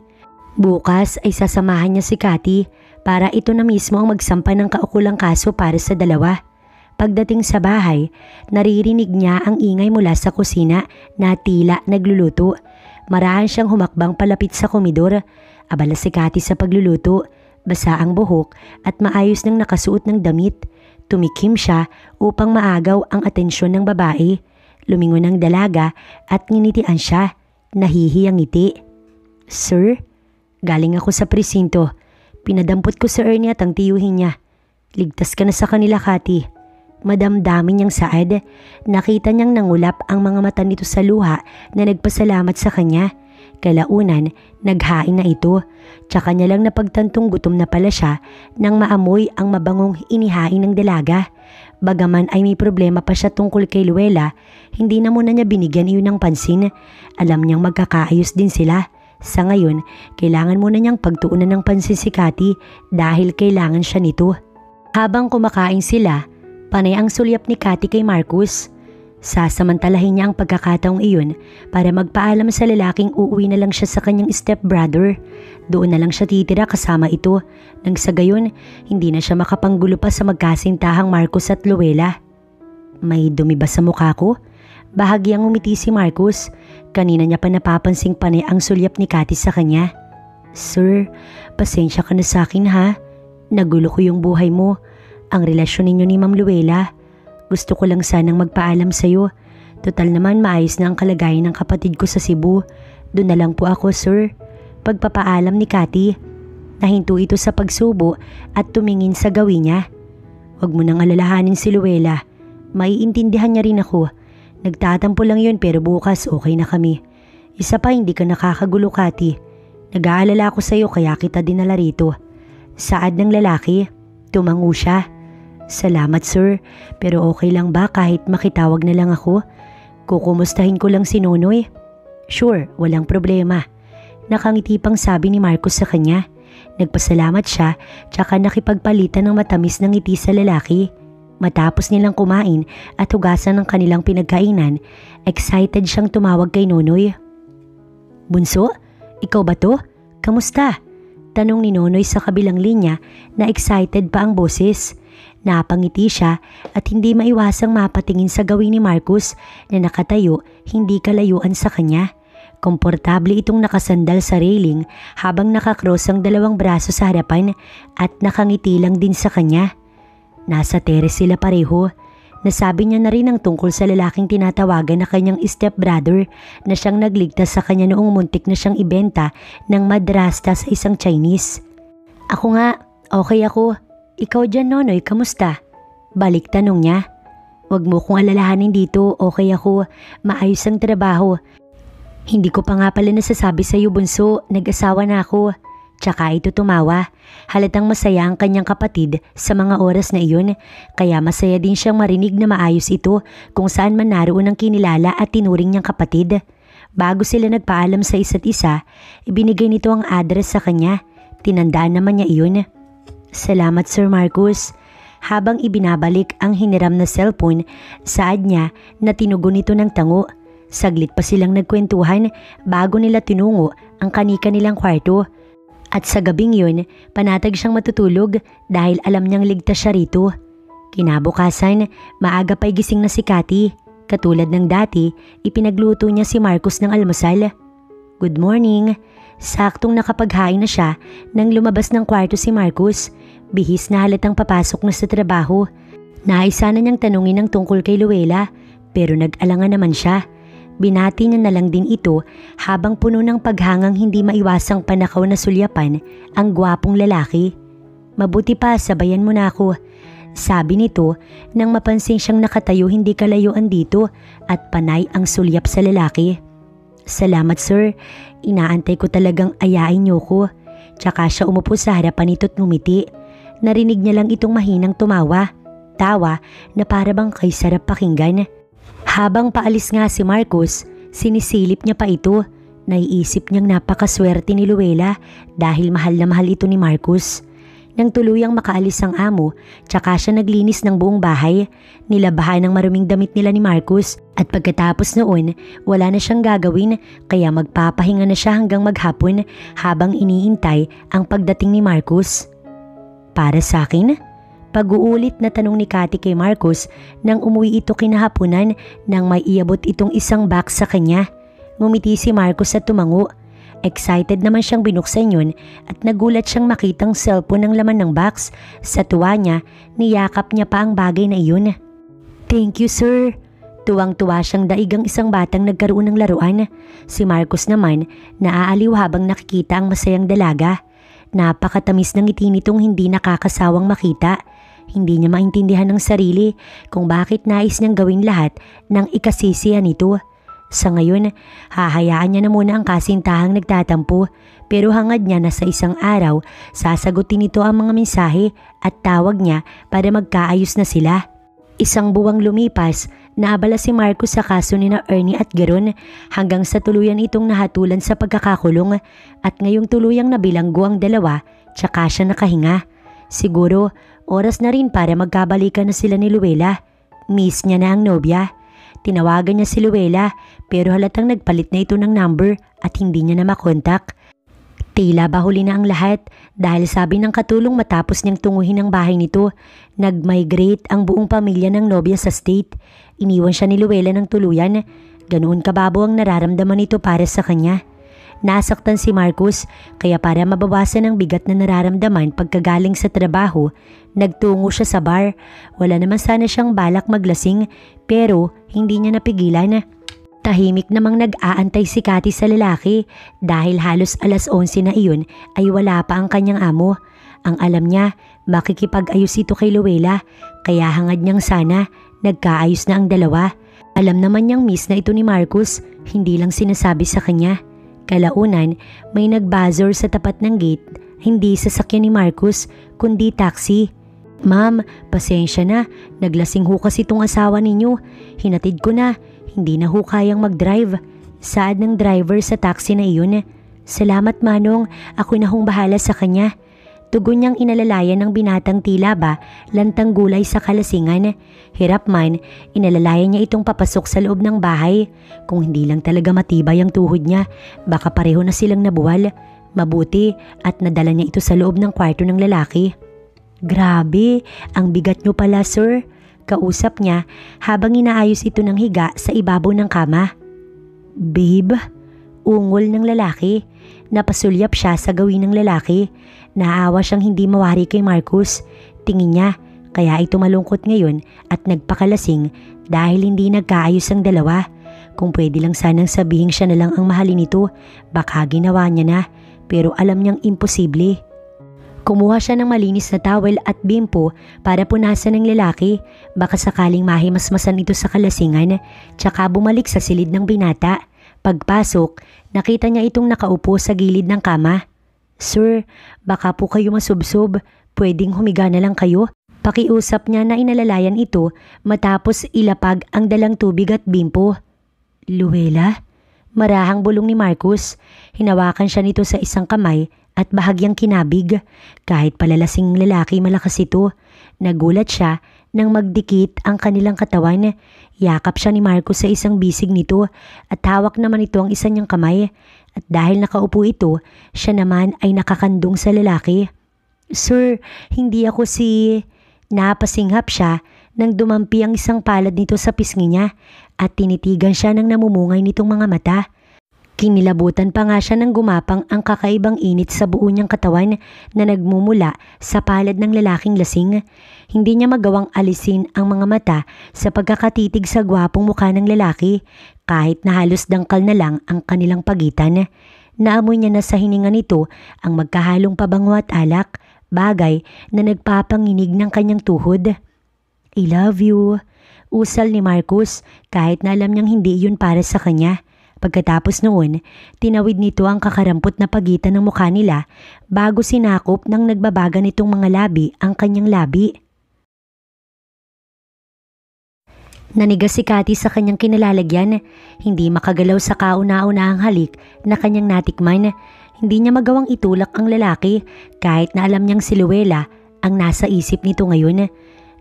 Bukas ay sasamahan niya si Cathy para ito na mismo ang magsampa ng kaukulang kaso para sa dalawa. Pagdating sa bahay, naririnig niya ang ingay mula sa kusina na tila nagluluto. Marahan siyang humakbang palapit sa komedor. Abala si Cathy sa pagluluto, basa ang buhok at maayos nang nakasuot ng damit. Tumikim siya upang maagaw ang atensyon ng babae. Lumingon ang dalaga at nginitian siya. Nahihiyang ngiti. Sir, galing ako sa presinto. Pinadampot ko sa Ernie at ang tiyuhin niya. Ligtas ka na sa kanila, Cathy. Madamdamin niyang saad. Nakita niyang nangulap ang mga mata nito sa luha na nagpasalamat sa kanya. Kalaunan, naghain na ito. Tsaka niya lang napagtantong gutom na pala siya nang maamoy ang mabangong inihain ng dalaga. Bagaman ay may problema pa siya tungkol kay Luella, hindi na muna niya binigyan iyon ng pansin. Alam niyang magkakaayos din sila. Sa ngayon, kailangan muna niyang pagtuunan ng pansin si Cathy dahil kailangan siya nito. Habang kumakain sila, panay ang sulyap ni Cathy kay Marcus. Sasamantalahin niya ang pagkakataong iyon para magpaalam sa lalaking uuwi na lang siya sa kanyang stepbrother. Doon na lang siya titira kasama ito nang sa gayon hindi na siya makapanggulo pa sa magkasintahang Marcus at Luella. May dumi ba sa mukha ko? Bahagyang umiti si Marcus. Kanina niya pa napapansing panay ang sulyap ni Cathy sa kanya. Sir, pasensya ka na sa akin ha. Nagulo ko yung buhay mo. Ang relasyon ninyo ni Ma'am Luella. Gusto ko lang sanang magpaalam sa'yo. Total naman maayos na ang kalagayan ng kapatid ko sa Cebu. Doon na lang po ako, sir. Pagpapaalam ni Cathy. Nahinto ito sa pagsubo at tumingin sa gawin niya. Huwag mo nang alalahanin si Luella. Maiintindihan niya rin ako. Nagtatampo lang yun pero bukas okay na kami. Isa pa, hindi ka nakakagulo, Kati. Nag-aalala ako sa'yo kaya kita dinala rito. Saad ng lalaki. Tumango siya. Salamat sir, pero okay lang ba kahit makitawag na lang ako? Kukumustahin ko lang si Nonoy. Sure, walang problema. Nakangiti pang sabi ni Marcos sa kanya. Nagpasalamat siya tsaka nakipagpalitan ng matamis ng ngiti sa lalaki. Matapos nilang kumain at hugasan ng kanilang pinagkainan, excited siyang tumawag kay Nonoy. Bunso, ikaw ba to? Kamusta? Tanong ni Nonoy sa kabilang linya na excited pa ang boses. Napangiti siya at hindi maiwasang mapatingin sa gawin ni Marcos na nakatayo hindi kalayuan sa kanya. Komportable itong nakasandal sa railing habang nakakross ang dalawang braso sa harapan at nakangiti lang din sa kanya. Nasa teres sila pareho. Nasabi niya na rin ang tungkol sa lalaking tinatawagan na kanyang stepbrother na siyang nagligtas sa kanya noong muntik na siyang ibenta ng madrasta sa isang Chinese. Ako nga, okay ako. Ikaw dyan, Nonoy, kamusta? Balik tanong niya. Huwag mo kong alalahanin dito, okay ako. Maayos ang trabaho. Hindi ko pa nga pala nasasabi sa iyo, bunso, nag-asawa na ako. Tsaka ito tumawa. Halatang masaya ang kanyang kapatid sa mga oras na iyon, kaya masaya din siyang marinig na maayos ito kung saan man naroon ang kinilala at tinuring niyang kapatid. Bago sila nagpaalam sa isa't isa, ibinigay nito ang address sa kanya. Tinandaan naman niya iyon. Salamat Sir Marcos. Habang ibinabalik ang hiniram na cellphone, saad niya na tinugon nito ng tango. Saglit pa silang nagkwentuhan bago nila tinungo ang kanika nilang kwarto. At sa gabing yun, panatag siyang matutulog dahil alam niyang ligtas siya rito. Kinabukasan, maaga pa'y gising na si Kati. Katulad ng dati, ipinagluto niya si Marcos ng almusal. Good morning. Saktong nakapaghain na siya nang lumabas ng kwarto si Marcos. Bihis na halatang papasok na sa trabaho. Naisa na niyang tanungin ang tungkol kay Luella pero nag-alangan naman siya. Binati niya na lang din ito habang puno ng paghangang hindi maiwasang panakaw na sulyapan ang gwapong lalaki. Mabuti pa, sabayan mo na ako. Sabi nito nang mapansin siyang nakatayo hindi kalayuan dito at panay ang sulyap sa lalaki. Salamat sir, inaantay ko talagang ayain niyo ko. Tsaka siya umupo sa harapan nito at ngumiti. Narinig niya lang itong mahinang tumawa. Tawa na para bang kay sarap pakinggan. Habang paalis nga si Marcos, sinisilip niya pa ito. Naiisip niyang napakaswerte ni Luella dahil mahal na mahal ito ni Marcos. Nang tuluyang makaalis ang amo, tsaka siya naglinis ng buong bahay. Nilabahan ng maruming damit nila ni Marcos at pagkatapos noon, wala na siyang gagawin kaya magpapahinga na siya hanggang maghapon habang iniintay ang pagdating ni Marcos. Para sa akin? Pag-uulit na tanong ni Kati kay Marcos nang umuwi ito kinahaponan nang may iabot itong isang box sa kanya. Ngumiti si Marcos at tumango. Excited naman siyang binuksan yun at nagulat siyang makitang cellphone ng laman ng box. Sa tuwa niya, niyakap niya pa ang bagay na iyon. Thank you sir. Tuwang-tuwa siyang daigang isang batang nagkaroon ng laruan. Si Marcos naman, naaaliw habang nakikita ang masayang dalaga. Napakatamis ng ngiti nitong hindi nakakasawang makita. Hindi niya maintindihan ng sarili kung bakit nais niyang gawin lahat ng ikasisihan nito. Sa ngayon, hahayaan niya na muna ang kasintahang nagtatampo pero hangad niya na sa isang araw sasagutin nito ang mga mensahe at tawag niya para magkaayos na sila. Isang buwang lumipas, naabala si Marcos sa kaso ni na Ernie at Geron hanggang sa tuluyan itong nahatulan sa pagkakakulong at ngayong tuluyang nabilanggo ang dalawa tsaka siya nakahinga. Siguro, oras na rin para magkabalikan na sila ni Luella. Miss niya na ang nobya. Tinawagan niya si Luella pero halatang nagpalit na ito ng number at hindi niya na makontak. Tila bahuli na ang lahat dahil sabi ng katulong matapos niyang tunguhin ang bahay nito, nag-migrate ang buong pamilya ng nobya sa state. Iniwan siya ni Luella ng tuluyan. Ganoon kababo ang nararamdaman nito para sa kanya. Nasaktan si Marcos kaya para mabawasan ang bigat na nararamdaman pagkagaling sa trabaho, nagtungo siya sa bar. Wala naman sana siyang balak maglasing pero hindi niya napigilan. Tahimik namang nag-aantay si Kati sa lalaki dahil halos 11:00 na iyon ay wala pa ang kanyang amo. Ang alam niya, makikipag-ayos ito kay Luella, kaya hangad niyang sana nagkaayos na ang dalawa. Alam naman niyang miss na ito ni Marcus, hindi lang sinasabi sa kanya. Kalaunan, may nagbuzzer sa tapat ng gate, hindi sasakyan ni Marcus, kundi taxi. Ma'am, pasensya na, naglasing ho kasi itong asawa ninyo. Hinatid ko na, hindi na ho kayang mag-drive. Saad ng driver sa taxi na iyon. Salamat Manong, ako na hong bahala sa kanya. Tugon niyang inalalayan ng binatang tila ba, lantang gulay sa kalasingan. Hirap man, inalalayan niya itong papasok sa loob ng bahay. Kung hindi lang talaga matibay ang tuhod niya, baka pareho na silang nabuwal. Mabuti at nadala niya ito sa loob ng kwarto ng lalaki. Grabe, ang bigat niyo pala sir. Kausap niya habang inaayos ito ng higa sa ibabaw ng kama. Babe, ungol ng lalaki. Napasulyap siya sa gawin ng lalaki. Naawa siyang hindi mawari kay Marcus. Tingin niya, kaya ito malungkot ngayon at nagpakalasing dahil hindi nagkaayos ang dalawa. Kung pwede lang sanang sabihin siya na lang ang mahalin nito, baka ginawa niya na, pero alam niyang imposible. Kumuha siya ng malinis na towel at bimpo para punasan ng lalaki, baka sakaling mahimasmasan ito sa kalasingan, tsaka bumalik sa silid ng binata. Pagpasok, nakita niya itong nakaupo sa gilid ng kama. Sir, baka po kayo masubsob, pwedeng humiga na lang kayo. Pakiusap niya na inalalayan ito matapos ilapag ang dalang tubig at bimpo. Luella? Marahang bulong ni Marcus. Hinawakan siya nito sa isang kamay at bahagyang kinabig. Kahit palalasing lalaki malakas ito. Nagulat siya nang magdikit ang kanilang katawan. Yakap siya ni Marcus sa isang bisig nito at hawak naman ito ang isa niyang kamay. At dahil nakaupo ito, siya naman ay nakakandong sa lalaki. Sir, hindi ako si... Napasinghap siya nang dumampi ang isang palad nito sa pisngi niya at tinitigan siya ng namumungay nitong mga mata. Kinilabutan pa nga siya nang gumapang ang kakaibang init sa buo niyang katawan na nagmumula sa palad ng lalaking lasing. Hindi niya magawang alisin ang mga mata sa pagkakatitig sa gwapong mukha ng lalaki kahit na halos dangkal na lang ang kanilang pagitan. Naamoy niya na sa hininga nito ang magkahalong pabango at alak, bagay na nagpapanginig ng kanyang tuhod. I love you, usal ni Marcus kahit na alam niyang hindi yun para sa kanya. Pagkatapos noon, tinawid nito ang kakarampot na pagitan ng mukha nila bago sinakop ng nagbabaga nitong mga labi ang kanyang labi. Nanigas si Cathy sa kanyang kinalalagyan, hindi makagalaw sa kauna-unahang halik na kanyang natikman. Hindi niya magawang itulak ang lalaki kahit na alam niyang si Luella ang nasa isip nito ngayon.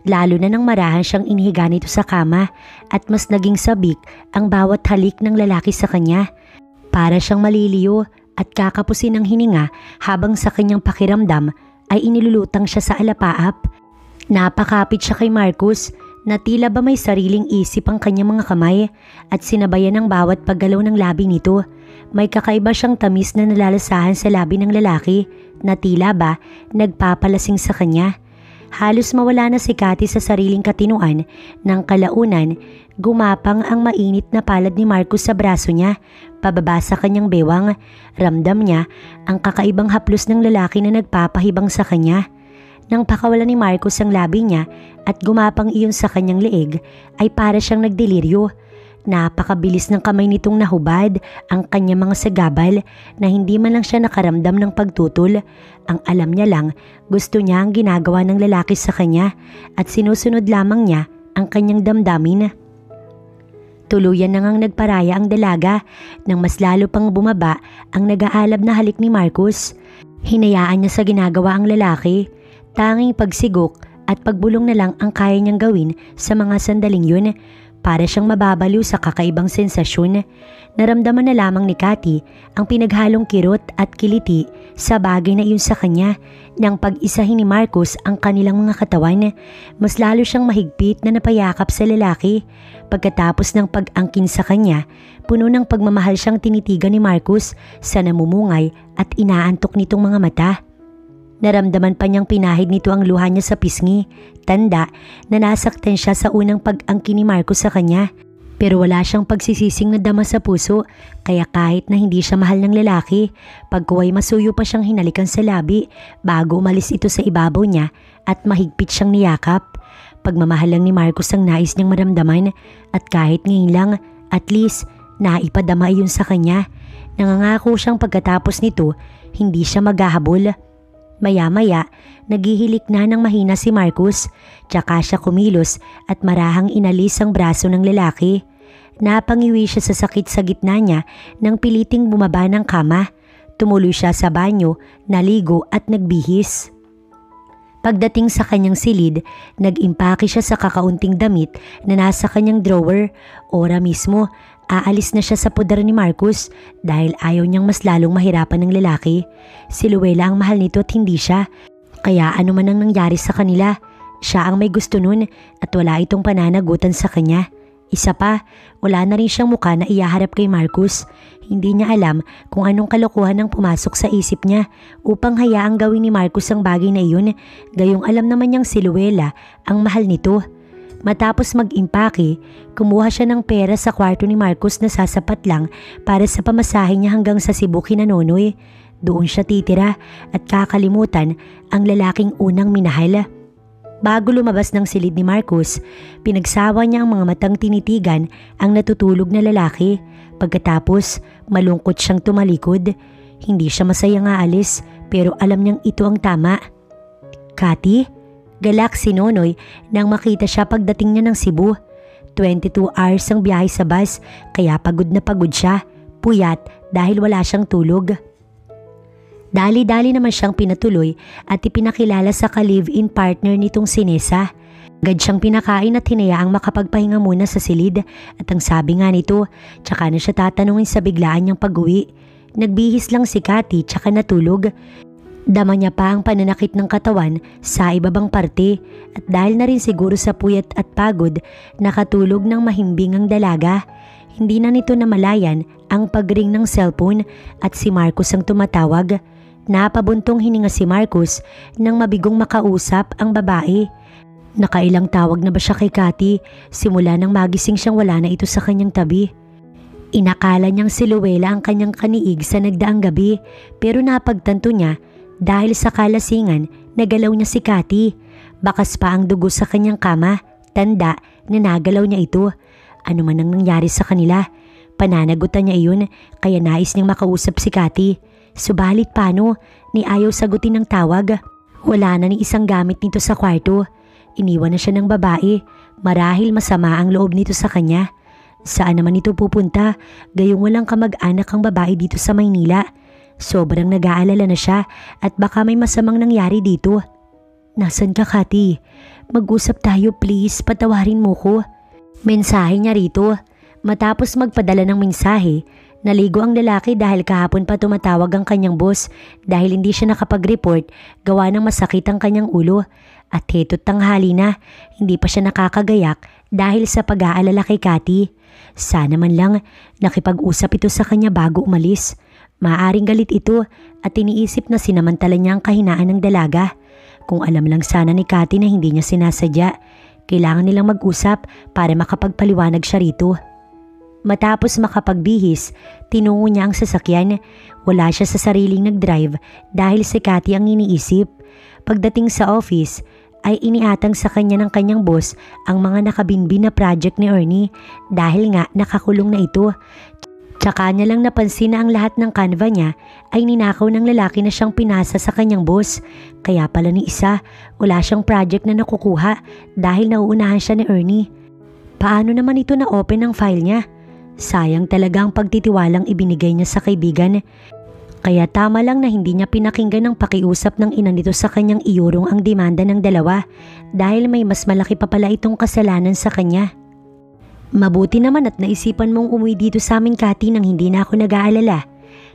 Lalo na nang marahan siyang inihiga nito sa kama at mas naging sabik ang bawat halik ng lalaki sa kanya. Para siyang maliliyo at kakapusin ng hininga habang sa kanyang pakiramdam ay inilulutang siya sa alapaap. Napakapit siya kay Marcus na tila ba may sariling isip ang kanyang mga kamay at sinabayan ng bawat paggalaw ng labi nito. May kakaiba siyang tamis na nalalasahan sa labi ng lalaki na tila ba nagpapalasing sa kanya. Halos mawala na si Cathy sa sariling katinuan ng kalaunan, gumapang ang mainit na palad ni Marcus sa braso niya, pababa sa kanyang bewang. Ramdam niya ang kakaibang haplos ng lalaki na nagpapahibang sa kanya. Nang pakawala ni Marcus ang labi niya at gumapang iyon sa kanyang leeg, ay para siyang nagdeliryo. Napakabilis ng kamay nitong nahubad ang kanyang mga sagabal na hindi man lang siya nakaramdam ng pagtutol. Ang alam niya lang, gusto niya ang ginagawa ng lalaki sa kanya at sinusunod lamang niya ang kanyang damdamin. Tuluyan na ngang nagparaya ang dalaga nang mas lalo pang bumaba ang nag-aalab na halik ni Marcus. Hinayaan niya sa ginagawa ang lalaki. Tanging pagsigok at pagbulong na lang ang kaya niyang gawin sa mga sandaling yun. Para siyang mababaliw sa kakaibang sensasyon. Naramdaman na lamang ni Cathy ang pinaghalong kirot at kiliti sa bagay na iyon sa kanya. Nang pag-isahin ni Marcus ang kanilang mga katawan, mas lalo siyang mahigpit na napayakap sa lalaki. Pagkatapos ng pag-angkin sa kanya, puno ng pagmamahal siyang tinitigan ni Marcus sa namumungay at inaantok nitong mga mata. Naramdaman pa niyang pinahid nito ang luha niya sa pisngi, tanda na nasaktan siya sa unang pag-angkin ni Marcus sa kanya. Pero wala siyang pagsisising nadama sa puso, kaya kahit na hindi siya mahal ng lalaki, pagkuway masuyo pa siyang hinalikan sa labi bago umalis ito sa ibabaw niya at mahigpit siyang niyakap. Pagmamahal lang ni Marcos ang nais niyang maramdaman at kahit ngayon lang, at least naipadama iyon sa kanya. Nangangako siyang pagkatapos nito, hindi siya maghahabol. Maya-maya, naghihilik na ng mahina si Marcos, tsaka siya kumilos at marahang inalis ang braso ng lalaki. Napangiwi siya sa sakit sa gitna niya nang piliting bumaba ng kama. Tumuloy siya sa banyo, naligo at nagbihis. Pagdating sa kanyang silid, nag-impake siya sa kakaunting damit na nasa kanyang drawer. Ora mismo, aalis na siya sa pudar ni Marcos dahil ayaw niyang mas lalong mahirapan ng lalaki. Si Luella ang mahal nito at hindi siya. Kaya ano man ang nangyari sa kanila, siya ang may gusto nun at wala itong pananagutan sa kanya. Isa pa, wala na rin siyang mukha na iyaharap kay Marcos. Hindi niya alam kung anong kalokohan ang pumasok sa isip niya upang hayaang gawin ni Marcos ang bagay na iyon, gayong alam naman niyang si Luella ang mahal nito. Matapos mag-impake, kumuha siya ng pera sa kwarto ni Marcos na sasapat lang para sa pamasahe niya hanggang sa Cebu kina Nonoy. Doon siya titira at kakalimutan ang lalaking unang minahal. Bago lumabas ng silid ni Marcos, pinagsawa niya ang mga matang tinitigan ang natutulog na lalaki. Pagkatapos, malungkot siyang tumalikod. Hindi siya masayang aalis pero alam niyang ito ang tama. "Kati?" Galak si Nonoy nang makita siya pagdating niya ng Cebu. 22 hours ang biyahe sa bus kaya pagod na pagod siya, puyat dahil wala siyang tulog. Dali-dali naman siyang pinatuloy at ipinakilala sa ka-live-in partner nitong si Nessa. Agad siyang pinakain at hinayaang makapagpahinga muna sa silid at ang sabi nga nito, tsaka na siya tatanungin sa biglaan niyang pag-uwi. Nagbihis lang si Kati tsaka natulog. Dama niya pa ang pananakit ng katawan sa ibabang parte at dahil na rin siguro sa puyat at pagod, nakatulog ng mahimbing ang dalaga. Hindi na nito namalayan ang pagring ng cellphone at si Marcos ang tumatawag. Napabuntong hininga si Marcos nang mabigong makausap ang babae. Nakailang tawag na ba siya kay Kati simula nang magising siyang wala na ito sa kanyang tabi. Inakala niyang si Luella ang kanyang kaniig sa nagdaang gabi pero napagtanto niya dahil sa kalasingan nagalaw niya si Kati. Bakas pa ang dugo sa kanyang kama, tanda na nagalaw niya ito. Ano man ang nangyari sa kanila, pananagutan niya iyon kaya nais niyang makausap si Kati. Subalit paano, ni ayaw sagutin ng tawag. Wala na ni isang gamit nito sa kwarto. Iniwan na siya ng babae, marahil masama ang loob nito sa kanya. Saan naman ito pupunta, gayong walang kamag-anak ang babae dito sa Maynila. Sobrang nag-aalala na siya at baka may masamang nangyari dito. "Nasaan ka, Kati? Mag-usap tayo please, patawarin mo ko." Mensahe niya rito. Matapos magpadala ng mensahe, naligo ang lalaki dahil kahapon pa tumatawag ang kanyang boss dahil hindi siya nakapag-report gawa ng masakit ang kanyang ulo. At heto't tanghali na, hindi pa siya nakakagayak dahil sa pag-aalala kay Kati. Sana man lang nakipag-usap ito sa kanya bago umalis. Maaring galit ito at iniisip na sinamantala niya ang kahinaan ng dalaga. Kung alam lang sana ni Kati na hindi niya sinasadya, kailangan nilang mag-usap para makapagpaliwanag siya rito. Matapos makapagbihis, tinungo niya ang sasakyan. Wala siya sa sariling nag-drive dahil si Kati ang iniisip. Pagdating sa office, ay iniatang sa kanya ng kanyang boss ang mga nakabinbin na project ni Ernie dahil nga nakakulong na ito. Tsaka niya lang napansin na ang lahat ng Canva niya ay ninakaw ng lalaki na siyang pinasa sa kanyang boss. Kaya pala ni isa, wala siyang project na nakukuha dahil nauunahan siya ni Ernie. Paano naman ito na-open ang file niya? Sayang talaga ang pagtitiwalang ibinigay niya sa kaibigan. Kaya tama lang na hindi niya pinakinggan ang pakiusap ng ina nito sa kanyang iurong ang demanda ng dalawa dahil may mas malaki pa pala itong kasalanan sa kanya. Mabuti naman at naisipan mong umuwi dito sa amin, Kati, nang hindi na ako nag-aalala.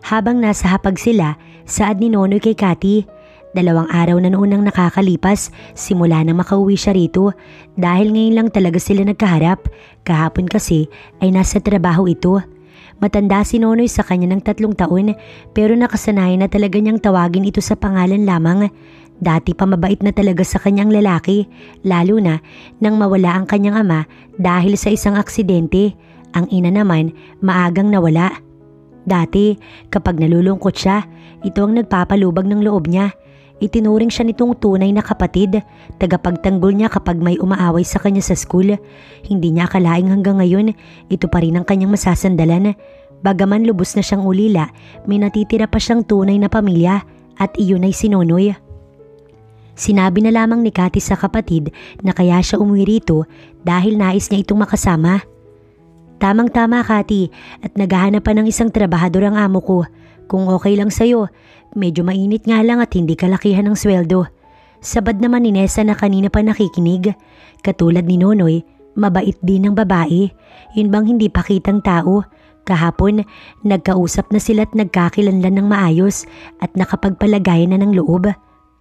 Habang nasa hapag sila, saad ni Nonoy kay Kati. 2 araw na noon ang nakakalipas simula na makauwi siya rito dahil ngayon lang talaga sila nagkaharap. Kahapon kasi ay nasa trabaho ito. Matanda si Nonoy sa kanya ng 3 taon pero nakasanayan na talaga niyang tawagin ito sa pangalan lamang. Dati pa mabait na talaga sa kanyang lalaki, lalo na nang mawala ang kanyang ama dahil sa isang aksidente. Ang ina naman maagang nawala. Dati kapag nalulungkot siya, ito ang nagpapalubag ng loob niya. Itinuring siya nitong tunay na kapatid, tagapagtanggol niya kapag may umaaway sa kanya sa school. Hindi niya akalaing hanggang ngayon, ito pa rin ang kanyang masasandalan. Bagaman lubos na siyang ulila, may natitira pa siyang tunay na pamilya at iyon ay si Nonoy. Sinabi na lamang ni Cathy sa kapatid na kaya siya umuwi rito dahil nais niya itong makasama. Tamang-tama, Cathy, at naghahanap pa ng isang trabahador ang amo ko. Kung okay lang sa'yo, medyo mainit nga lang at hindi kalakihan ng sweldo. Sabad naman ni Nessa na kanina pa nakikinig. Katulad ni Nonoy, mabait din ang babae. Yun bang hindi pakitang tao? Kahapon, nagkausap na sila at nagkakilanlan ng maayos at nakapagpalagayan na ng loob.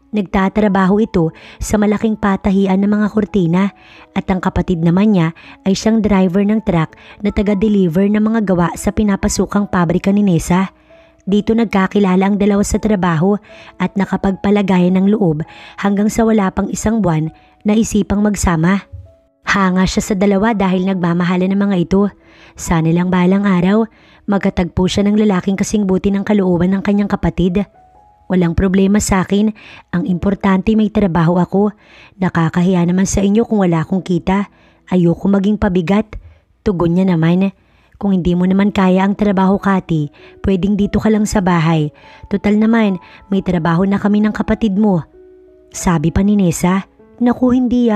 Nagtatrabaho ito sa malaking patahian ng mga kurtina at ang kapatid naman niya ay siyang driver ng truck na taga-deliver ng mga gawa sa pinapasukang pabrika ni Nessa. Dito nagkakilala ang dalawa sa trabaho at nakapagpalagayan ng loob hanggang sa wala pang isang buwan na isipang magsama. Hanga siya sa dalawa dahil nagmamahalan ng mga ito. Sana lang balang araw, magkatagpo siya ng lalaking kasing buti ng kalooban ng kanyang kapatid. Walang problema sa akin, ang importante may trabaho ako. Nakakahiya naman sa inyo kung wala akong kita. Ayoko maging pabigat. Tugon niya naman. Kung hindi mo naman kaya ang trabaho, Cathy, pwedeng dito ka lang sa bahay. Total naman, may trabaho na kami ng kapatid mo. Sabi pa ni Nessa. Naku, hindi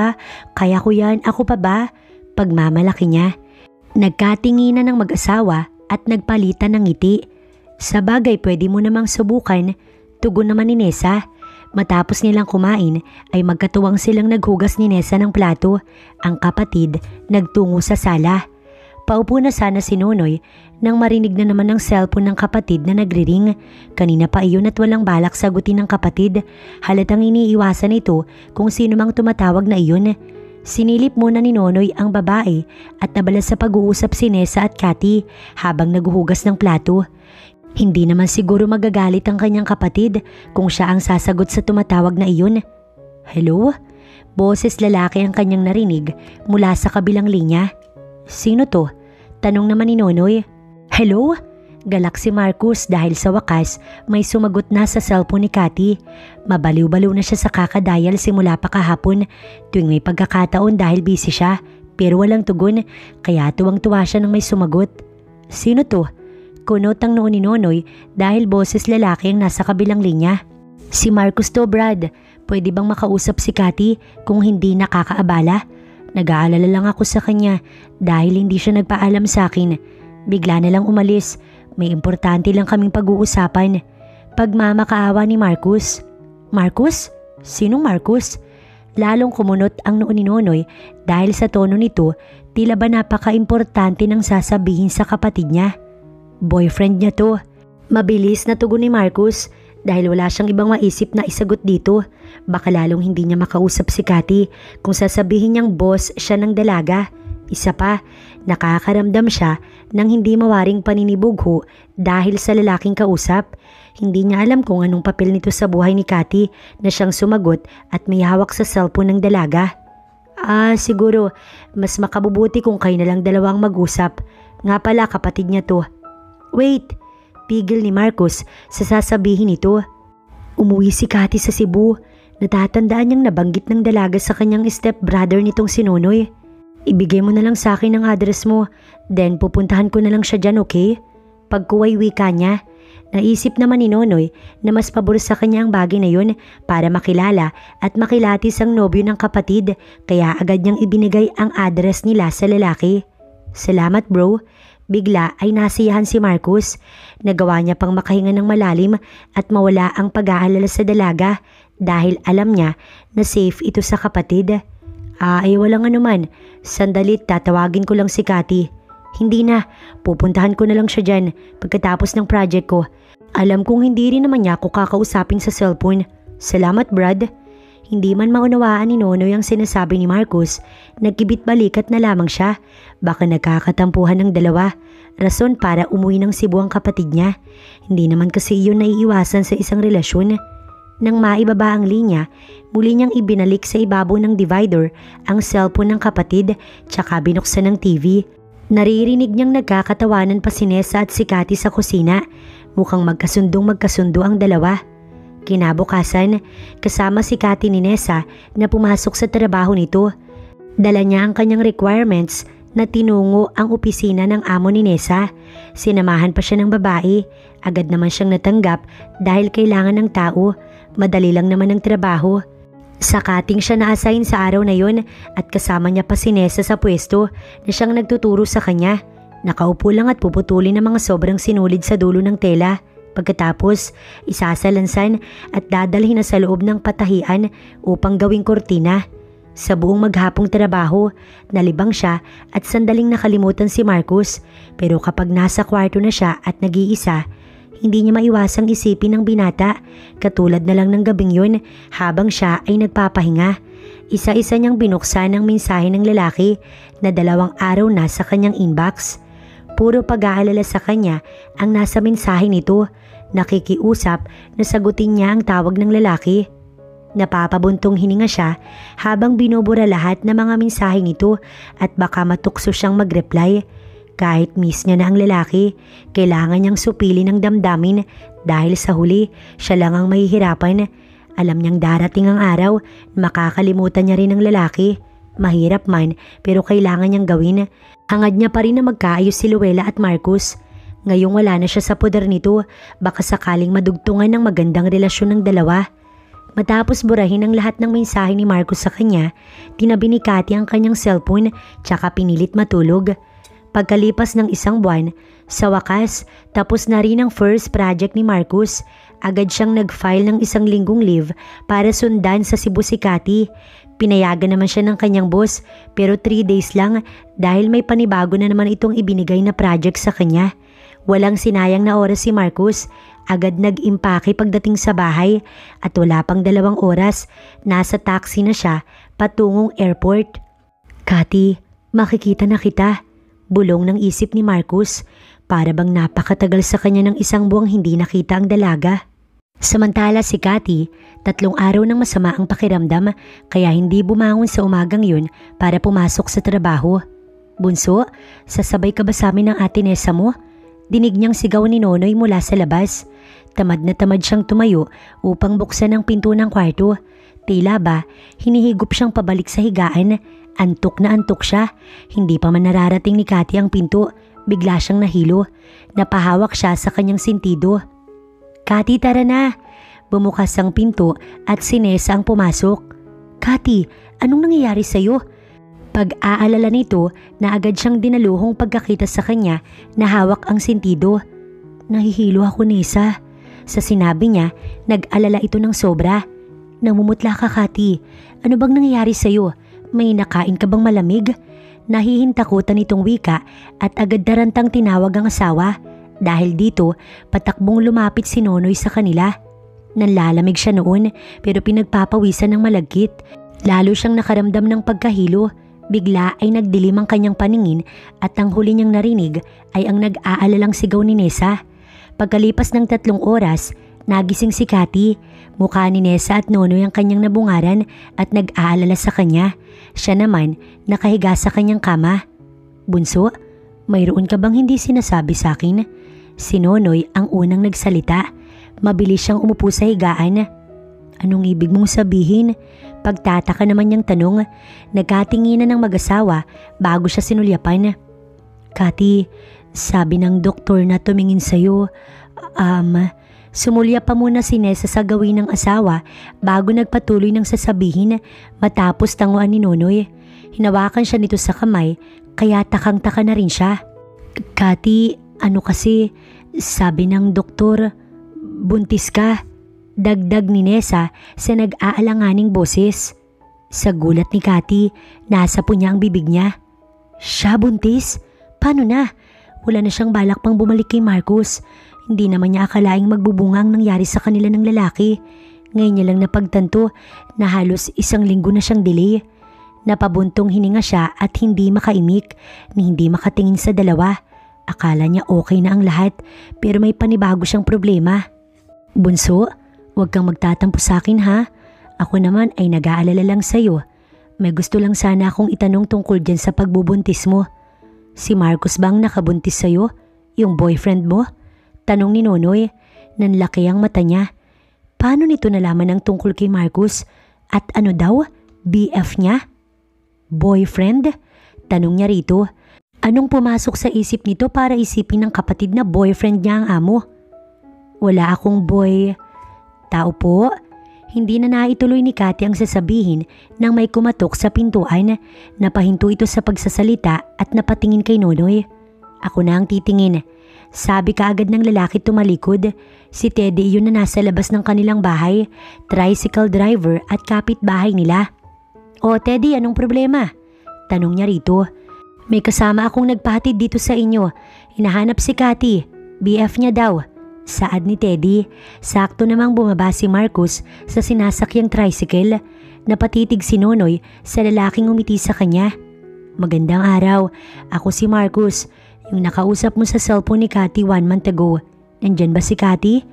kaya ko yan, ako pa ba? Pagmamalaki niya. Nagkatinginan ng mag-asawa at nagpalitan ng ngiti. Sa bagay, pwede mo namang subukan. Tugon naman ni Nessa. Matapos nilang kumain ay magkatuwang silang naghugas ni Nessa ng plato. Ang kapatid nagtungo sa sala. Paupo na sana si Nonoy nang marinig na naman ng cellphone ng kapatid na nagriring. Kanina pa iyon at walang balak sagutin ng kapatid. Halatang iniiwasan ito kung sino mang tumatawag na iyon. Sinilip muna ni Nonoy ang babae at nabala sa pag-uusap si Nessa at Cathy habang naghuhugas ng plato. Hindi naman siguro magagalit ang kanyang kapatid kung siya ang sasagot sa tumatawag na iyon. Hello? Boses lalaki ang kanyang narinig mula sa kabilang linya. Sino to? Tanong naman ni Nonoy. Hello? Galak si Marcus dahil sa wakas may sumagot na sa cellphone ni Cathy. Mabaliw-baliw na siya sa kakadial simula pa kahapon tuwing may pagkakataon dahil busy siya pero walang tugon kaya tuwang-tuwa siya nang may sumagot. Sino to? Kunot ang noon ni Nonoy dahil boses lalaki ang nasa kabilang linya. Si Marcus to, Brad. Pwede bang makausap si Cathy kung hindi nakakaabala? Nag-aalala lang ako sa kanya dahil hindi siya nagpaalam sa akin. Bigla na lang umalis. May importante lang kaming pag-uusapan. Pagmamakaawa ni Marcus. Marcus? Sinong Marcus? Lalong kumunot ang noon ni Nonoy dahil sa tono nito tila ba napaka-importante ng sasabihin sa kapatid niya. Boyfriend niya to. Mabilis na tugon ni Marcus dahil wala siyang ibang maisip na isagot dito. Baka lalong hindi niya makausap si Cathy kung sasabihin niyang boss siya ng dalaga. Isa pa, nakakaramdam siya ng hindi mawaring paninibugho dahil sa lalaking kausap. Hindi niya alam kung anong papel nito sa buhay ni Cathy na siyang sumagot at may hawak sa cellphone ng dalaga. Siguro, mas makabubuti kung kayo na lang dalawang mag-usap. Nga pala, kapatid niya to. Wait, pigil ni Marcus sa sasabihin nito. Umuwi si Cathy sa Cebu. Natatandaan niyang nabanggit ng dalaga sa kanyang stepbrother nitong si Nonoy. Ibigay mo na lang sa akin ang address mo, then pupuntahan ko na lang siya dyan, okay? Pagkuway wika niya, naisip naman ni Nonoy na mas pabor sa kanya ang bagay na yun para makilala at makilatis ang nobyo ng kapatid kaya agad niyang ibinigay ang address nila sa lalaki. Salamat bro. Bigla ay nasiyahan si Marcus. Nagawa niya pang makahinga ng malalim at mawala ang pag-aalala sa dalaga dahil alam niya na safe ito sa kapatid. Walang anuman. Sandalit, tatawagin ko lang si Cathy. Hindi na, pupuntahan ko na lang siya dyan pagkatapos ng project ko. Alam kong hindi rin naman niya ako kakausapin sa cellphone. Salamat Brad. Hindi man maunawaan ni Nonoy ang sinasabi ni Marcus, nagkibit balikat na lamang siya. Baka nagkakatampuhan ng dalawa. Rason para umuwi ng Cebu ang kapatid niya. Hindi naman kasi iyon naiiwasan sa isang relasyon. Nang maibaba ang linya, muli niyang ibinalik sa ibabaw ng divider ang cellphone ng kapatid tsaka binuksan ng TV. Naririnig niyang nagkakatawanan pa si Nessa at si Cathy sa kusina. Mukhang magkasundo ang dalawa. Kinabukasan, kasama si Cathy ni Nessa na pumasok sa trabaho nito. Dala niya ang kanyang requirements na tinungo ang opisina ng amo ni Nessa. Sinamahan pa siya ng babae. Agad naman siyang natanggap dahil kailangan ng tao. Madali lang naman ang trabaho. Sa cutting siya na-assign sa araw na yon at kasama niya pa si Nessa sa pwesto na siyang nagtuturo sa kanya. Nakaupo lang at puputulin ng mga sobrang sinulid sa dulo ng tela. Pagkatapos, isasalansan at dadalhin na sa loob ng patahian upang gawing kortina. Sa buong maghapong trabaho, nalibang siya at sandaling nakalimutan si Marcus. Pero kapag nasa kwarto na siya at nag-iisa, hindi niya maiwasang isipin ng binata, katulad na lang ng gabing yun habang siya ay nagpapahinga. Isa-isa niyang binuksan ang mensahe ng lalaki na 2 araw na sa kanyang inbox. Puro pag-aalala sa kanya ang nasa mensahe nito, nakikiusap na sagutin niya ang tawag ng lalaki. Napapabuntong hininga siya habang binubura lahat ng mga mensahe nito at baka matukso siyang mag-reply. Kahit miss niya na ang lalaki, kailangan niyang supilin ang damdamin dahil sa huli, siya lang ang mahihirapan. Alam niyang darating ang araw, makakalimutan niya rin ang lalaki. Mahirap man, pero kailangan niyang gawin. Hangad niya pa rin na magkaayos si Luella at Marcus. Ngayong wala na siya sa poder nito, baka sakaling madugtungan ng magandang relasyon ng dalawa. Matapos burahin ang lahat ng mensahe ni Marcus sa kanya, tinabi ni Cathy ang kanyang cellphone tsaka pinilit matulog. Pagkalipas ng 1 buwan, sa wakas, tapos na rin ang first project ni Marcus. Agad siyang nag-file ng 1 linggong leave para sundan sa Cebu si Cathy. Pinayagan naman siya ng kanyang boss pero 3 days lang dahil may panibago na naman itong ibinigay na project sa kanya. Walang sinayang na oras si Marcus. Agad nag-impake pagdating sa bahay at wala pang 2 oras, nasa taxi na siya patungong airport. Cathy, makikita na kita. Bulong ng isip ni Marcus, para bang napakatagal sa kanya ng 1 buwang hindi nakita ang dalaga. Samantala si Cathy, 3 araw ng masama ang pakiramdam kaya hindi bumangon sa umagang yun para pumasok sa trabaho. Bunso, sasabay ka ba sa amin ng ate Nessa mo? Dinig niyang sigaw ni Nonoy mula sa labas. Tamad na tamad siyang tumayo upang buksan ang pinto ng kwarto. Tila ba, hinihigop siyang pabalik sa higaan. Antok na antok siya. Hindi pa man nararating ni Cathy ang pinto, bigla siyang nahilo. Napahawak siya sa kanyang sentido. Cathy, tara na. Bumukas ang pinto at si Nessa ang pumasok. Cathy, anong nangyayari sa'yo? Pag-aalala nito na agad siyang dinaluhong pagkakita sa kanya na hawak ang sentido. Nahihilo ako, Nessa. Sa sinabi niya, nag-alala ito ng sobra. Namumutla ka, Cathy. Ano bang nangyayari sa'yo? May nakain ka bang malamig? Nahihintakutan itong wika at agad darantang tinawag ang asawa. Dahil dito, patakbong lumapit si Nonoy sa kanila. Nanlalamig siya noon pero pinagpapawisan ng malagkit. Lalo siyang nakaramdam ng pagkahilo. Bigla ay nagdilim ang kanyang paningin at ang huli niyang narinig ay ang nag-aalalang sigaw ni Nessa. Pagkalipas ng 3 oras, nagising si Cathy. Mukha ni Nessa at Nonoy ang kanyang nabungaran at nag-aalala sa kanya. Siya naman nakahiga sa kanyang kama. Bunso, mayroon ka bang hindi sinasabi sa akin? Si Nonoy ang unang nagsalita. Mabilis siyang umupo sa higaan. Anong ibig mong sabihin? Pagtataka naman niyang tanong. Nagkatinginan ng mag-asawa bago siya sinulyapan. Cathy, sabi ng doktor na tumingin sa'yo. Sumulya pa muna si Nessa sa gawin ng asawa bago nagpatuloy ng sasabihin matapos tanguan ni Nonoy. Hinawakan siya nito sa kamay kaya takang-taka na rin siya. Cathy, ano kasi? Sabi ng doktor, buntis ka. Dagdag ni Nessa sa nag-aalanganing boses. Sa gulat ni Cathy, nasa po niya ang bibig niya. Siya buntis? Paano na? Wala na siyang balak pang bumalik kay Marcus. Hindi naman niya akalaing magbubunga ang nangyari sa kanila ng lalaki. Ngayon niya lang napagtanto na halos 1 linggo na siyang delay. Napabuntong hininga siya at hindi makaimik ni hindi makatingin sa dalawa. Akala niya okay na ang lahat pero may panibago siyang problema. Bunso, Huwag kang magtatampo sa akin ha. Ako naman ay nag-aalala lang sa'yo. May gusto lang sana akong itanong tungkol dyan sa pagbubuntis mo. Si Marcos ba ang nakabuntis sa'yo? Yung boyfriend mo? Tanong ni Nonoy. Nanlaki ang mata niya. Paano nito nalaman ang tungkol kay Marcos? At ano daw? BF niya? Boyfriend? Tanong niya rito. Anong pumasok sa isip nito para isipin ng kapatid na boyfriend niya ang amo? Wala akong boy. Tao po. Hindi na naituloy ni Cathy ang sasabihin nang may kumatok sa pintuan. Napahinto ito sa pagsasalita at napatingin kay Nonoy. Ako na ang titingin. Sabi kaagad ng lalaki tumalikod. Si Teddy yun na nasa labas ng kanilang bahay, tricycle driver at kapitbahay nila. O Teddy, anong problema? Tanong niya rito. May kasama akong nagpahatid dito sa inyo. Hinahanap si Cathy. BF niya daw. Saad ni Teddy. Sakto namang bumaba si Marcos sa sinasakyang tricycle. Napatitig si Nonoy sa lalaking umiti sa kanya. Magandang araw. Ako si Marcos. Yung nakausap mo sa cellphone ni Cathy 1 month ago. Nandyan ba si Cathy?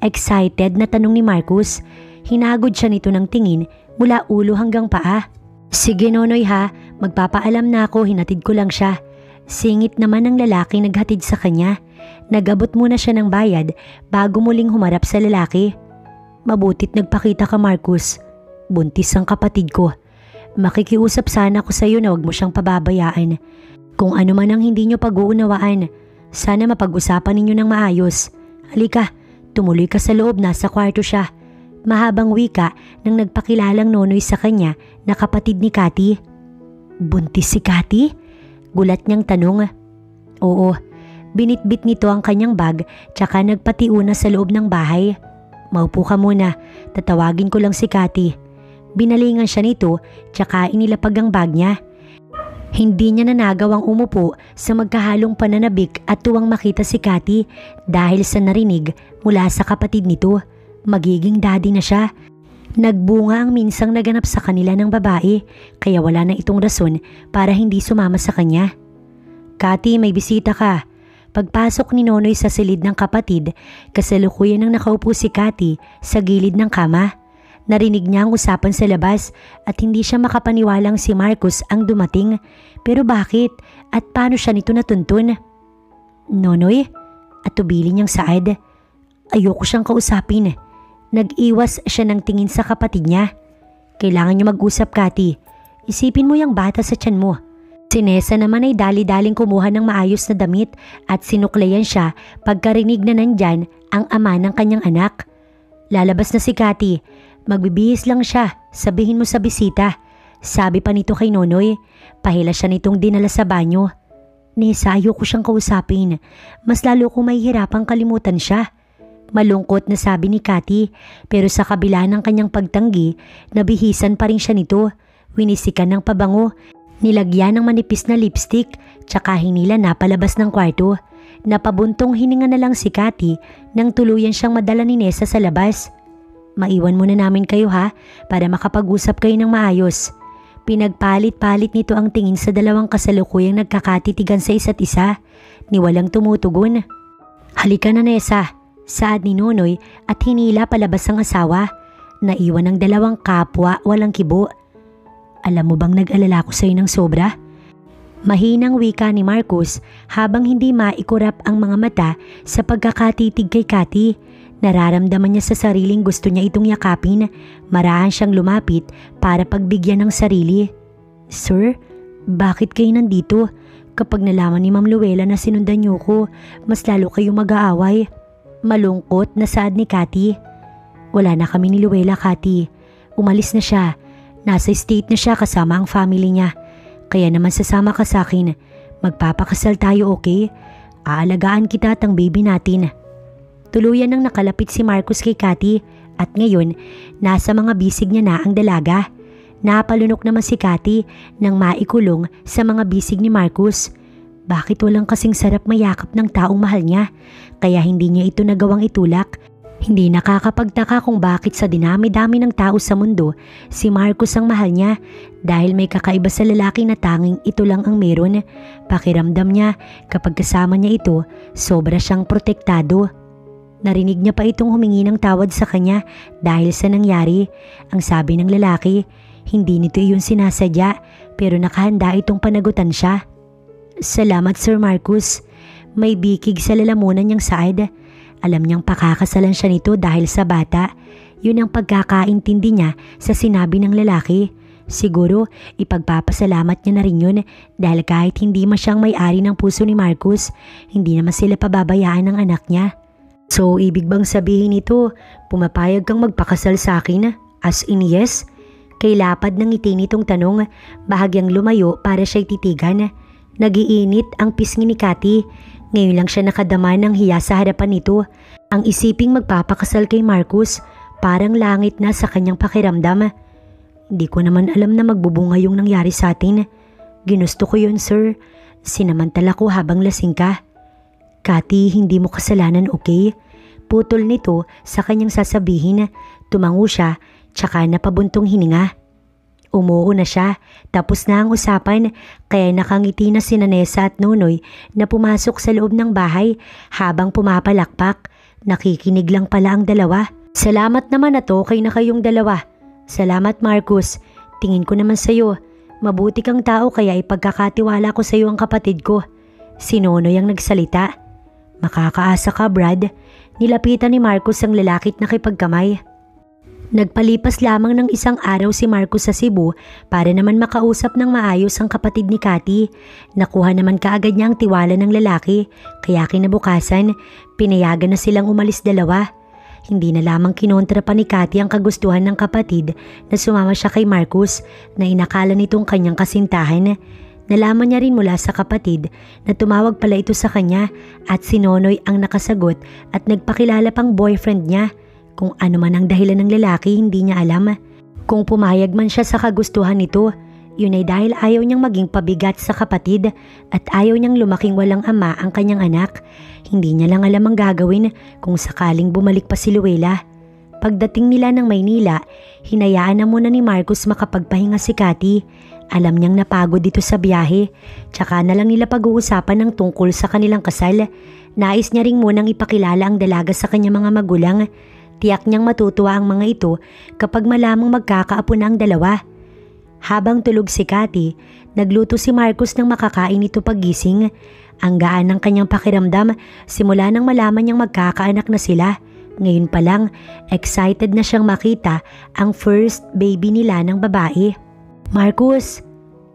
Excited na tanong ni Marcos. Hinagod siya nito ng tingin mula ulo hanggang paa. Sige Nonoy ha, magpapaalam na ako, hinatid ko lang siya. Singit naman ng lalaki naghatid sa kanya. Nagabot muna siya ng bayad bago muling humarap sa lalaki. Mabutit nagpakita ka Marcos. Buntis ang kapatid ko. Makikiusap sana ako sa iyo na wag mo siyang pababayaan. Kung ano man ang hindi nyo pag-uunawaan, sana mapag-usapan ninyo ng maayos. Halika, tumuloy ka sa loob, nasa kwarto siya. Mahabang wika nang nagpakilalang Nonoy sa kanya na kapatid ni Cathy. Buntis si Cathy? Gulat niyang tanong. Oo, binitbit nito ang kanyang bag tsaka nagpatiuna sa loob ng bahay. Maupo ka muna, tatawagin ko lang si Cathy. Binalingan siya nito tsaka inilapag ang bag niya. Hindi niya nanagawang umupo sa magkahalong pananabik at tuwang makita si Cathy dahil sa narinig mula sa kapatid nito. Magiging daddy na siya. Nagbunga ang minsang naganap sa kanila ng babae kaya wala na itong rason para hindi sumama sa kanya. Cathy, may bisita ka. Pagpasok ni Nonoy sa silid ng kapatid, kasalukuyan nang nakaupo si Cathy sa gilid ng kama. Narinig niya ang usapan sa labas at hindi siya makapaniwalang si Marcos ang dumating. Pero bakit? At paano siya nito natuntun? Nonoy? At tubili niyang saad. Ayoko siyang kausapin. Nag-iwas siya ng tingin sa kapatid niya. Kailangan niyo mag-usap, Cathy. Isipin mo yung bata sa tiyan mo. Si Nessa naman ay dali-daling kumuha ng maayos na damit at sinuklayan siya pagkarinig na nandyan ang ama ng kanyang anak. Lalabas na si Cathy. Magbibihis lang siya, sabihin mo sa bisita. Sabi pa nito kay Nonoy. Pahila siya nitong dinala sa banyo. Nessa, ayoko siyang kausapin. Mas lalo kong mahihirapang kalimutan siya. Malungkot na sabi ni Cathy, pero sa kabila ng kanyang pagtanggi, nabihisan pa rin siya nito. Winisikan ng pabango, nilagyan ng manipis na lipstick, tsaka hinila na palabas ng kwarto. Napabuntong hininga na lang si Cathy nang tuluyan siyang madala ni Nessa sa labas. Maiwan muna namin kayo ha, para makapag-usap kayo ng maayos. Pinagpalit-palit nito ang tingin sa dalawang kasalukuyang nagkakatitigan sa isa't isa, ni walang tumutugon. Halika na Nessa, saad ni Nonoy at hinila palabas ang asawa. Naiwan ng dalawang kapwa walang kibo. Alam mo bang nag-alala ko sa'yo ng sobra? Mahinang wika ni Marcos habang hindi maikurap ang mga mata sa pagkakatitig kay Cathy. Nararamdaman niya sa sariling gusto niya itong yakapin. Marahan siyang lumapit para pagbigyan ng sarili. Sir, bakit kayo nandito? Kapag nalaman ni Ma'am Luella na sinundan niyo ko, mas lalo kayong mag-aaway. Malungkot na saad ni Cathy. Wala na kami ni Luella, Cathy. Umalis na siya. Nasa state na siya kasama ang family niya. Kaya naman sasama ka sa akin. Magpapakasal tayo, okay? Aalagaan kita at ang baby natin. Tuluyan nang nakalapit si Marcos kay Cathy at ngayon nasa mga bisig niya na ang dalaga. Napalunok naman si Cathy nang maikulong sa mga bisig ni Marcos. Bakit walang kasing sarap mayakap ng taong mahal niya? Kaya hindi niya ito nagawang itulak. Hindi nakakapagtaka kung bakit sa dinami-dami ng tao sa mundo, si Marcos ang mahal niya dahil may kakaiba sa lalaki na tanging ito lang ang meron. Pakiramdam niya kapag kasama niya ito, sobra siyang protektado. Narinig niya pa itong humingi ng tawad sa kanya dahil sa nangyari. Ang sabi ng lalaki, hindi nito iyon sinasadya pero nakahanda itong panagutan siya. Salamat Sir Marcus. May bikig sa lalamunan niyang saad. Alam niyang pakakasalan siya nito dahil sa bata. Yun ang pagkakaintindi niya sa sinabi ng lalaki. Siguro ipagpapasalamat niya na rin yun dahil kahit hindi siyang may-ari ng puso ni Marcus, hindi naman sila pababayaan ng anak niya. So ibig bang sabihin nito, pumapayag kang magpakasal sa akin? As in yes? Kay lapad ng ngiti nitong tanong, bahagyang lumayo para siya'y titigan. Nagiinit ang pisngi ni Cathy. Ngayon lang siya nakadama ng hiya sa harapan nito. Ang isiping magpapakasal kay Marcus, parang langit na sa kanyang pakiramdam. Hindi ko naman alam na magbubunga yung nangyari sa atin. Ginusto ko yun, sir. Sinamantala ko habang lasing ka. Cathy, hindi mo kasalanan, okay? Putol nito sa kanyang sasabihin. Tumango siya, tsaka napabuntong hininga. Umuo na siya, tapos na ang usapan, kaya nakangiti na sina Nessa at Nonoy na pumasok sa loob ng bahay habang pumapalakpak. Nakikinig lang pala ang dalawa. Salamat naman na to kay na kayong dalawa. Salamat Marcus, tingin ko naman sa'yo. Mabuti kang tao kaya ipagkakatiwala ko sa'yo ang kapatid ko. Si Nonoy ang nagsalita. Makakaasa ka Brad. Nilapitan ni Marcus ang lalakit na nakipagkamay. Nagpalipas lamang ng isang araw si Marcus sa Cebu para naman makausap ng maayos ang kapatid ni Cathy. Nakuha naman kaagad niya ang tiwala ng lalaki kaya kinabukasan pinayagan na silang umalis dalawa. Hindi na lamang kinontra pa ni Cathy ang kagustuhan ng kapatid na sumama siya kay Marcus na inakala nitong kanyang kasintahan. Nalaman niya rin mula sa kapatid na tumawag pala ito sa kanya at si Nonoy ang nakasagot at nagpakilala pang boyfriend niya. Kung ano man ang dahilan ng lalaki hindi niya alam. Kung pumayag man siya sa kagustuhan nito, yun ay dahil ayaw niyang maging pabigat sa kapatid at ayaw niyang lumaking walang ama ang kanyang anak. Hindi niya lang alam ang gagawin kung sakaling bumalik pa si Luella. Pagdating nila ng Maynila, hinayaan na muna ni Marcus makapagpahinga si Cathy. Alam niyang napagod dito sa biyahe, tsaka na lang nila pag-uusapan ng tungkol sa kanilang kasal. Nais niya ring munang ipakilala ang dalaga sa kanyang mga magulang. Tiyak niyang matutuwa ang mga ito kapag malamang magkakaapo na ang dalawa. Habang tulog si Cathy, nagluto si Marcus ng makakain ito paggising. Ang gaan ng kanyang pakiramdam simula nang malaman niyang magkakaanak na sila. Ngayon pa lang, excited na siyang makita ang first baby nila ng babae. Marcus!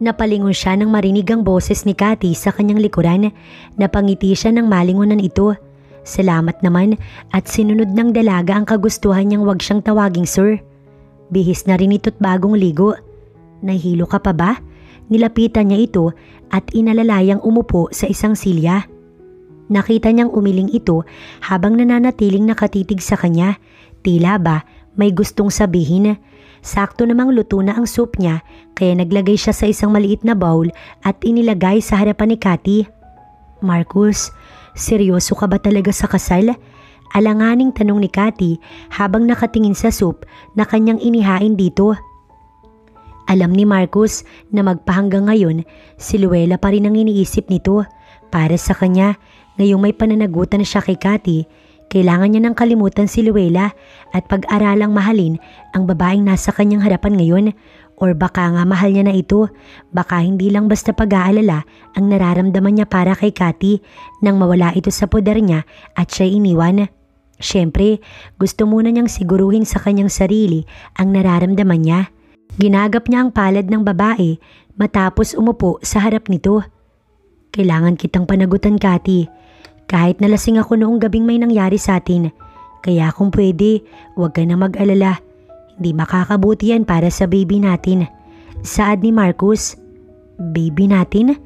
Napalingon siya nang marinig ang boses ni Cathy sa kanyang likuran. Napangiti siya nang malingunan ito. Salamat naman at sinunod ng dalaga ang kagustuhan niyang wag siyang tawaging sir. Bihis na rin ito't bagong ligo. Nahihilo ka pa ba? Nilapitan niya ito at inalalayang umupo sa isang silya. Nakita niyang umiling ito habang nananatiling nakatitig sa kanya. Tila ba may gustong sabihin. Sakto namang luto na ang soup niya kaya naglagay siya sa isang maliit na bowl at inilagay sa harapan ni Cathy. Marcus, seryoso ka ba talaga sa kasal? Alanganing tanong ni Cathy habang nakatingin sa soup na kanyang inihain dito. Alam ni Marcus na magpahanggang ngayon, si Luella pa rin ang iniisip nito. Para sa kanya, ngayong may pananagutan siya kay Cathy, kailangan niya nang kalimutan si Luella at pag-aralang mahalin ang babaeng nasa kanyang harapan ngayon. Or baka nga mahal niya na ito, baka hindi lang basta pag-aalala ang nararamdaman niya para kay Cathy nang mawala ito sa poder niya at siya iniwan. Siyempre, gusto muna niyang siguruhin sa kanyang sarili ang nararamdaman niya. Ginagap niya ang palad ng babae matapos umupo sa harap nito. Kailangan kitang panagutan, Cathy. Kahit nalasing ako noong gabing may nangyari sa atin. Kaya kung pwede, huwag ka na mag-alala. Hindi makakabuti yan para sa baby natin. Saad ni Marcus. Baby natin?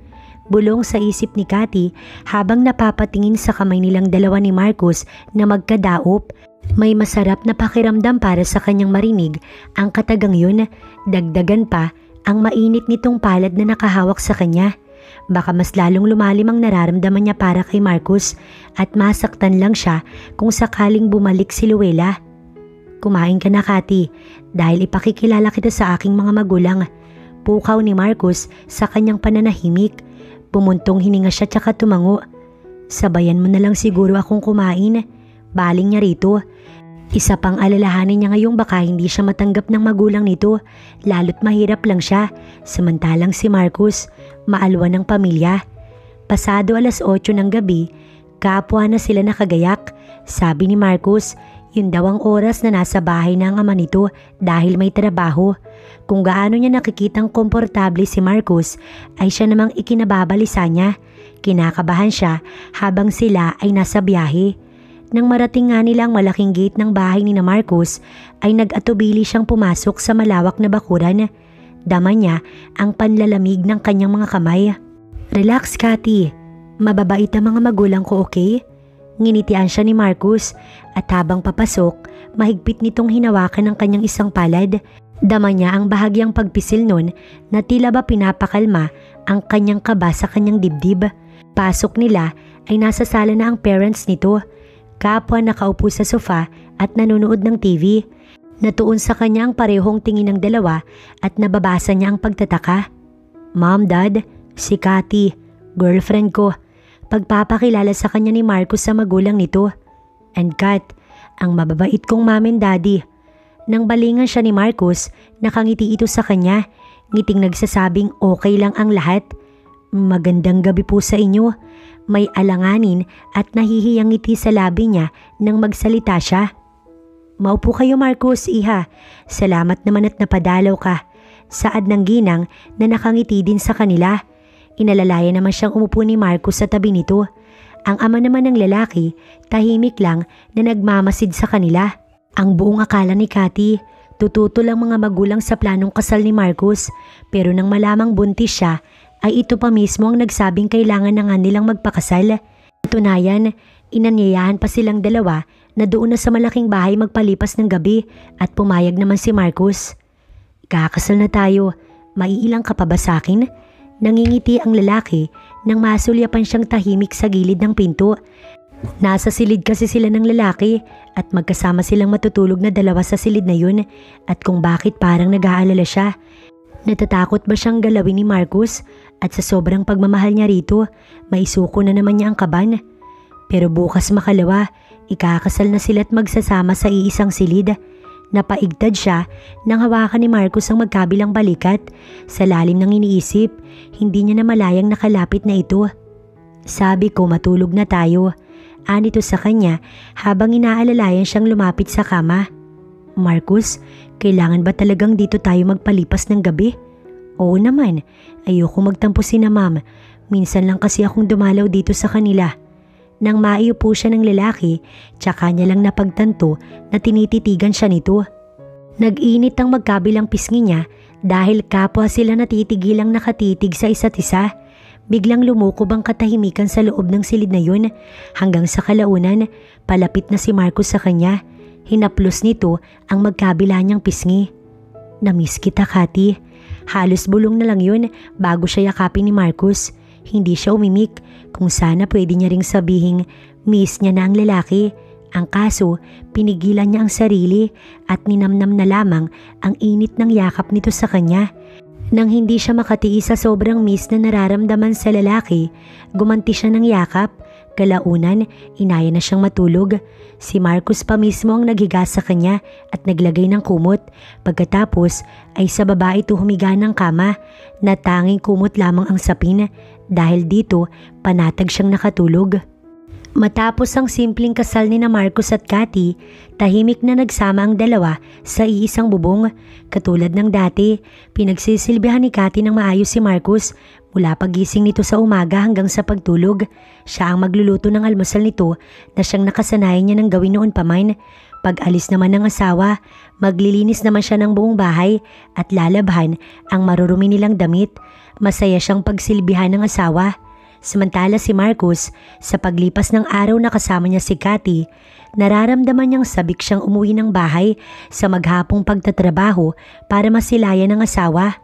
Bulong sa isip ni Cathy habang napapatingin sa kamay nilang dalawa ni Marcus na magkadaop. May masarap na pakiramdam para sa kanyang marinig ang katagang yun. Dagdagan pa ang mainit nitong palad na nakahawak sa kanya. Baka mas lalong lumalim ang nararamdaman niya para kay Marcus at masaktan lang siya kung sakaling bumalik si Luella. Kumain ka na, Cathy, dahil ipakikilala kita sa aking mga magulang. Pukaw ni Marcus sa kanyang pananahimik. Bumuntong hininga siya tsaka tumango. Sabayan mo na lang siguro akong kumain. baling niya rito. Isa pang alalahanin niya ngayong baka hindi siya matanggap ng magulang nito, lalo't mahirap lang siya, samantalang si Marcus, maalwan ng pamilya. Pasado 8:00 ng gabi, kapwa na sila nakagayak. Sabi ni Marcus, yun daw ang oras na nasa bahay na ang ama nito dahil may trabaho. Kung gaano niya nakikitang komportable si Marcus, ay siya namang ikinababalisa niya. Kinakabahan siya habang sila ay nasa biyahe. Nang marating nga nila ang malaking gate ng bahay ni na Marcus, ay nag-atubili siyang pumasok sa malawak na bakuran. Dama niya ang panlalamig ng kanyang mga kamay. "Relax, Cathy. Mababait ang mga magulang ko, okay?" Nginitian siya ni Marcus at habang papasok, mahigpit nitong hinawakan ng kanyang isang palad. Dama niya ang bahagyang pagpisil nun na tila ba pinapakalma ang kanyang kaba sa kanyang dibdib. Pasok nila ay nasa sala na ang parents nito. Kapwa nakaupo sa sofa at nanonood ng TV. Natuon sa kanya ang parehong tingin ng dalawa at nababasa niya ang pagtataka. "Mom, Dad, si Cathy, girlfriend ko." Pagpapakilala sa kanya ni Marcus sa magulang nito. "And Kat, ang mababait kong mom and daddy." Nang balingan siya ni Marcus, nakangiti ito sa kanya, ngiting nagsasabing okay lang ang lahat. "Magandang gabi po sa inyo." May alanganin at nahihiyang ngiti sa labi niya nang magsalita siya. "Maupo kayo, Marcus, iha. Salamat naman at napadalaw ka." Saad ng ginang na nakangiti din sa kanila. Inalalaya naman siyang umupo ni Marcus sa tabi nito. Ang ama naman ng lalaki, tahimik lang na nagmamasid sa kanila. Ang buong akala ni Cathy, tututol ang mga magulang sa planong kasal ni Marcus, pero nang malamang buntis siya, ay ito pa mismo ang nagsabing kailangan na nga nilang magpakasal. Tunayan, inanyayahan pa silang dalawa na doon na sa malaking bahay magpalipas ng gabi at pumayag naman si Marcus. "Kakasal na tayo, maiilang ka pa ba sa akin?" Nangingiti ang lalaki nang masulyapan siyang tahimik sa gilid ng pinto. Nasa silid kasi sila ng lalaki at magkasama silang matutulog na dalawa sa silid na yun, at kung bakit parang nag-aalala siya. Natatakot ba siyang galawin ni Marcus at sa sobrang pagmamahal niya rito, maisuko na naman niya ang kaban? Pero bukas makalawa, ikakasal na sila at magsasama sa iisang silid. Napaigtad siya nang hawakan ni Marcus ang magkabilang balikat. Sa lalim ng iniisip, hindi niya na malayang nakalapit na ito. "Sabi ko matulog na tayo." Anito sa kanya habang inaalalayan siyang lumapit sa kama. "Marcus, kailangan ba talagang dito tayo magpalipas ng gabi?" "Oo naman, ayoko magtampo sina ma'am. Minsan lang kasi akong dumalaw dito sa kanila." Nang maiupo siya ng lalaki, tsaka niya lang napagtanto na tinititigan siya nito. Nag-init ang magkabilang pisngi niya dahil kapwa sila natitigilang nakatitig sa isa't isa. Biglang lumukob ang katahimikan sa loob ng silid na yun hanggang sa kalaunan, palapit na si Marcus sa kanya. Hinaplos nito ang magkabila niyang pisngi. "Namiss kita, Cathy." Halos bulong na lang yun bago siya yakapin ni Marcus. Hindi siya umimik, kung sana pwede niya ring sabihing miss niya na ang lalaki. Ang kaso, pinigilan niya ang sarili at ninamnam na lamang ang init ng yakap nito sa kanya. Nang hindi siya makatiis sa sobrang miss na nararamdaman sa lalaki, gumanti siya ng yakap. Kalaunan, inaya na siyang matulog. Si Marcus pa mismo ang naghiga sa kanya at naglagay ng kumot. Pagkatapos ay sa baba ito humiga ng kama na tanging kumot lamang ang sapin. Dahil dito, panatag siyang nakatulog. Matapos ang simpleng kasal ni na Marcus at Cathy, tahimik na nagsama ang dalawa sa iisang bubong. Katulad ng dati, pinagsisilbihan ni Cathy ng maayos si Marcus mula pagising nito sa umaga hanggang sa pagtulog. Siya ang magluluto ng almusal nito na siyang nakasanayan niya ng gawin noon pa man. Pag alis naman ng asawa, maglilinis naman siya ng buong bahay at lalabhan ang marurumi nilang damit. Masaya siyang pagsilbihan ng asawa. Samantala si Marcus, sa paglipas ng araw na kasama niya si Cathy, nararamdaman niyang sabik siyang umuwi ng bahay sa maghapong pagtatrabaho para masilayan ng asawa.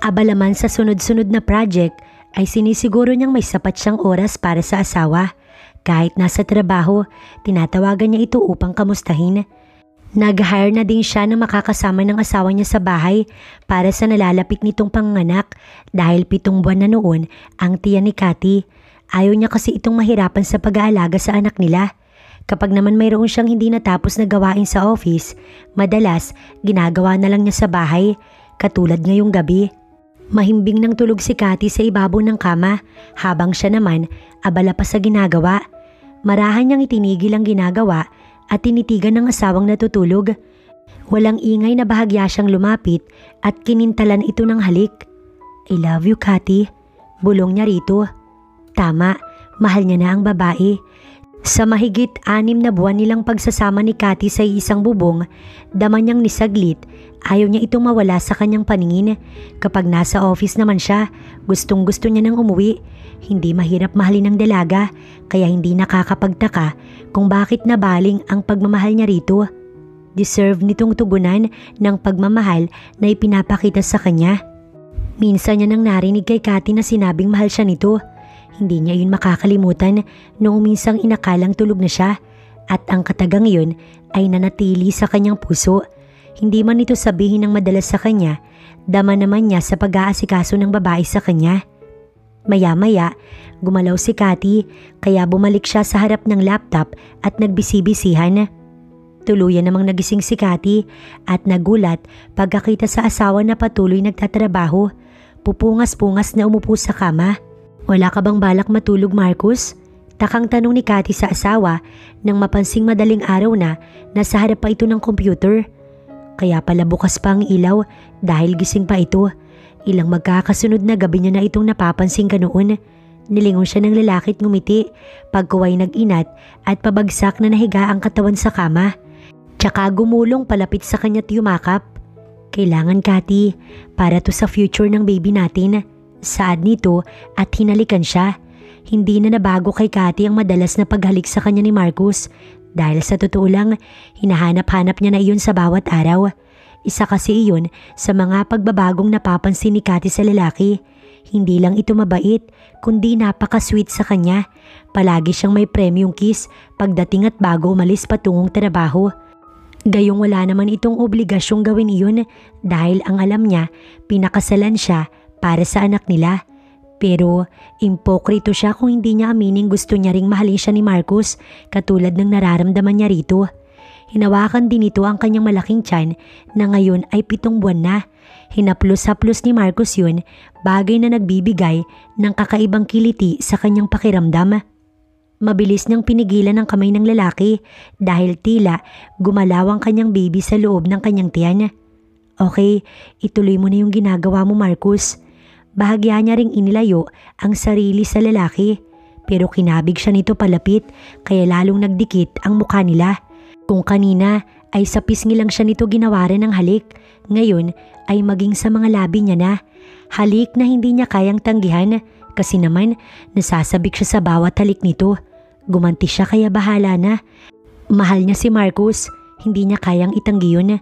Abala man sa sunod-sunod na project, ay sinisiguro niyang may sapat siyang oras para sa asawa. Kahit nasa trabaho, tinatawagan niya ito upang kamustahin. Nag-hire na din siya na makakasama ng asawa niya sa bahay para sa nalalapit nitong panganak dahil 7 buwan na noon ang tiyan ni Cathy. Ayaw niya kasi itong mahirapan sa pag-aalaga sa anak nila. Kapag naman mayroon siyang hindi natapos na gawain sa office, madalas ginagawa na lang niya sa bahay, katulad ngayong gabi. Mahimbing nang tulog si Cathy sa ibabaw ng kama habang siya naman abala pa sa ginagawa. Marahan niyang itinigil ang ginagawa at tinitigan ng asawang natutulog. Walang ingay na bahagya siyang lumapit at kinintalan ito ng halik. "I love you, Cathy," bulong niya rito. Tama, mahal niya na ang babae. Sa mahigit 6 na buwan nilang pagsasama ni Cathy sa isang bubong, dama niyang nisaglit, ayaw niya itong mawala sa kanyang paningin. Kapag nasa office naman siya, gustong gusto niya nang umuwi. Hindi mahirap mahalin ng dalaga, kaya hindi nakakapagtaka kung bakit nabaling ang pagmamahal niya rito. Deserve nitong tugunan ng pagmamahal na ipinapakita sa kanya. Minsan niya nang narinig kay Cathy na sinabing mahal siya nito. Hindi niya yun makakalimutan noong minsang inakalang tulog na siya at ang katagang yun ay nanatili sa kanyang puso. Hindi man ito sabihin ng madalas sa kanya, dama naman niya sa pag-aasikaso ng babae sa kanya. Maya-maya, gumalaw si Cathy kaya bumalik siya sa harap ng laptop at nagbisi-bisihan. Tuluyan namang nagising si Cathy at nagulat pagkakita sa asawa na patuloy nagtatrabaho. Pupungas-pungas na umupo sa kama. "Wala ka bang balak matulog, Marcus?" Takang tanong ni Cathy sa asawa nang mapansing madaling araw na nasa harap pa ito ng computer. Kaya pala bukas pa ang ilaw dahil gising pa ito. Ilang magkakasunod na gabi niya na itong napapansin ka noon. Nilingon siya ng lalaki at ngumiti, pagkuway nag-inat at pabagsak na nahiga ang katawan sa kama. Tsaka gumulong palapit sa kanya't yumakap. "Kailangan, Cathy, para to sa future ng baby natin." Saad nito at hinalikan siya. Hindi na nabago kay Cathy ang madalas na paghalik sa kanya ni Marcus dahil sa totoo lang, hinahanap-hanap niya na iyon sa bawat araw. Isa kasi iyon sa mga pagbabagong napapansin ni Cathy sa lalaki. Hindi lang ito mabait, kundi napaka-sweet sa kanya. Palagi siyang may premium kiss pagdating at bago umalis patungong trabaho. Gayong wala naman itong obligasyong gawin iyon dahil ang alam niya, pinakasalan siya para sa anak nila. Pero impokrito siya kung hindi niya amining gusto niya ring mahalin siya ni Marcus katulad ng nararamdaman niya rito. Hinawakan din ito ang kanyang malaking tiyan na ngayon ay 7 buwan na. Hinaplos-haplos ni Marcus yun, bagay na nagbibigay ng kakaibang kiliti sa kanyang pakiramdam. Mabilis niyang pinigilan ang kamay ng lalaki dahil tila gumalaw ang kanyang baby sa loob ng kanyang tiyan. "Okay, ituloy mo na yung ginagawa mo, Marcus." Bahagya niya ring inilayo ang sarili sa lalaki pero kinabig siya nito palapit kaya lalong nagdikit ang mukha nila. Kung kanina ay sa pisngi lang siya nito ginawaran ng halik, ngayon ay maging sa mga labi niya na. Halik na hindi niya kayang tanggihan kasi naman nasasabik siya sa bawat halik nito. Gumanti siya kaya bahala na. Mahal niya si Marcus, hindi niya kayang itanggi yun.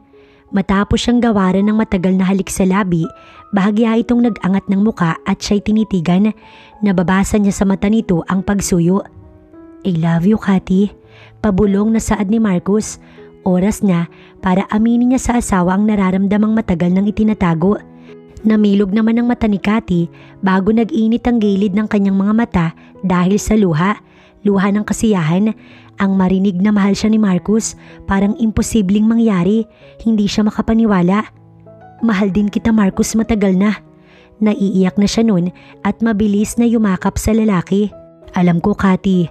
Matapos siyang gawaran ng matagal na halik sa labi, bahagya itong nag-angat ng muka at siya'y tinitigan. Nababasa niya sa mata nito ang pagsuyo. "I love you, Cathy," pabulong na saad ni Marcus. Oras na para aminin niya sa asawa ang nararamdamang matagal nang itinatago. Namilog naman ang mata ni Cathy bago nag-init ang gilid ng kanyang mga mata dahil sa luha ng kasiyahan. Ang marinig na mahal siya ni Marcus, parang imposibleng mangyari, hindi siya makapaniwala. "Mahal din kita, Marcus, matagal na." Naiiyak na siya nun at mabilis na yumakap sa lalaki. "Alam ko, Cathy,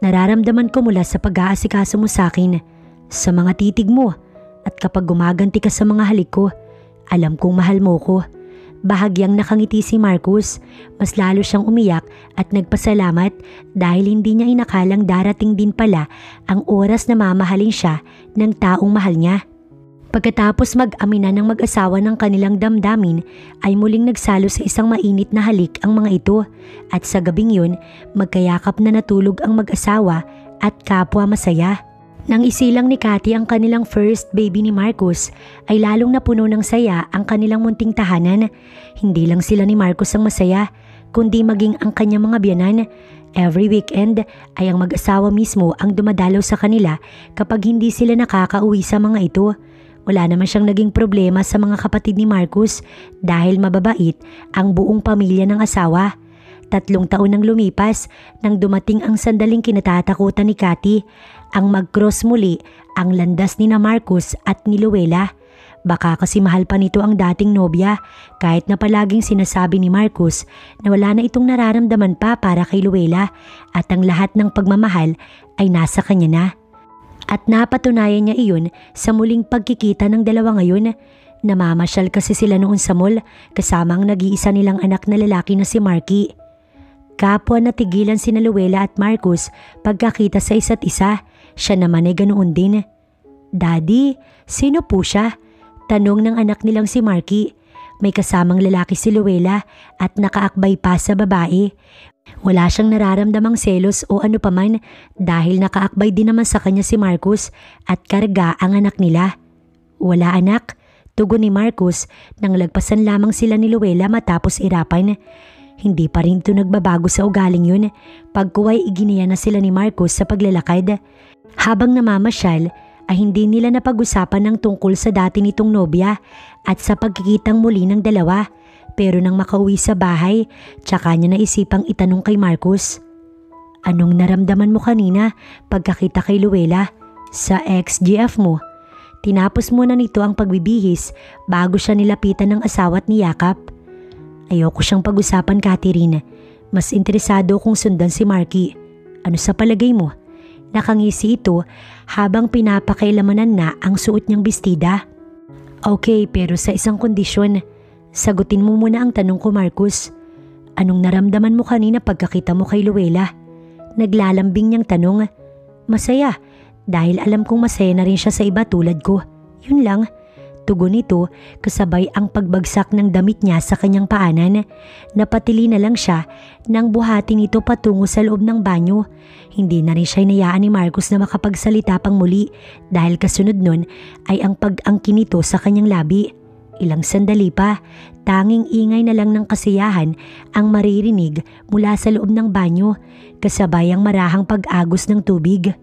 nararamdaman ko mula sa pag-aasikaso mo sa akin, sa mga titig mo at kapag gumaganti ka sa mga halik ko, alam kong mahal mo ko." Bahagyang nakangiti si Marcus, mas lalo siyang umiyak at nagpasalamat dahil hindi niya inakalang darating din pala ang oras na mamahalin siya ng taong mahal niya. Pagkatapos mag-amina ng mag-asawa ng kanilang damdamin ay muling nagsalo sa isang mainit na halik ang mga ito at sa gabing yun magkayakap na natulog ang mag-asawa at kapwa masaya. Nang isilang ni Cathy ang kanilang first baby ni Marcus, ay lalong napuno ng saya ang kanilang munting tahanan. Hindi lang sila ni Marcus ang masaya, kundi maging ang kanyang mga biyanan. Every weekend ay ang mag-asawa mismo ang dumadalaw sa kanila kapag hindi sila nakakauwi sa mga ito. Wala naman siyang naging problema sa mga kapatid ni Marcus dahil mababait ang buong pamilya ng asawa. 3 taon nang lumipas nang dumating ang sandaling kinatatakutan ni Cathy, ang mag-cross muli ang landas ni na Marcus at ni Luella. Baka kasi mahal pa nito ang dating nobya kahit na palaging sinasabi ni Marcus na wala na itong nararamdaman pa para kay Luella at ang lahat ng pagmamahal ay nasa kanya na. At napatunayan niya iyon sa muling pagkikita ng dalawa ngayon. Namamasyal kasi sila noon sa mall kasama ang nag-iisa nilang anak na lalaki na si Marky. Kapwa natigilan sina Luella at Marcus pagkakita sa isa't isa. Siya naman ay ganoon din. "Daddy, sino po siya?" Tanong ng anak nilang si Marky. May kasamang lalaki si Luella at nakaakbay pa sa babae. Wala siyang nararamdamang selos o ano paman dahil nakaakbay din naman sa kanya si Marcus at karga ang anak nila. "Wala anak," tugon ni Marcus nang lagpasan lamang sila ni Luella matapos irapan. Hindi pa rin ito nagbabago sa ugaling yun. Pagkuway iginaya na sila ni Marcus sa paglalakad. Habang namamasyal ay hindi nila napag-usapan ng tungkol sa dati nitong nobya at sa pagkikitang muli ng dalawa. Pero nang makauwi sa bahay, tsaka niya naisipang itanong kay Marcus, "Anong naramdaman mo kanina pagkakita kay Luella sa ex-GF mo?" Tinapos muna nito ang pagbibihis bago siya nilapitan ng asawa at niyakap. "Ayoko siyang pag-usapan, Catherine. Mas interesado kong sundan si Marky. Ano sa palagay mo?" Nakangisi ito habang pinapakailamanan na ang suot niyang bestida. "Okay, pero sa isang kondisyon. Sagutin mo muna ang tanong ko, Marcus. Anong naramdaman mo kanina pagkakita mo kay Luella?" Naglalambing niyang tanong. "Masaya, dahil alam kong masaya na rin siya sa iba tulad ko. Yun lang." Tugon nito kasabay ang pagbagsak ng damit niya sa kanyang paanan. Napatili na lang siya nang buhatin ito patungo sa loob ng banyo. Hindi na rin siya inayaan ni Marcus na makapagsalita pang muli dahil kasunod nun ay ang pag-angkin nito sa kanyang labi. Ilang sandali pa, tanging ingay na lang ng kasiyahan ang maririnig mula sa loob ng banyo kasabay ang marahang pag-agos ng tubig.